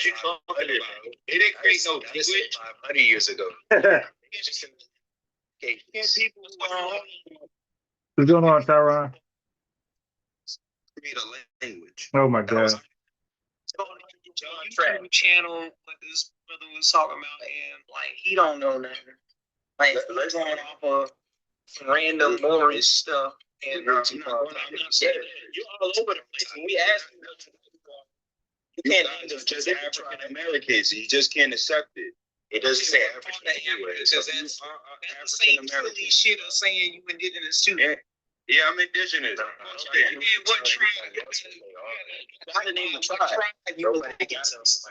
They didn't create no language. 500 years ago. What's going on, Tyron? Create a language. Oh my God. YouTube channel what this brother was talking about, and like he don't know nothing. Like let's going off of some random Moorish stuff. And You're all over the place. When we ask you can't It's just African Americans. You just can't accept it. It doesn't say African anywhere. because that's the same silly shit of saying you indigenous too. Yeah, I'm indigenous. What tribe? Why the name of the tribe? Nobody gets us.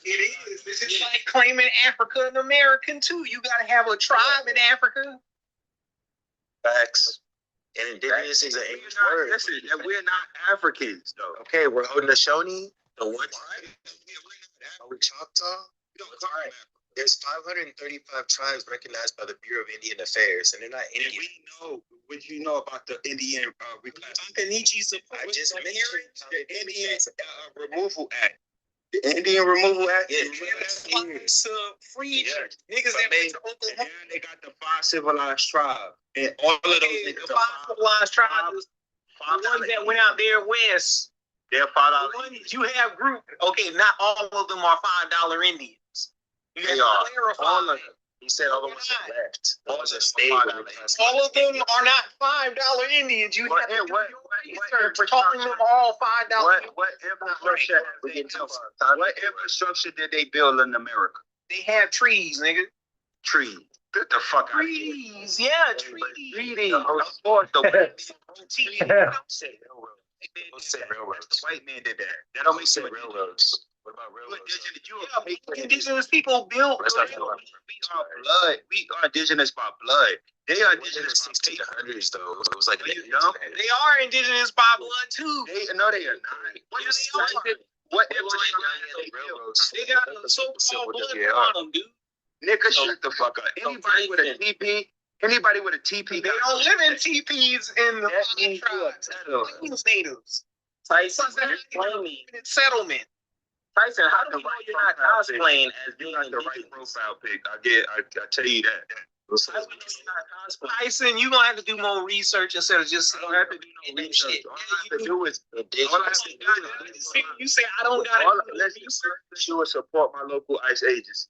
It is. This is like claiming Africa and American too. You gotta have a tribe in Africa. Facts. And indigenous is an English word. Listen, we're not Africans, though. Okay, we're Haudenosaunee. The what? Are we Choctaw? There's 535 tribes recognized by the Bureau of Indian Affairs, and they're not Indian. We know what you know about the Indian Takanichi I just mentioned the Indian Removal Act. The Indian Removal Act. Yeah, free niggas But that went to And Oklahoma. they got the 5 civilized tribes. And all of those niggas The are five civilized tribes, the ones that went out there west, they're the $5. ones you have grouped. Okay, not all of them are $5 Indians. You They have are. to clarify. All of them. He said all the ones that left. The ones that stayed. All All of them are not $5 Indians. You What- have to do what- your what research. Calling them all $5. What infrastructure? What infrastructure did they build in America? They have trees, nigga. Trees. Get the fuck out of here. Trees, yeah, trees. Of course, the railroads. white man did that. That don't make sense. Railroads. What about railroads? Indigenous people built. That's not We are blood. We are indigenous by blood. They are indigenous by paper. 1600s though. It was like You know? They are indigenous by blood too. No, they are not. Yes, they are. What They got a so-called blood on them, dude. nigga, shut the fuck up. Anybody with a TP, anybody with a TP, They don't live in TPs in the tribes. Plains natives. Tyson, Settlement. Tyson, how do we know you're not cosplaying as being the right indigenous? profile pic. I tell you that. How do we know you're not cosplaying? Tyson, you're gonna have to do more research instead of just I don't have to do no research. shit. All I have to do is You say I don't gotta do let's research. do is support my local ICE agency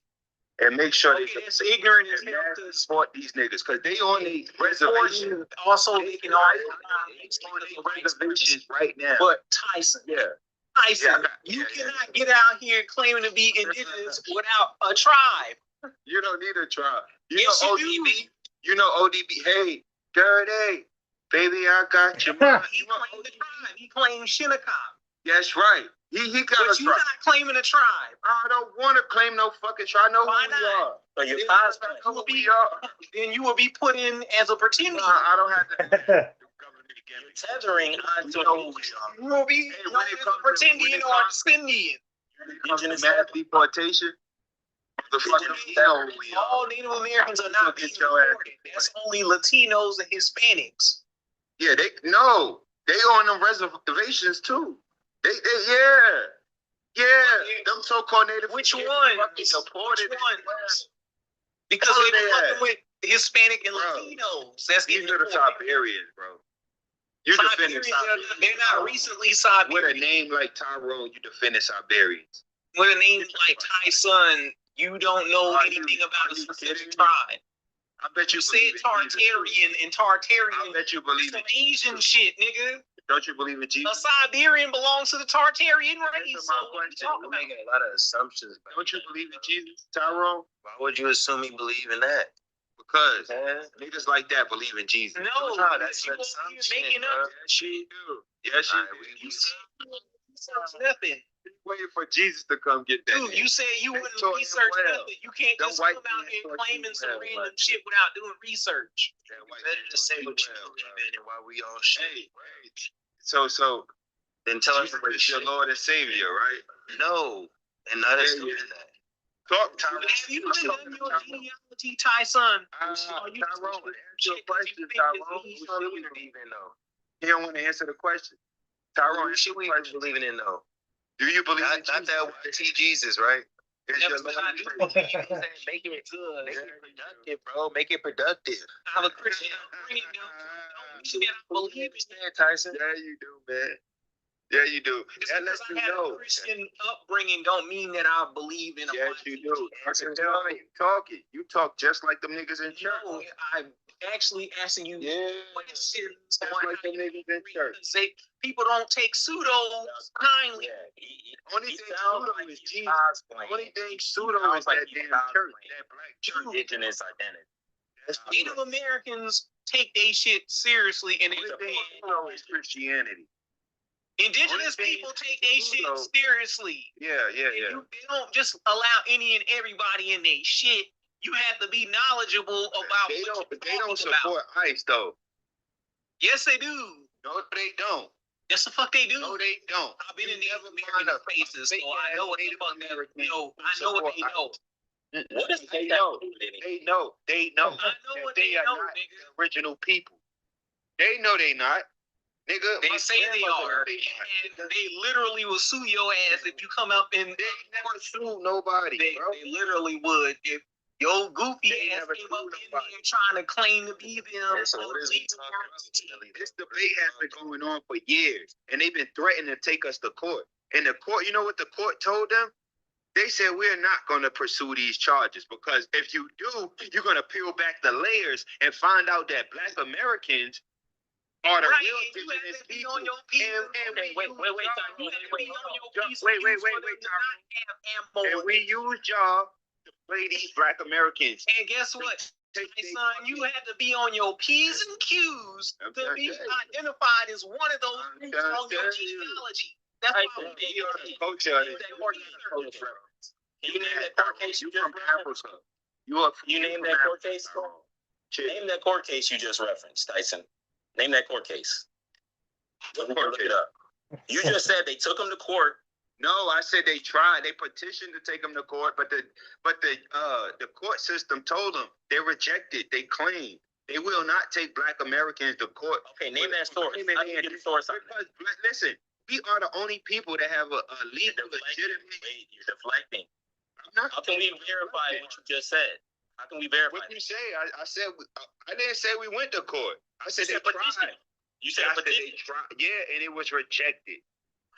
and make sure Okay, that's ignorant as hell to support these niggas because they on the reservation. Also, they can all Reservations right now. But Tyson, Yeah, you cannot get out here claiming to be indigenous without a tribe. you don't need a trial. Yes, know you ODB. do. You know ODB. Hey, Dirty, baby, I got you. He claimed the tribe. He claimed Shinnecock. That's right. He got But a you're tribe. not claiming a tribe. I don't want to claim no fucking tribe. I know Why who we not? are. So you're Then cosplaying. you will be, then you will be put in as a pretender. I don't have to. Tethering onto You know who we are. You will be Hey, when known it as a comes to- pretender or a Scindian. Indigenous mass deportation. The fucking you know who we All are. Native Americans are not being Get your ass deported. That's only Latinos and Hispanics. Yeah, they on them reservations too. They them so-called native. Which one? Fucking deported. Which ones? Because Where they they were fucking at? with Hispanic and Bro, Latinos. That's These getting are the deported. Siberians, bro. You're defending Siberians, Siberians. they're not recently With a Siberian. name like Tyrone, you defending Siberians. With a name like Tyson, you don't know Are anything you- about are a you specific kidding me? tribe. I bet you You believe said in Jesus, too. Tartarian, and I Tartarian bet you is believe some in Jesus. Asian shit, nigga. Don't you believe in A Jesus? Siberian belongs to the Tartarian race. Answer So my what are you question. talking You're about? making a lot of assumptions. Don't you believe in Jesus, Tyrone? Why would you assume he believe in that? Because Man, niggas like that believe in Jesus. No, No, that's you an over here assumption, making bro. up Yes, you do. Yes, you Alright, do. we- research nothing. Waiting for Jesus to come get that. Dude, you said you They wouldn't taught you research well. nothing. You can't Them just white come out men here taught you claiming some well, random but- shit without doing research. That white better man to say taught you what you well, believe bro. in and why we all shit. Hey, so Then tell us Jesus what is your Lord and Savior, right? No, and not Yeah, assuming yeah. that. Talk, Have you Tyrone. done your genealogy, Tyson? Tyrone, answer your Shit, question, you think Tyrone. it's Who on the should we internet. believe in, though? He don't want to answer the question. Tyrone, Who should we question. believe in though? Do you believe in Not Jesus? that YT Jesus, right? Is Never your said Lord I and do. Savior? Make it Good. Make it productive, bro. Make it productive. I'm a Christian. Bring it down. Don't say I believe in it. Tyson. Yeah, you do, man. Yeah, you do. Just That because lets I you had a know. Christian upbringing don't mean that I believe in a Yes, YT. you do. I can tell you talking. You talk just like them niggas in church. No, I'm actually asking you Yeah. questions Just on like how them you niggas in church. say people don't take pseudo kindly. Only He thing sounds pseudo like is he's Jesus. cosplaying. Only thing He pseudo sounds is like that he's damn church, cosplaying. that black church. Indigenous identity. That's Native Americans take their shit seriously and they Only thing support. pseudo is Christianity. Indigenous Only thing people take their shit pseudo- seriously. Yeah. They don't just allow any and everybody in their shit. You have to be knowledgeable about They what don't. you're They don't talking about. support ICE though. Yes, they do. No, they don't. Yes, the fuck they do. No, they don't. I've been in You Native never American mind a spaces, so I know what the Native fuck they American know. who I know what they support know. What does They that know. have to do with anything? They know. They know. I know that what they they are know, not nigga. the original people. They know they not. Nigga, They my say they grandmother are, know they not. and they literally will sue your ass if you come up and They never sue nobody, they bro. literally would if your goofy They ass never came sued up in nobody. there trying to claim to be them. Yeah, so what is he talking about? This debate has been going on for years, and they've been threatening to take us to court. And the court, you know what the court told them? They said we're not going to pursue these charges because if you do, you're going to peel back the layers and find out that Black Americans are the Right, real and you have indigenous to be people. on your P's And and wait, Q's. Tyrone, You have to be on your Just- P's wait, and wait, Q's wait, for wait, them to not have ammo. And we use y'all to play these Black Americans. And guess what? Take My they son, you have to be on your P's and Q's I'm to trying be to tell you. identified as one of those I'm groups trying to on your tell you. genealogy. That's Hey, why We are the culture of this. Can you name that court case you You just from referenced? Africa. You are You name from that court Africa, case? Tyrone. Chill. Name that court case you just referenced, Tyson. Name that court case. What Look court it case? up. You just said they took him to court No, I said they tried. They petitioned to take them to court, but the court system told them they rejected. They claimed they will not take Black Americans to court. Okay, name that source. How do you get the source on that? Because listen, we are the only people that have a legal, legitimate. Wait, you're deflecting. I'm not. How can we verify what you just said? How can we verify? What you say? I said I didn't say we went to court. I said they petition. tried. You said petition. They tried. Yeah, and it was rejected.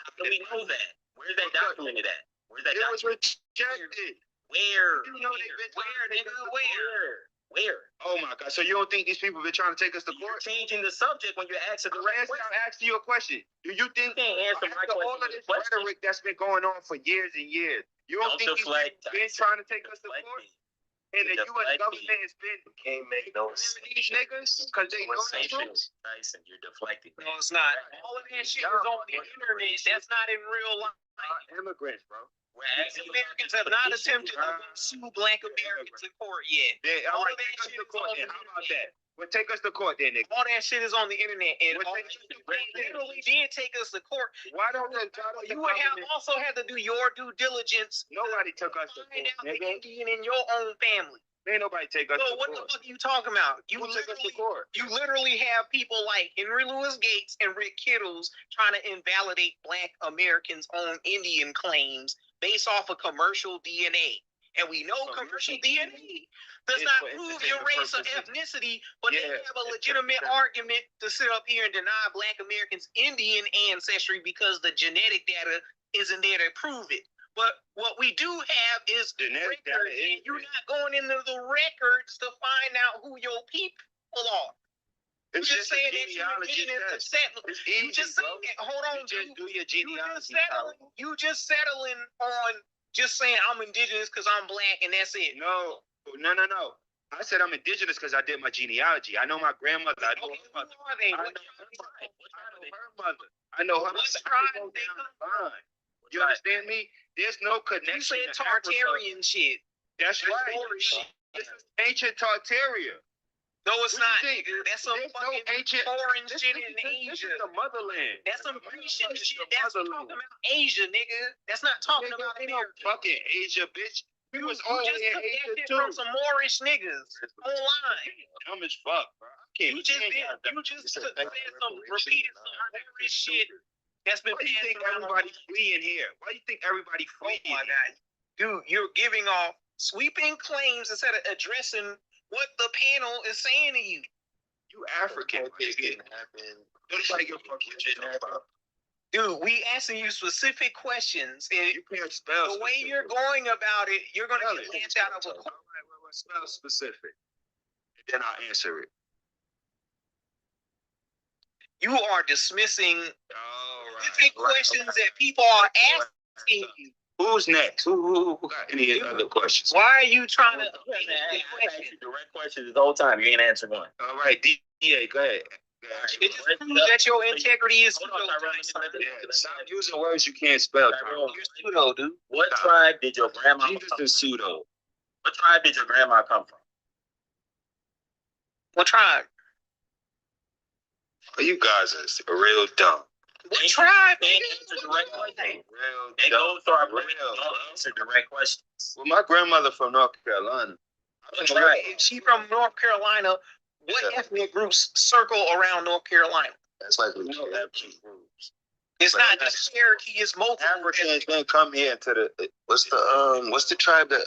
How can we know that? Where's that documented at? Where's that It was documented? rejected. Where? You know they've been Where, trying to nigga? take us to Where? Where? Oh my God! So you don't think these people been trying to take us to You're court? changing the subject when you're asking the right question. I'm asking you a question. Do you think You can't answer my after all of question this with a question. rhetoric that's been going on for years and years, you don't think these deflect, people been trying to take us to court? And the U.S. government has been Can't make no these niggas because they know the truth. Tyson, you're deflecting. No, it's not. All of that shit is on the internet. That's not in real life. Immigrants, bro. We're asking Americans have not attempted to sue Black Americans in court yet. Yeah, All all of right, that take us shit to is court on then. the How about internet. that? Well, take us to court then, nigga. All that shit is on the internet, and Well, all take us to court they then. literally did take us to court. Why don't they You would have also had to do your due diligence. Nobody took us to Find court, out the nigga. Indian in your own family. Ain't nobody take us So to what the court. fuck are you talking about? Who took us to court? You literally have people like Henry Louis Gates and Rick Kittles trying to invalidate Black Americans' own Indian claims based off of commercial DNA. And we know commercial DNA does It's not for prove your entertainment race or purposes. ethnicity, but they Yeah, have a it's legitimate for- argument to sit up here and deny Black Americans' Indian ancestry because the genetic data isn't there to prove it. But what we do have is Genetic data records, is and you're there. not going into the records to find out who your people are. It's You just a saying that you're genealogy indigenous to test. settle. It's You easy, just bro. saying that. Hold on, You just dude. do your You genealogy. just settling on just saying I'm indigenous because I'm Black and that's it. No. I said I'm indigenous because I did my genealogy. I know my grandmother. I know Okay, her who mother. are they? I know What her tribe? mother. I know her What mother. tribe I can go they down come the line. You understand me? There's no You connection said to Africa. Tartarian shit. That's right. Moorish shit. This is ancient Tartaria. No, it's What not, you think? nigga. That's some There's no fucking ancient foreign This shit is- in this Asia. is the motherland. That's some Grecian This is shit. the That's talking motherland. about Asia, nigga. That's not talking Nigga, about ain't no America. fucking Asia, bitch. We was You all just in took that Asia shit too. from some Moorish niggas online. Dumb as fuck, bro. I can't You just stand did. y'all. You just It's a said thing some of repeated some Moorish shit that's been Why do you passed think around. everybody fleeing here? Why do you think everybody Oh fleeing? my God, dude, you're giving off sweeping claims instead of addressing what the panel is saying to you. You African, nigga. Nobody give a fuck what you talking about. Dude, we asking you specific questions, and You can't spell the way specific. you're going about it, you're gonna Spell get it. laughed out of a All right, well, spell specific. And then I'll answer it. You are dismissing All right. specific questions that people are asking you. Who's next? Who got any other questions? Why are you trying to I evade the asked question? you direct questions the whole time. You ain't answered one. All right, DA, go ahead. It just proves that your integrity is Hold on, Tyrone, pseudo. let me- Yeah, stop using words you can't spell. Tyrone, You're pseudo, dude. What tribe did your grandma Jesus come is from? pseudo. What tribe did your grandma come from? What tribe? Oh, you guys are real dumb. What tribe? They answer direct questions. Real They dumb. go through our Real, brain. Don't bro. answer direct questions. Well, my grandmother from North Carolina. What tribe? If she from North Carolina, what Yeah. ethnic groups circle around North Carolina? That's like we No, have It's But not that's- just Cherokee, it's multiple. Africans didn't come here to the. what's the tribe that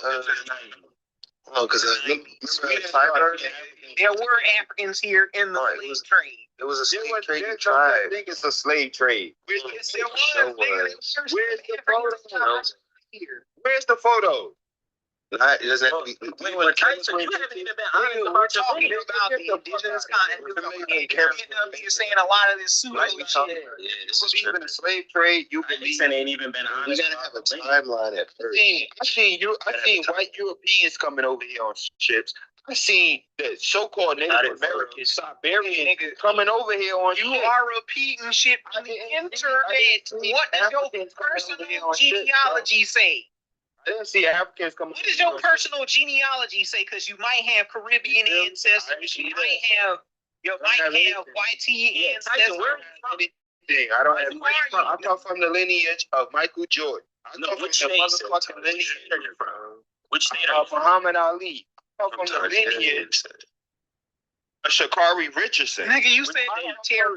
because There were Africans here in the Right, it slave was- trade. it was a There slave was, trading there's no such tribe. thing as a slave trade. Yes, there was. Sure nigga. was. There were Where's the Africans photo? here. Where's the photo? Not, it doesn't have to be. Wait, Tyson, you haven't even been honest Nigga, we're about your talking opinion. about the indigenous continent. You're saying a lot of this pseudo Like, shit. This was even a slave trade. You believe? Nixon ain't even been We honest. gotta have a about the timeline at first. I seen white Europeans coming over here on ships. I seen the so-called Native Americans, Siberian niggas coming over here on You ships. are repeating shit from the internet. What does your personal genealogy say? I didn't see Africans coming. What does your personal genealogy say? Because you might have Caribbean ancestors. You might have YT Yeah, Tyson, ancestors. where are you from? thing. I don't have. I come from the lineage of Michael Jordan. I come from the motherfucking lineage of Muhammad Ali. I come from the lineage of Sha'Carri Richardson. Nigga, you said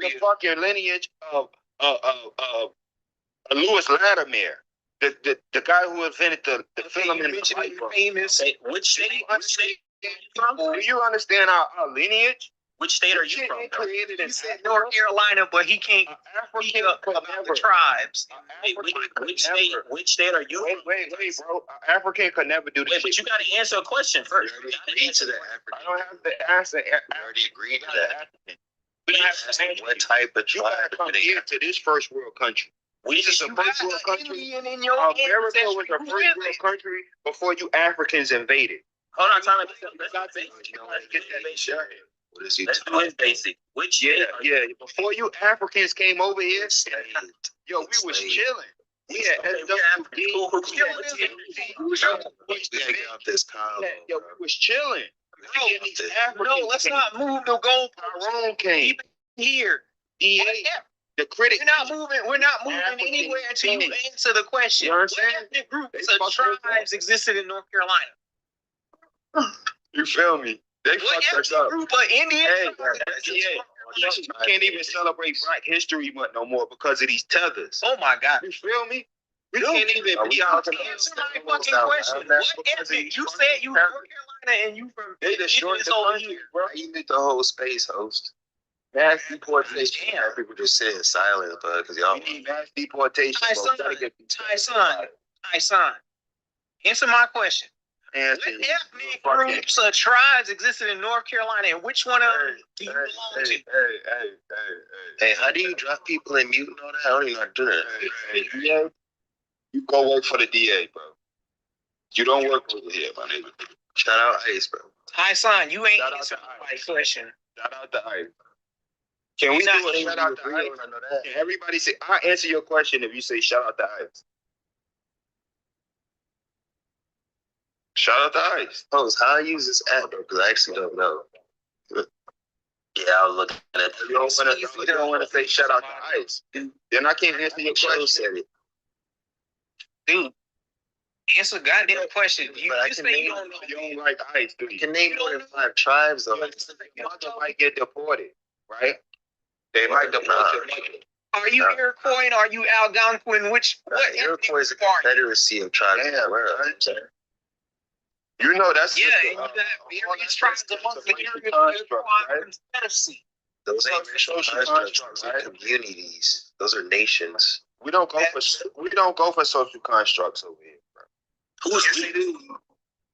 the fucking lineage of Louis Latimer. The guy who invented the filament. Famous. Which state? Do you understand our lineage? Which state are you from? Created in North Carolina, but he can't speak up about the tribes. Which state are you? Wait, bro. African could never do this. Wait, but you got to answer a question first. You already agreed to the African. I don't have to answer. You already agreed to that. We don't have to answer what type of you tribe? gotta come here to this first world country. We This is just a first world country. In your America was a first world country before you Africans invaded. hold on, time. What is he Let's do it basic. Which state? Yeah. Before you Africans came over here, yo, we was chilling. We had SWD. We ain't got this combo. Yo, we was chilling. No, let's not move the goalpost. Tyrone came. Here. DA. The critic. We're not moving anywhere until you answer the question. You know what I'm What saying? ethnic groups or tribes existed in North Carolina? You feel me? They What fucked us ethnic up. group of Indians? You can't even celebrate Black History Month no more because of these tethers. Oh my God. You feel me? We can't even be out to Answer my fucking question. What ethnic? You said you North Carolina and you from They the shortest over here, bro. You need the whole space, host. Mass deportation. People just sitting silent, but because y'all. We need mass deportation. Son. Answer my question. What ethnic groups or tribes existed in North Carolina, and which one of them do you belong to? Hey, how do you drop people in mute and all that? I don't even know how to do that. DA, you go work for the DA, bro. You don't work over here, my nigga. Shout out Ice, bro. Son, you ain't Shout out answering to my Ice. question. Shout out to Ice. Can we do a shout out to Ice? Can everybody say, I'll answer your question if you say shout out to Ice. Shout out to Ice. Host, how I use this app, bro? Because I actually don't know. Yeah, I was looking at it. You don't want to say shout out to Ice. Then I can't answer your question. Dude, answer a goddamn question. You just say you don't know. You don't like Ice, do you? You can name more than 5 tribes, though. Your mother might get deported, right? They might deport your mother. Are you Iroquois or are you Algonquin? What Iroquois is a ethnic are you? confederacy of tribes in the world. You know that's Yeah, just and you got various tribes amongst the construct, right? Confederacy. Those ain't racial constructs, those are communities. Those are nations. We don't go for social constructs over here, bro.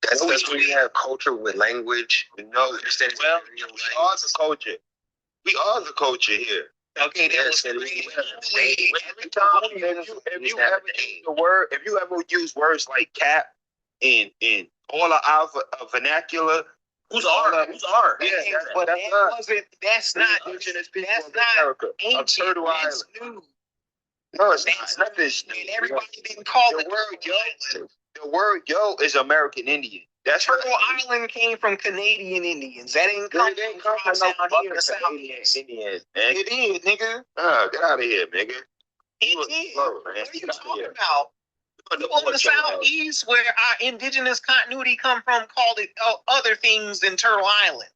That's where we have culture with language. No, we are the culture. We are the culture here. Okay, Yes, that and was Every time if you ever use words like cap in all of our vernacular, Who's R? Yeah, that's not indigenous people of America. Of Turtle Island. new. No, it's not. It's nothing. And everybody didn't call The it word yo. The word yo is American Indian. That's Turtle Island came from Canadian Indians. That ain't come from tribes down here in the Southeast. Indians, man. It is, nigga. Get out of here, nigga. It is. Slow, man. What are you talking about? People in the Southeast, where our indigenous continuity come from, called it other things than Turtle Island.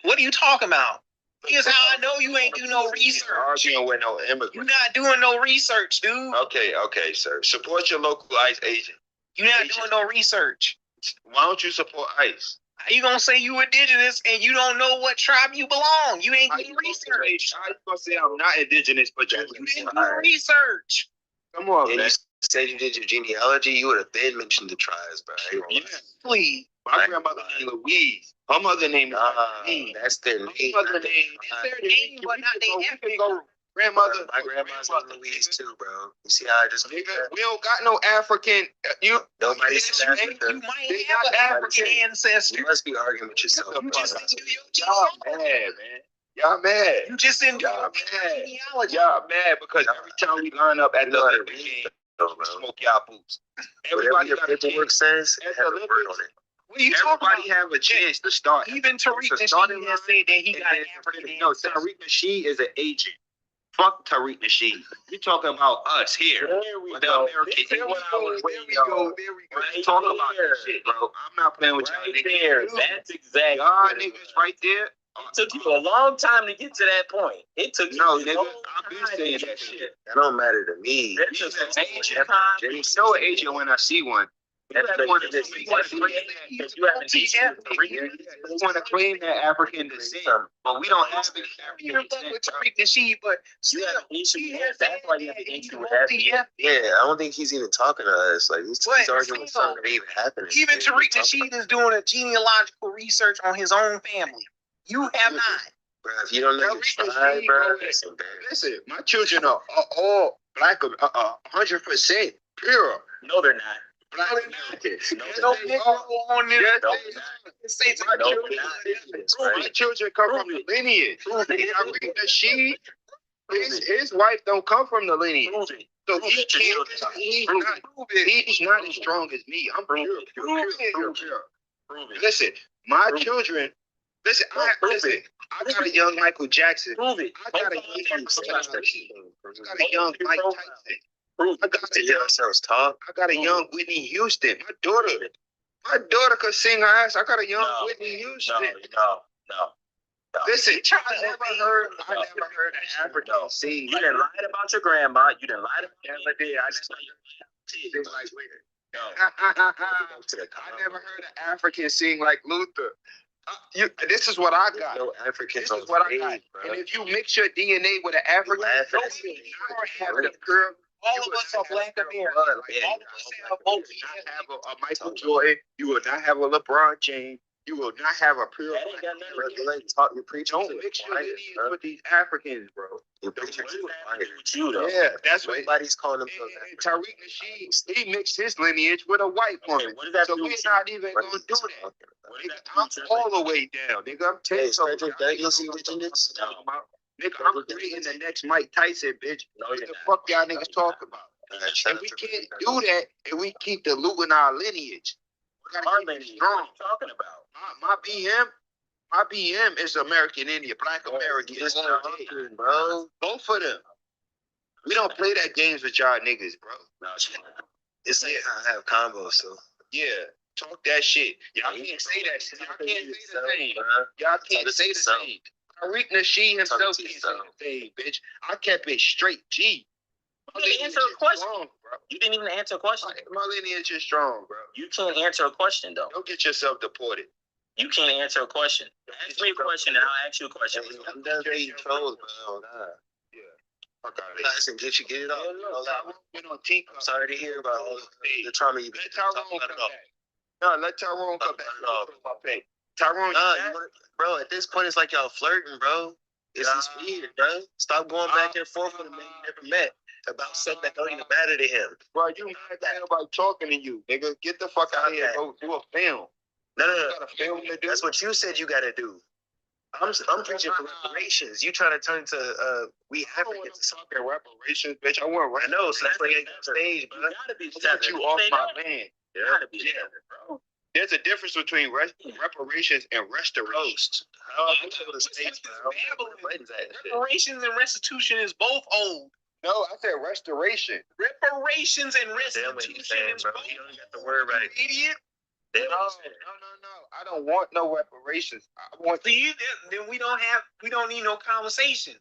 What are you talking about? Here's how I know you ain't do no research. Arguing with no immigrants. You're not doing no research, dude. Okay, sir. Support your local ICE agent. You're not doing no research. Why don't you support ICE? How you gonna say you indigenous and you don't know what tribe you belong? You ain't doing research. I gonna say I'm not indigenous, but You didn't do research. Come on, And man. you said you did your genealogy, you would have been mentioned the tribes, bro. Yeah. Please. My grandmother named Louise. Her mother name is Louise. That's their name. Her mother name It's their name, but not their ethnic. Grandmother. My grandma's name Louise too, bro. You see how I just Nigga, we don't got no African. Nobody said Africa. You might have an African ancestry. You must be arguing with yourself. You just didn't do Y'all your mad, genealogy. man. Y'all mad. You just didn't do Y'all your mad. genealogy. Y'all mad because every time we line up at the Olympic game, bro. we smoke y'all boots. Whatever Everybody your got a paperwork chance. says, At have the a word Olympics, on it. What are you talking everybody about? have a chance to start. Even Tariq So Nasheed starting has said that he got an line, African no, ancestry. Tariq Nasheed is an agent Fuck Tariq Nasheed. We talking about us here. There we The go. American. There we go. There we go. There we go. Right, talk about that shit, bro. I'm not playing with y'all Right niggas. there. That's exactly. Y'all what it niggas was. right there. It took you a long time to get to that point. It took No, you a nigga, long I've been time to saying get that to shit. it. That don't matter to me. That took He's a an long Asian. time. He's so Asian when I see one. You That's want to haven't claim that African descent, but we don't have any African descent. With Tariq Nasheed, but still, That's why you have to issue with that. Yeah, I don't think he's even talking to us. Like he's arguing with something that even happening. even Tariq Nasheed is doing a genealogical research on his own family. You have not. Bro, if you don't know your tribe, bro, that's embarrassing. Listen, my children are all black, 100% pure. No, they're not. Black Americans. No Negro on this. My children come from the lineage. Tariq Nasheed, his wife don't come from the lineage. So he can't. He's not as strong as me. I'm pure. Listen, my children. Listen, I got a young Michael Jackson. I got a young Mike Tyson. I got a young Whitney Houston. My daughter could sing her ass. I got a young Whitney Houston. No. Listen, I never heard an African sing. You didn't lie about your grandma. You didn't lie about your I never heard an African sing like Luther. This is what I got. No Africans. This is what I got. And if you mix your DNA with an African, All of us are black Americans. All of us have both. You will not have a Michael Jordan. You will not have a LeBron James. You will not have a pure. That ain't got nothing to do with You're preaching. Don't mix your lineage with these Africans, bro. You're preaching to the that. fire. With you, though. Yeah, that's what. Nobody's calling themselves And Tariq Nasheed, he mixed his lineage with a white woman. What does that So do we're with not even What gonna is do he that. talking about? Nigga, I'm all the way down, nigga. I'm telling Hey, you. Frederick Douglass indigenous? Nigga, I'm creating the next Mike Tyson, bitch. What the fuck y'all niggas talk about? And we can't do that if we keep diluting our lineage. We gotta keep it strong. Talking about My BM is American Indian, Black American. Bro. Both of them. We don't play that games with y'all niggas, bro. It's like I have combos, so. Yeah, talk that shit. Y'all can't say that shit. Y'all can't say the same. Y'all can't say the same. Tariq Nasheed himself can't say the same, bitch. I kept it straight G. You didn't answer a question. You didn't even answer a question. My lineage is strong, bro. You can't answer a question, though. Don't get yourself deported. You can't answer a question. Ask me a question, and I'll ask you a question. I'm done being trolls, bro. Yeah. Fuck out of Listen, get it off. I'm sorry to hear about all the trauma you've been talking about. Let Tyrone come back. Tyrone, bro, at this point, it's like y'all flirting, bro. This is weird, bro. Stop going back and forth with a man you never met about something that don't even matter to him. Bro, you mad about talking to you, nigga. Get the fuck out of here. Go do a film. No. That's what you said you gotta do. I'm preaching for reparations. You trying to turn to we Africans or something. Reparations, bitch. I want I know, so that's why you got on stage, bro. You gotta be I want you off my land. You gotta be bro. There's a difference between reparations and restoration. How I control the stage, bro? Reparations and restitution is both old. No, I said restoration. Reparations and restitution is both You don't got the word right. idiot. No. I don't want no reparations. I want. See, then we don't need no conversation.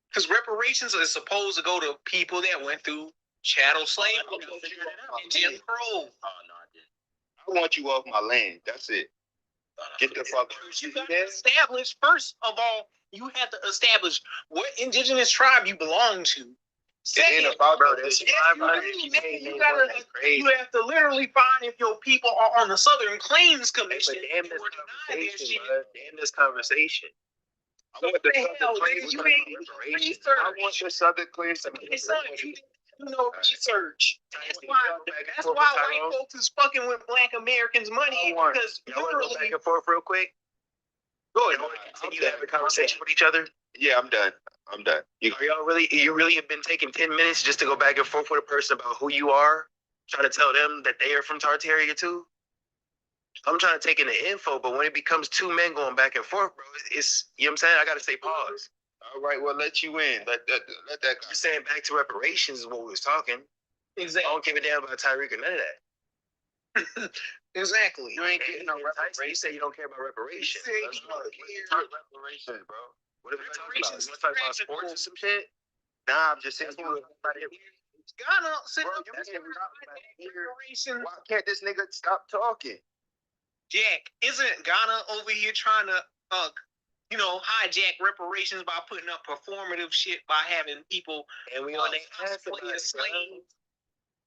Because reparations are supposed to go to people that went through chattel slavery and Jim Crow. Oh, no, I didn't. I want you off my land. That's it. Get the fuck out. You got to establish, first of all, you have to establish what indigenous tribe you belong to. Second, you have to literally find if your people are on the Southern Claims Commission. Damn this conversation. I want the Southern Claims Commission. I want the Southern Claims Commission. You know, research. That's why white folks is fucking with Black Americans' money because literally. Go back and forth real quick. Go ahead. Continue having a conversation with each other. Yeah, I'm done. You really have been taking 10 minutes just to go back and forth with a person about who you are, trying to tell them that they are from Tartaria too? I'm trying to take in the info, but when it becomes two men going back and forth, bro, it's you know what I'm saying? I gotta say pause. All right, well, let you in. Let that guy. You're saying back to reparations is what we was talking. Exactly. I don't give a damn about Tyreek or none of that. Exactly. You ain't getting no reparations. You say you don't care about reparations. Reparations, bro. What if reparations? You talking about sports or some shit? Nah, I'm just saying. Ghana said reparations. Why can't this nigga stop talking? Jack, isn't Ghana over here trying to hijack reparations by putting up performative shit by having people and we on their ass about slaves?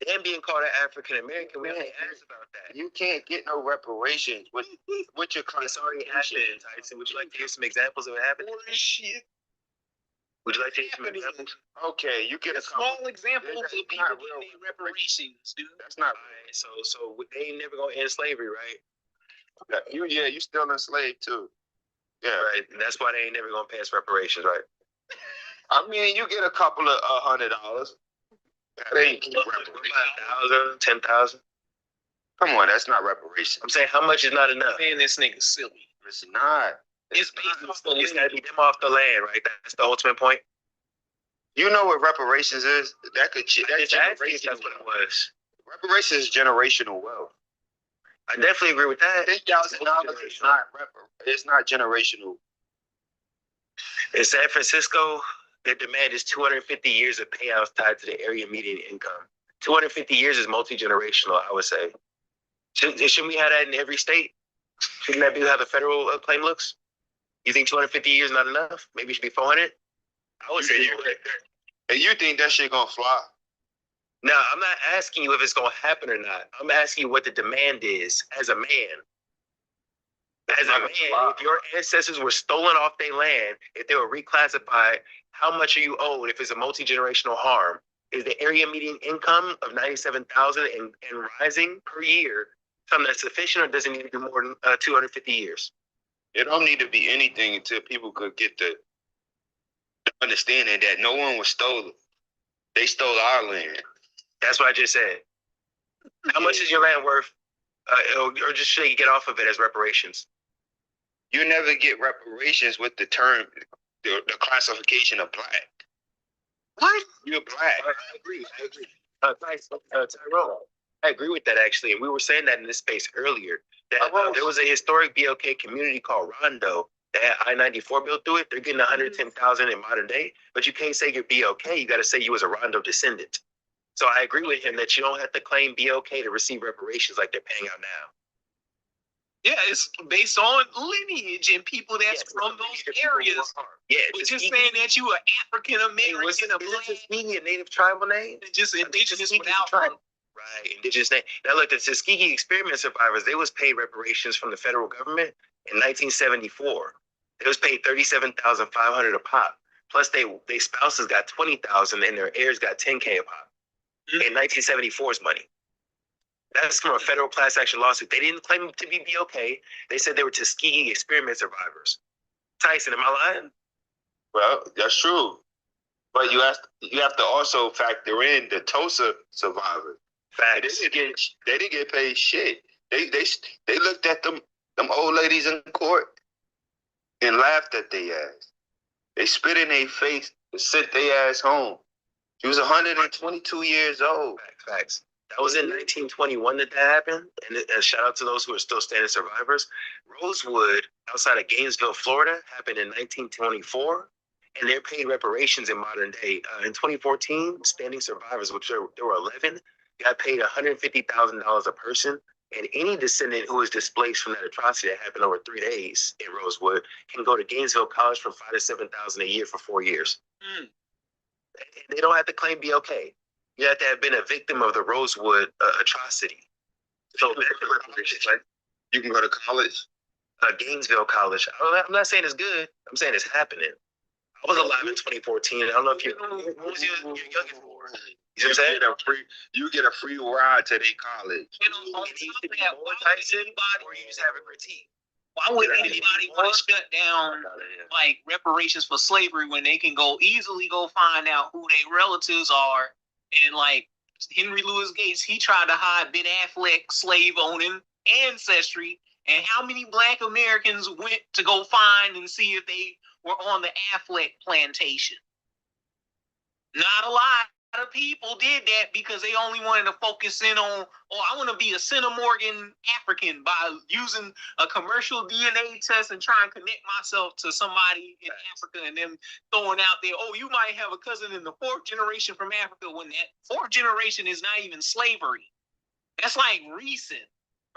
Them being called an African American, we on their ass about that. You can't get no reparations with your class. It's already happened, Tyson. Would you like to hear some examples of what happened? Shit. Would you like to hear some examples? Okay, you get a small example of people getting reparations, dude. That's not right. So they ain't never gonna end slavery, right? You still enslaved too. Yeah, right. And that's why they ain't never gonna pass reparations, right? I mean, you get a couple of $100. That ain't $1,000, $10,000. Come on, that's not reparations. I'm saying, how much is not enough? Man, this nigga's silly. It's not. It's based off the land. It's gotta be them off the land, right? That's the ultimate point. You know what reparations is? That's what it was. Reparations is generational wealth. I definitely agree with that. $10,000 is not it's not generational. In San Francisco, their demand is 250 years of payouts tied to the area median income. 250 years is multi-generational, I would say. Shouldn't we have that in every state? Shouldn't that be how the federal claim looks? You think 250 years is not enough? Maybe it should be 400? I would say and you think that shit gonna fly? No, I'm not asking you if it's gonna happen or not. I'm asking you what the demand is as a man. As a man, if your ancestors were stolen off their land, if they were reclassified, how much are you owed if it's a multi-generational harm? Is the area median income of $97,000 and rising per year something that's sufficient, or does it need to be more than 250 years? It don't need to be anything until people could get the understanding that no one was stolen. They stole our land. That's what I just said. How much is your land worth? Or just should you get off of it as reparations? You never get reparations with the term, the classification of black. What? You're black. I agree. Tyrone, I agree with that, actually. And we were saying that in this space earlier, that there was a historic BLK community called Rondo that had I-94 built through it. They're getting $110,000 in modern day, but you can't say you're BLK. You got to say you was a Rondo descendant. So I agree with him that you don't have to claim BLK to receive reparations like they're paying out now. Yeah, it's based on lineage and people that's from those areas. Yeah, but just saying that you are African American, a native tribal name, just indigenous without tribe. Right, indigenous name. Now look, the Tuskegee experiment survivors, they was paid reparations from the federal government in 1974. They was paid $37,500 a pop. Plus, they spouses got $20,000 and their heirs got $10K a pop in 1974's money. That's from a federal class action lawsuit. They didn't claim to be BOK. They said they were Tuskegee experiment survivors. Tyson, am I lying? Well, that's true. But you have to also factor in the Tulsa survivors. Facts. They didn't get paid shit. They looked at them old ladies in court and laughed at their ass. They spit in their face and sent their ass home. She was 122 years old. Facts. That was in 1921 that happened. And shout out to those who are still standing survivors. Rosewood, outside of Gainesville, Florida, happened in 1924. And they're paid reparations in modern day. In 2014, standing survivors, which there were 11, got paid $150,000 a person. And any descendant who is displaced from that atrocity that happened over 3 days in Rosewood can go to Gainesville College for $5,000 to $7,000 a year for 4 years. They don't have to claim BOK. You have to have been a victim of the Rosewood atrocity. So you can go to college. Gainesville College. I'm not saying it's good. I'm saying it's happening. I was alive in 2014. I don't know if you. What was your youngest for? You know what I'm saying? You get a free ride to their college. You know, on top of that, why would anybody, or you just have a critique? Why would anybody want to shut down like reparations for slavery when they can easily go find out who their relatives are? And like Henry Louis Gates, he tried to hide Ben Affleck slave owning ancestry. And how many Black Americans went to go find and see if they were on the Affleck plantation. Not a lot of people did that because they only wanted to focus in on, oh, I want to be a centimorgan African by using a commercial DNA test and try and connect myself to somebody in Africa, and them throwing out there, oh, you might have a cousin in the 4th generation from Africa, when that 4th generation is not even slavery. That's like recent,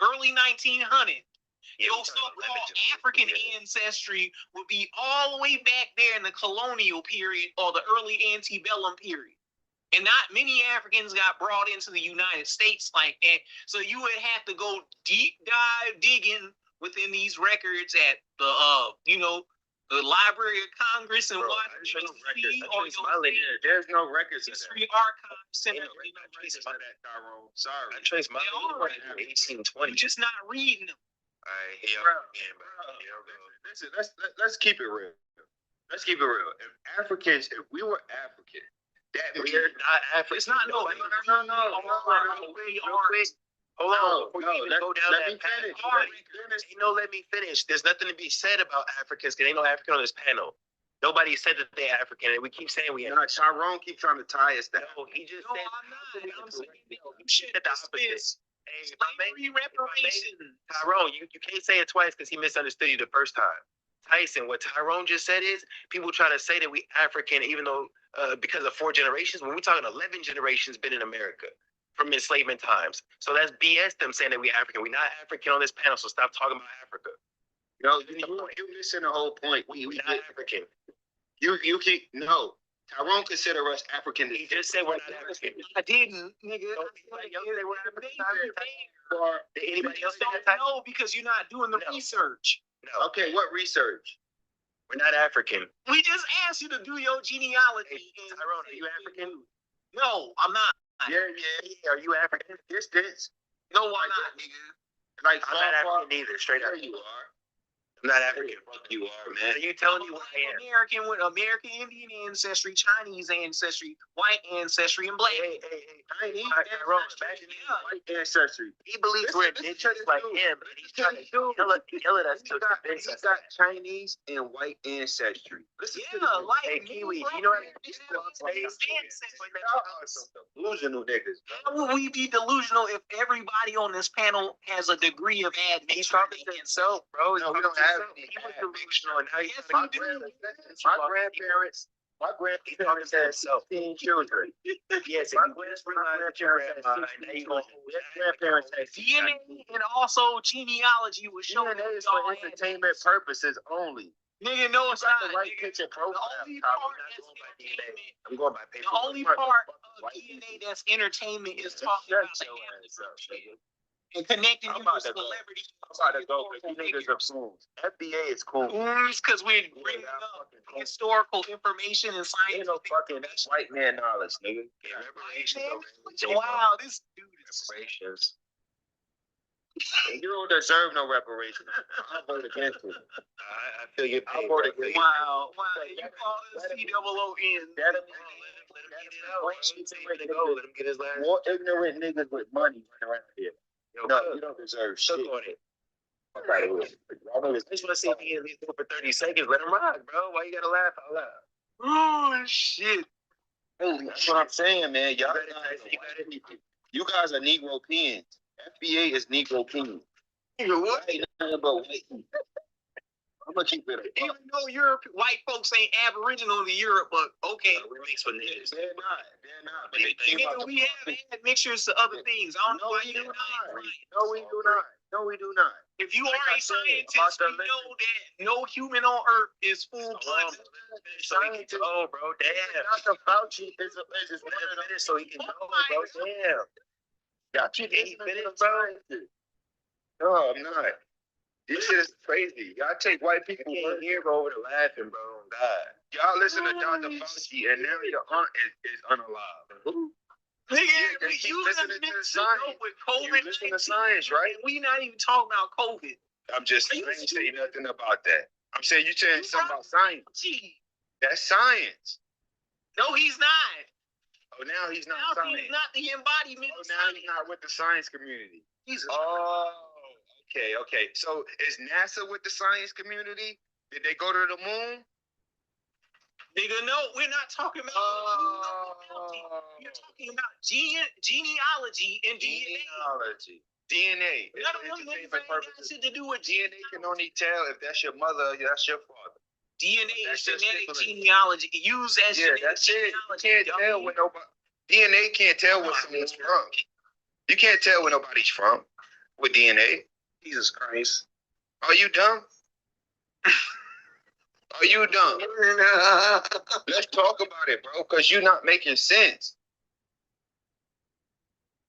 early 1900s. Your so-called African ancestry would be all the way back there in the colonial period or the early antebellum period. And not many Africans got brought into the United States like that. So you would have to go deep dive digging within these records at the, the Library of Congress and Washington, D.C. There's no records of History Archive Center. Sorry. I traced my lineage in 1820. You're just not reading them. All right, here we go. Listen, let's keep it real. Let's keep it real. If we were African, that we're not African. It's not no. Hold on. Let me finish. There's nothing to be said about Africans because ain't no African on this panel. Nobody said that they're African, and we keep saying we are. No, Tyrone keep trying to tie us down. No, he just No, said. I'm not. I'm saying you said the opposite. Hey, slavery reparations. Tyrone, you can't say it twice because he misunderstood you the first time. Tyson, what Tyrone just said is people try to say that we African, even though because of 4 generations. When we're talking 11 generations been in America from enslavement times. So that's BS them saying that we African. We're not African on this panel, so stop talking about Africa. You missing the whole point. We're not African. You keep no. Tyrone consider us African. He just said we're not African. I didn't, nigga. Did anybody else don't know because you're not doing the research. No. Okay, what research? We're not African. We just asked you to do your genealogy. Hey, Tyrone, are you African? No, I'm not. Yeah. Are you African? Distance. No, I'm not, nigga. Like I'm not African either. Straight up. You are. I'm not African. You are, man. So you telling me what I am? American with American Indian ancestry, Chinese ancestry, white ancestry, and black. Hey. Chinese Imagine white ancestry. he believes we're indigenous like him, and he's trying to yell at us to convince us. He's got Chinese and white ancestry. Hey, Kiwi, you know what I mean? Delusional niggas. How would we be delusional if everybody on this panel has a degree of admixture? He's talking to himself, bro. No, we don't have he was delusional, and now he's my grandparents. My grandparents had 16 children. Yes, my grandparents had DNA and also genealogy would show DNA is for entertainment purposes only. Nigga, no, it's not. The right picture profile. I'm going by paper. The only part of DNA that's entertainment is talking about the ancestry and connecting you with celebrities. I'm about to go because you niggas are fools. FBA is cool. Because we're bringing up historical information and science. No fucking white man knowledge, nigga. Wow, this dude is reparations. You don't deserve no reparations. I vote against it. I feel your pain. I vote against it. Wow. You call this COON. Let him get his last. More ignorant niggas with money running around here. No, you don't deserve shit. On it. I just want to see if he at least do it for 30 seconds. Let him rock, bro. Why you gotta laugh out loud? Oh, shit. That's what I'm saying, man. You guys are Negro Pins. FBA is Negro King. What? Ain't nothing but white people. I'm gonna keep it. Even though white folks ain't aboriginal to Europe, but okay. We mix with niggas. They're not. But they think about we have had mixtures of other things. I don't know why you do not. No, we do not. If you are a scientist, you know that no human on Earth is full-blooded. Oh, bro, damn. Dr. Fauci is so he can know, bro. Damn. Y'all keep listening to No, I'm not. This shit is crazy. Y'all take white people here over the laughing, bro. God. Y'all listen to Dr. Fauci, and now your aunt is unalive. Nigga, you listening to science with COVID. Listen to science, right? We not even talking about COVID. I'm just saying nothing about that. I'm saying you saying something about science. That's science. No, he's not. Oh, now he's not science. He's not the embodiment of now he's not with the science community. Okay. So is NASA with the science community? Did they go to the moon? Nigga, no, we're not talking about You're talking about genealogy and DNA. DNA. None of them niggas ain't got shit to do with DNA can only tell if that's your mother or that's your father. DNA is genetic genealogy. Used as genetic that's it. genealogy. You can't tell where nobody. DNA can't tell where someone's from. You can't tell where nobody's from with DNA. Jesus Christ. Are you dumb? Are you dumb? Let's talk about it, bro, because you're not making sense.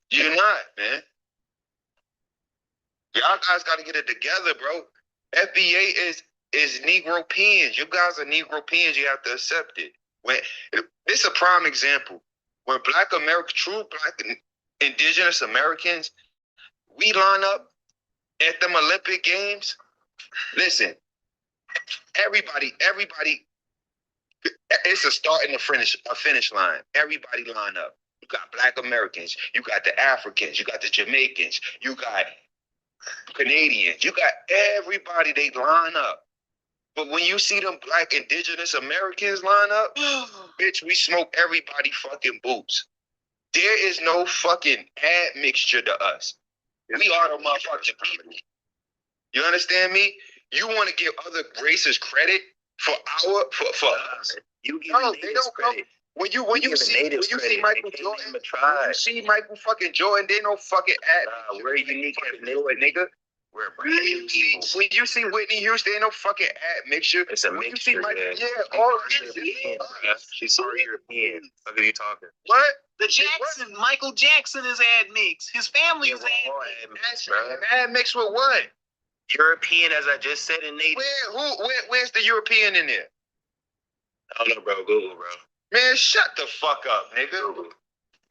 You're not, man. Y'all guys got to get it together, bro. FBA is Negro-peans. You guys are Negro-peans. You have to accept it. This is a prime example. When Black America, true Black Indigenous Americans, we line up at them Olympic Games. Listen, everybody, it's a start and a finish line. Everybody line up. You got Black Americans, you got the Africans, you got the Jamaicans, you got Canadians, you got everybody, they line up. But when you see them Black Indigenous Americans line up, bitch, we smoke everybody fucking boots. There is no fucking admixture to us. We are the motherfucking people. You understand me? You want to give other races credit for us? You give No, they don't credit. come. When you see Michael Jordan, when you see Michael fucking Jordan, they don't fucking act. We're unique nigga. We're brand people. When you see Whitney Houston, ain't no fucking admixture. It's a when mixture. You see all she's so European. What are you talking? What? The Jackson, Michael Jackson is admixed. His family is admixed. Admixed with what? European, as I just said, in native. Where's the European in there? I don't know, bro. Google, bro. Man, shut the fuck up, nigga.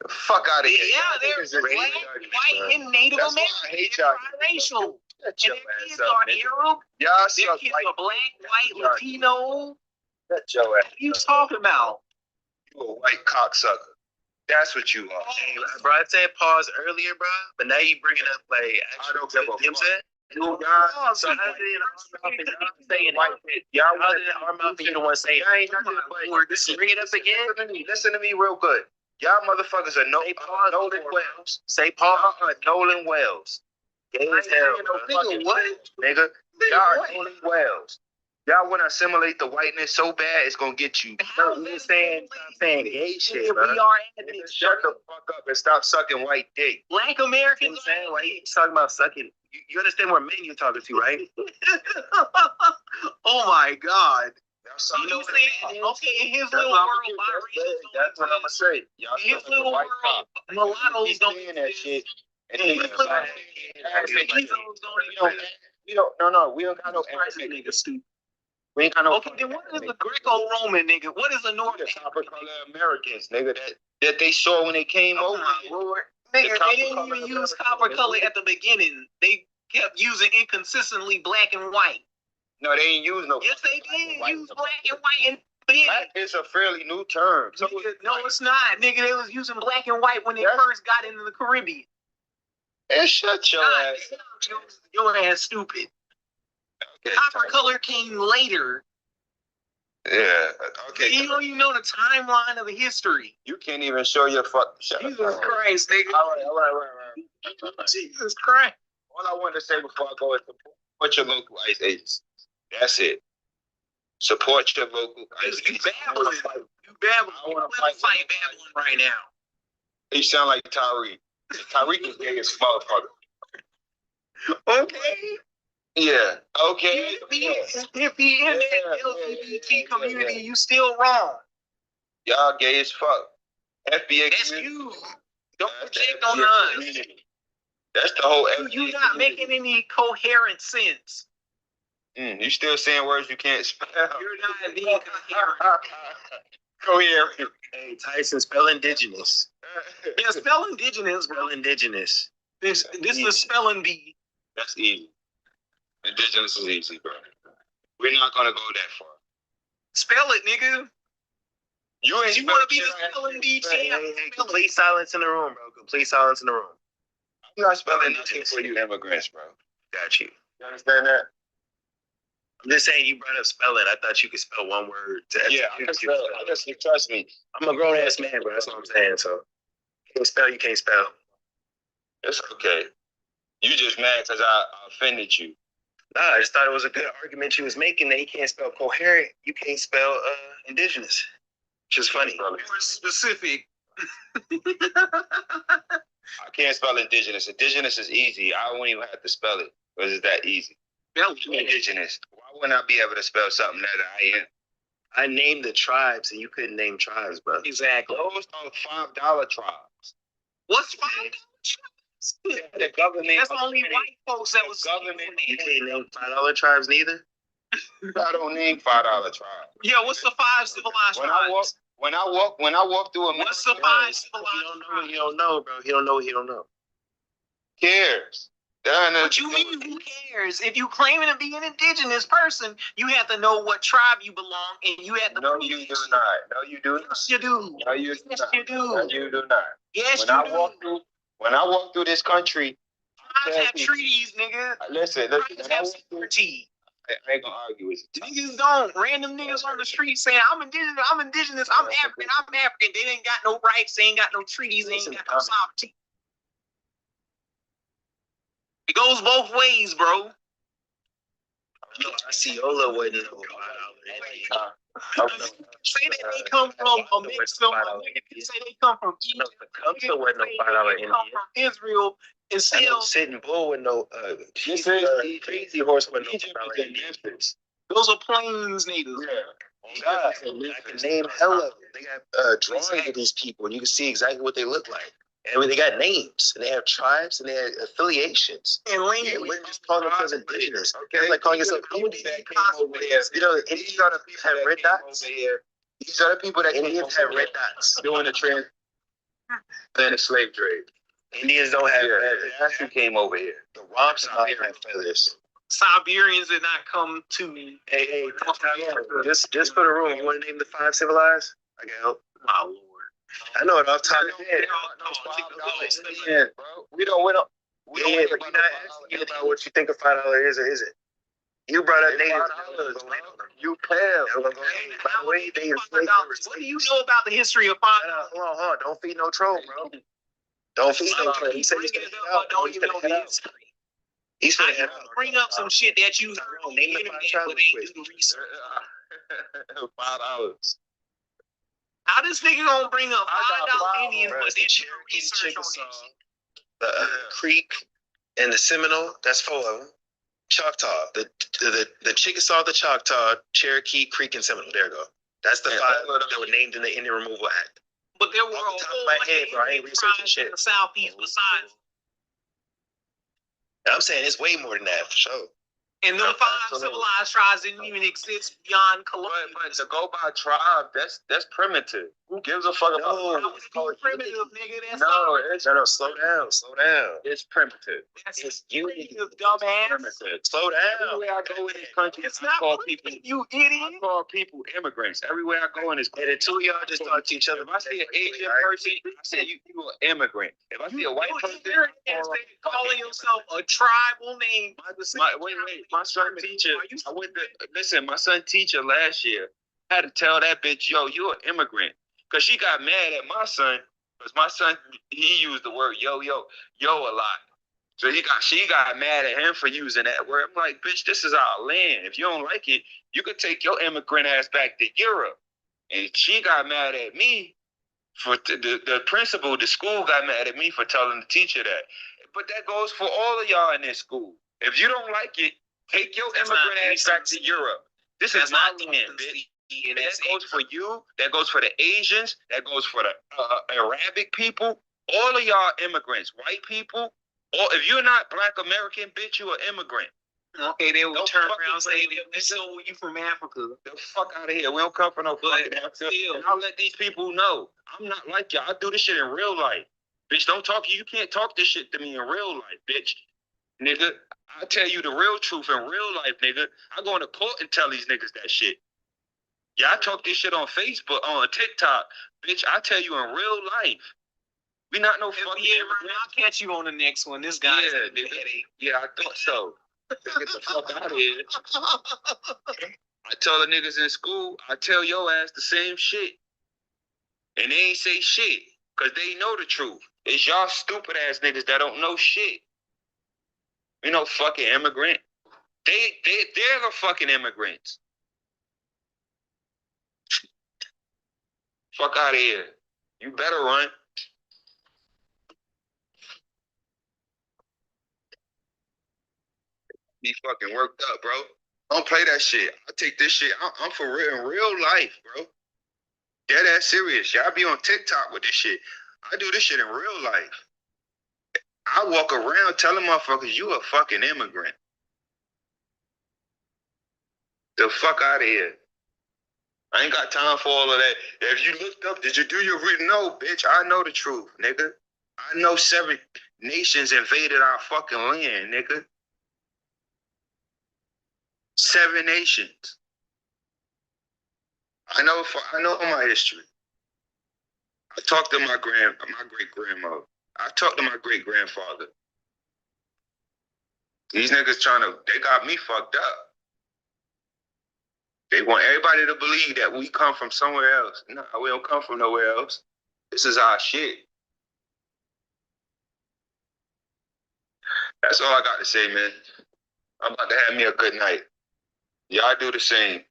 The fuck out of here. Yeah, there's Black, white, and Native American. They're biracial. And their kids are Arab. Their kids are Black, white, Latino. Shut your ass. What are you talking about? You a white cocksucker. That's what you are. Hey, bro, I said pause earlier, bro. But now you bringing up, like, I don't give a fuck. You know what I'm saying? So how saying y'all want to arm out and you don't want to say it. Bring it up again. Listen to me real good. Y'all motherfuckers are Nolan Wells. Say Paul. Nolan Wells. Gay as hell. Nigga, what? Nigga, y'all are Nolan Wells. Y'all want to assimilate the whiteness so bad, it's going to get you. No, you're saying gay shit, bro. We are admixed. Shut the fuck up and stop sucking white dick. Black Americans. You know what I'm saying? Why you talking about sucking? You understand what men you're talking to, right? Oh my God. You know saying, okay, in his little world, that's what I'm gonna say. Y'all in his little world, mulattoes don't saying that shit. And his little we don't got no nigga stupid. We ain't got no. Okay, then what is the Greco-Roman nigga? What is the North? The copper color Americans, nigga, that they saw when they came over. Lord. Nigga, they didn't even use copper color at the beginning. They kept using inconsistently black and white. No, they ain't use no. Yes, they did use black and white and black is a fairly new term. So no, it's not. Nigga, they was using black and white when they first got into the Caribbean. And shut your ass. Your ass stupid. Okay, copper color came later. Yeah. Okay. You don't even know the timeline of the history. You can't even show your fuck. Jesus Christ, nigga. All right. Jesus Christ. All I wanted to say before I go is support your local ICE agents. That's it. Support your local ICE agents. You babbling. I want to fight Babylon right now. You sound like Tyreek. Tyreek is gay as motherfucker. Okay. Yeah. Okay. If he in that LGBT community, you still wrong. Y'all gay as fuck. FBA. That's you. Don't project on us. That's the whole. You're not making any coherent sense. You still saying words you can't spell. You're not being coherent. Coherent. Hey, Tyson, spell indigenous. Yeah, spell indigenous. Spell indigenous. This is the spelling bee. That's easy. Indigenous is easy, bro. We're not gonna go that far. Spell it, nigga. You want to be the spelling bee champ? Hey, complete silence in the room, bro. Complete silence in the room. I'm not spelling nothing for you immigrants, bro. Got you. You understand that? I'm just saying you brought up spelling. I thought you could spell one word. Yeah, I can spell. I just trust me. I'm a grown ass man, bro. That's what I'm saying. So you can't spell, you can't spell. It's okay. You just mad because I offended you. Nah, I just thought it was a good argument you was making that he can't spell coherent. You can't spell indigenous. Which is funny. More specific. I can't spell indigenous. Indigenous is easy. I don't even have to spell it because it's that easy. Indigenous. Why wouldn't I be able to spell something that I am? I named the tribes and you couldn't name tribes, bro. Exactly. Those are $5 tribes. What's $5 tribes? The government. That's only white folks that was government. You can't name $5 tribes neither. I don't name $5 tribes. Yeah, what's the 5 civilized tribes? When I walk through a What's the 5 civilized tribes? He don't know, bro. He don't know what he don't know. Cares. What you mean, who cares? If you claiming to be an indigenous person, you have to know what tribe you belong, and you have to. No, you do not. No, you do not. Yes, you do. No, you do yes, not. you do. No, you do not. Yes, When I walk through this country, tribes have treaties, nigga. Listen. Tribes have sovereignty. I ain't gonna argue with you. Niggas don't. Random niggas on the street saying, I'm indigenous, I'm African, They ain't got no rights, they ain't got no treaties, they ain't got no sovereignty. It goes both ways, bro. I see Ola wasn't no $5. Say that they come from a mix of, say they come from Egypt. Kamsa wasn't no $5 Indian. Come from Israel and still. Sitting bull with no crazy horse with no $5 Indian. Those are plains niggas. Yeah. God, I can name hella. They got drawings of these people, and you can see exactly what they look like. And they got names, and they have tribes, and they have affiliations. And language. We're just calling themselves indigenous. Okay, it's like calling yourself Indian. You know, Indians are the people that have red dots. These are the people that Indians have red dots. Doing the trans and the slave trade. Indians don't have feathers. That's who came over here. The Romps have feathers. Siberians did not come to me. Hey, just for the room, you want to name the 5 civilized? I can help. My lord. I know it off the top of the head. We don't. But you're not asking me about what you think a $5 is or isn't. You brought up native. You pale. By the way, they enslaved. What do you know about the history of $5? Hold on. Don't feed no troll, bro. Don't feed no troll. He said he's gonna head out. Don't even know the history. He's gonna head out. Bring up some shit that you heard on the internet, but they do the research. $5. How this nigga gonna bring up $5 Indians, but they do research on this? The Creek and the Seminole, that's 4 of them. Choctaw, the Chickasaw, the Choctaw, Cherokee, Creek, and Seminole. There you go. That's the 5 that were named in the Indian Removal Act. But there were a Off the top of whole my bunch head, of bro, I ain't Indian researching tribes shit. in the Southeast besides. I'm saying it's way more than that for sure. And them 5 civilized tribes didn't even exist beyond Colombia. But to go by tribe, that's primitive. Who gives a fuck about primitive, nigga. That's No, slow down. It's primitive. It's primitive, dumbass. Primitive. Slow down. Everywhere I go in this country, It's not primitive, you idiot. I call people immigrants. Everywhere I go in this country. And the two of y'all just talk to each other. If I see an Asian person, I say you an immigrant. If I see a white person, calling yourself a tribal name. My son teacher. My son teacher last year had to tell that bitch, yo, you an immigrant, because she got mad at my son because my son he used the word yo a lot. So she got mad at him for using that word. I'm like, bitch, this is our land. If you don't like it, you could take your immigrant ass back to Europe. And she got mad at me for the principal. The school got mad at me for telling the teacher that. But that goes for all of y'all in this school. If you don't like it, take your immigrant ass back to Europe. This is my land, bitch. And that goes for you. That goes for the Asians. That goes for the Arabic people. All of y'all immigrants, white people. Or if you're not Black American, bitch, you an immigrant. Okay, they will turn around and say, so you from Africa. The fuck out of here. We don't come from no fucking Africa. And I'll let these people know. I'm not like y'all. I do this shit in real life. Bitch, don't talk. You can't talk this shit to me in real life, bitch. Nigga, I tell you the real truth in real life, nigga. I go into court and tell these niggas that shit. Yeah, I talk this shit on Facebook, on TikTok. Bitch, I tell you in real life. We not no fucking I'll catch you on the next one. This guy is a headache. Yeah, I thought so. Get the fuck out of here. I tell the niggas in school, I tell your ass the same shit. And they ain't say shit, because they know the truth. It's y'all stupid ass niggas that don't know shit. You know, fucking immigrant. They're the fucking immigrants. Fuck out of here. You better run. Be fucking worked up, bro. Don't play that shit. I take this shit. I'm for real in real life, bro. Dead ass serious. Y'all be on TikTok with this shit. I do this shit in real life. I walk around telling motherfuckers you a fucking immigrant. The fuck out of here. I ain't got time for all of that. If you looked up, did you do your reading? No, bitch. I know the truth, nigga. I know 7 nations invaded our fucking land, nigga. 7 nations. I know my history. I talked to my great grandmother. I talked to my great grandfather. These niggas they got me fucked up. They want everybody to believe that we come from somewhere else. No, we don't come from nowhere else. This is our shit. That's all I got to say, man. I'm about to have me a good night. Y'all do the same.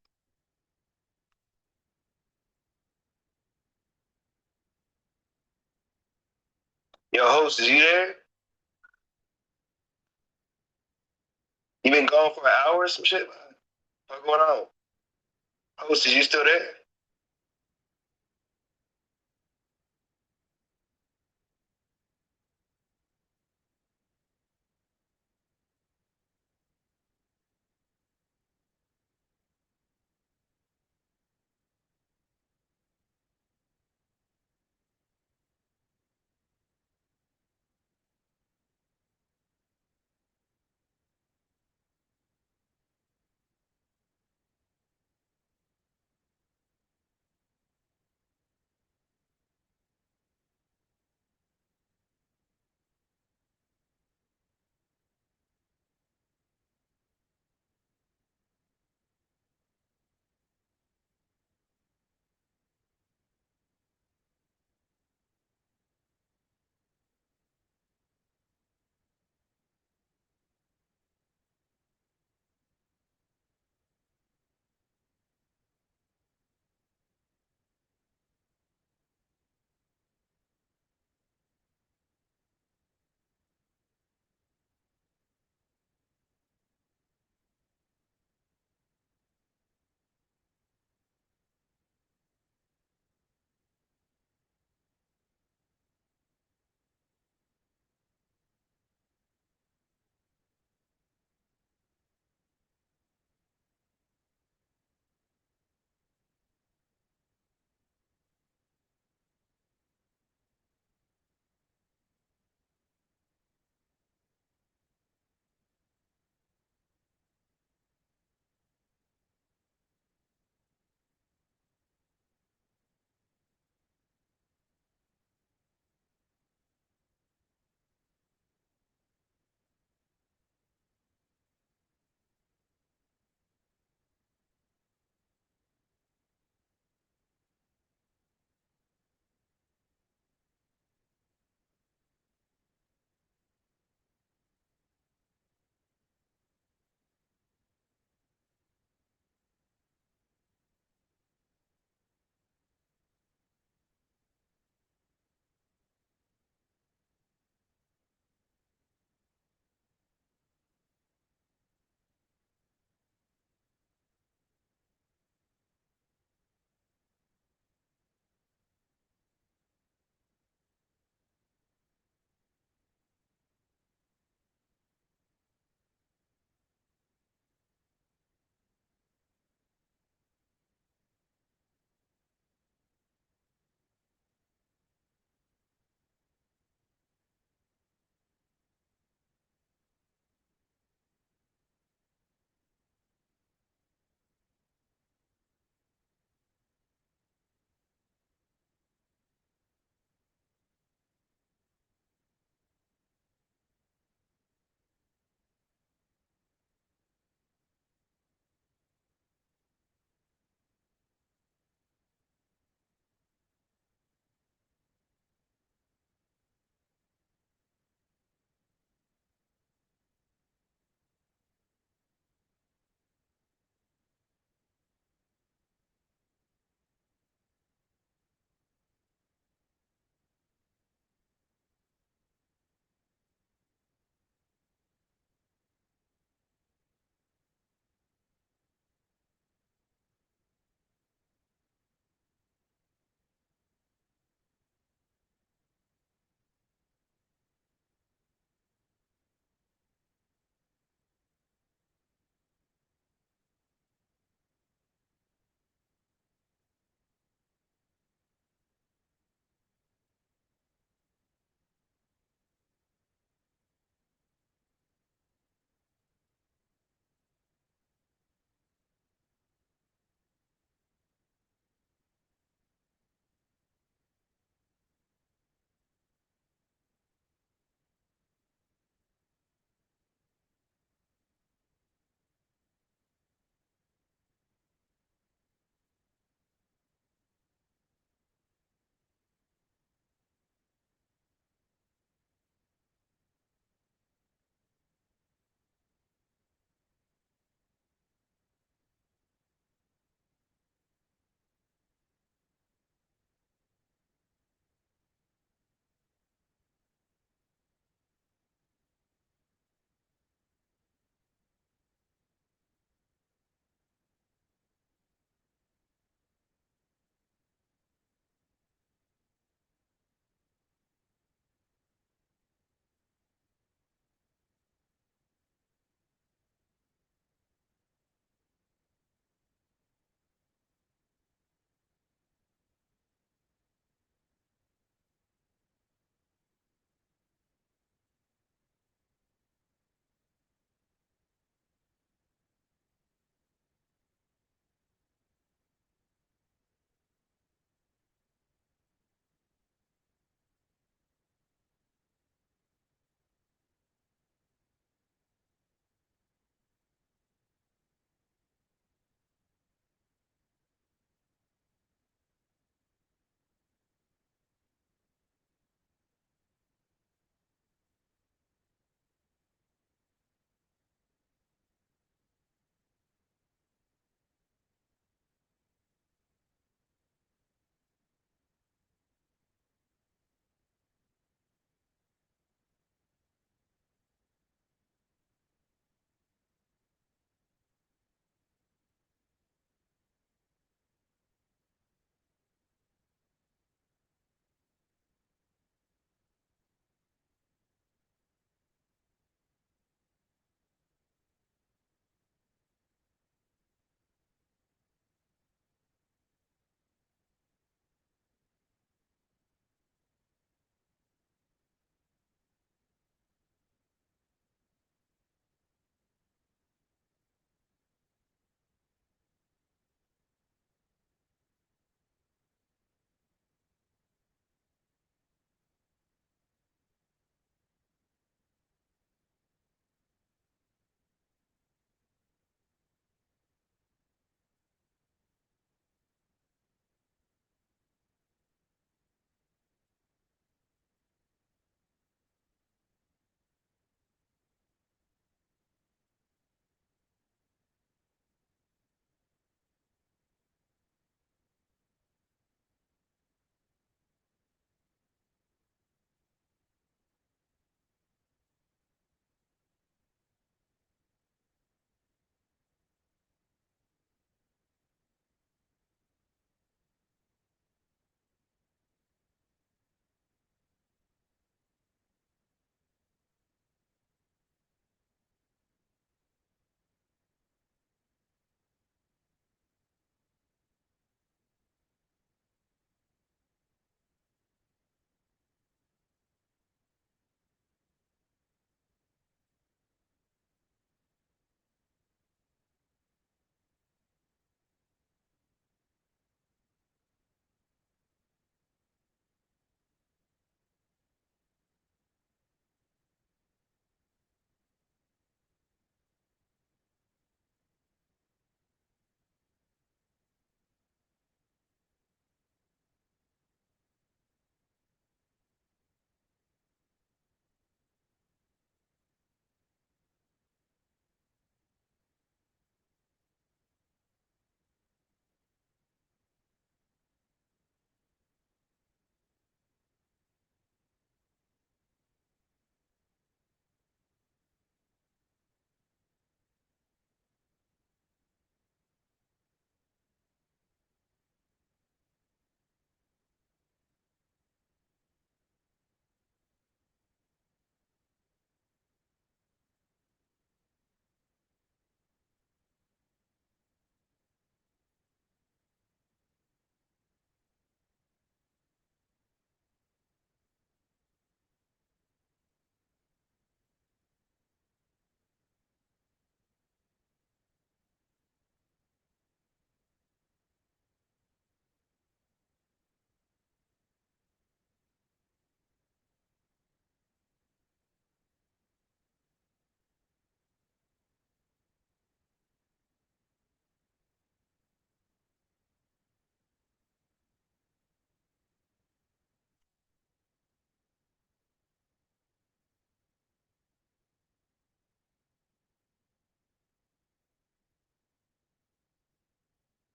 Yo, host, is you there? You been gone for an hour or some shit? What's going on? Host, is you still there?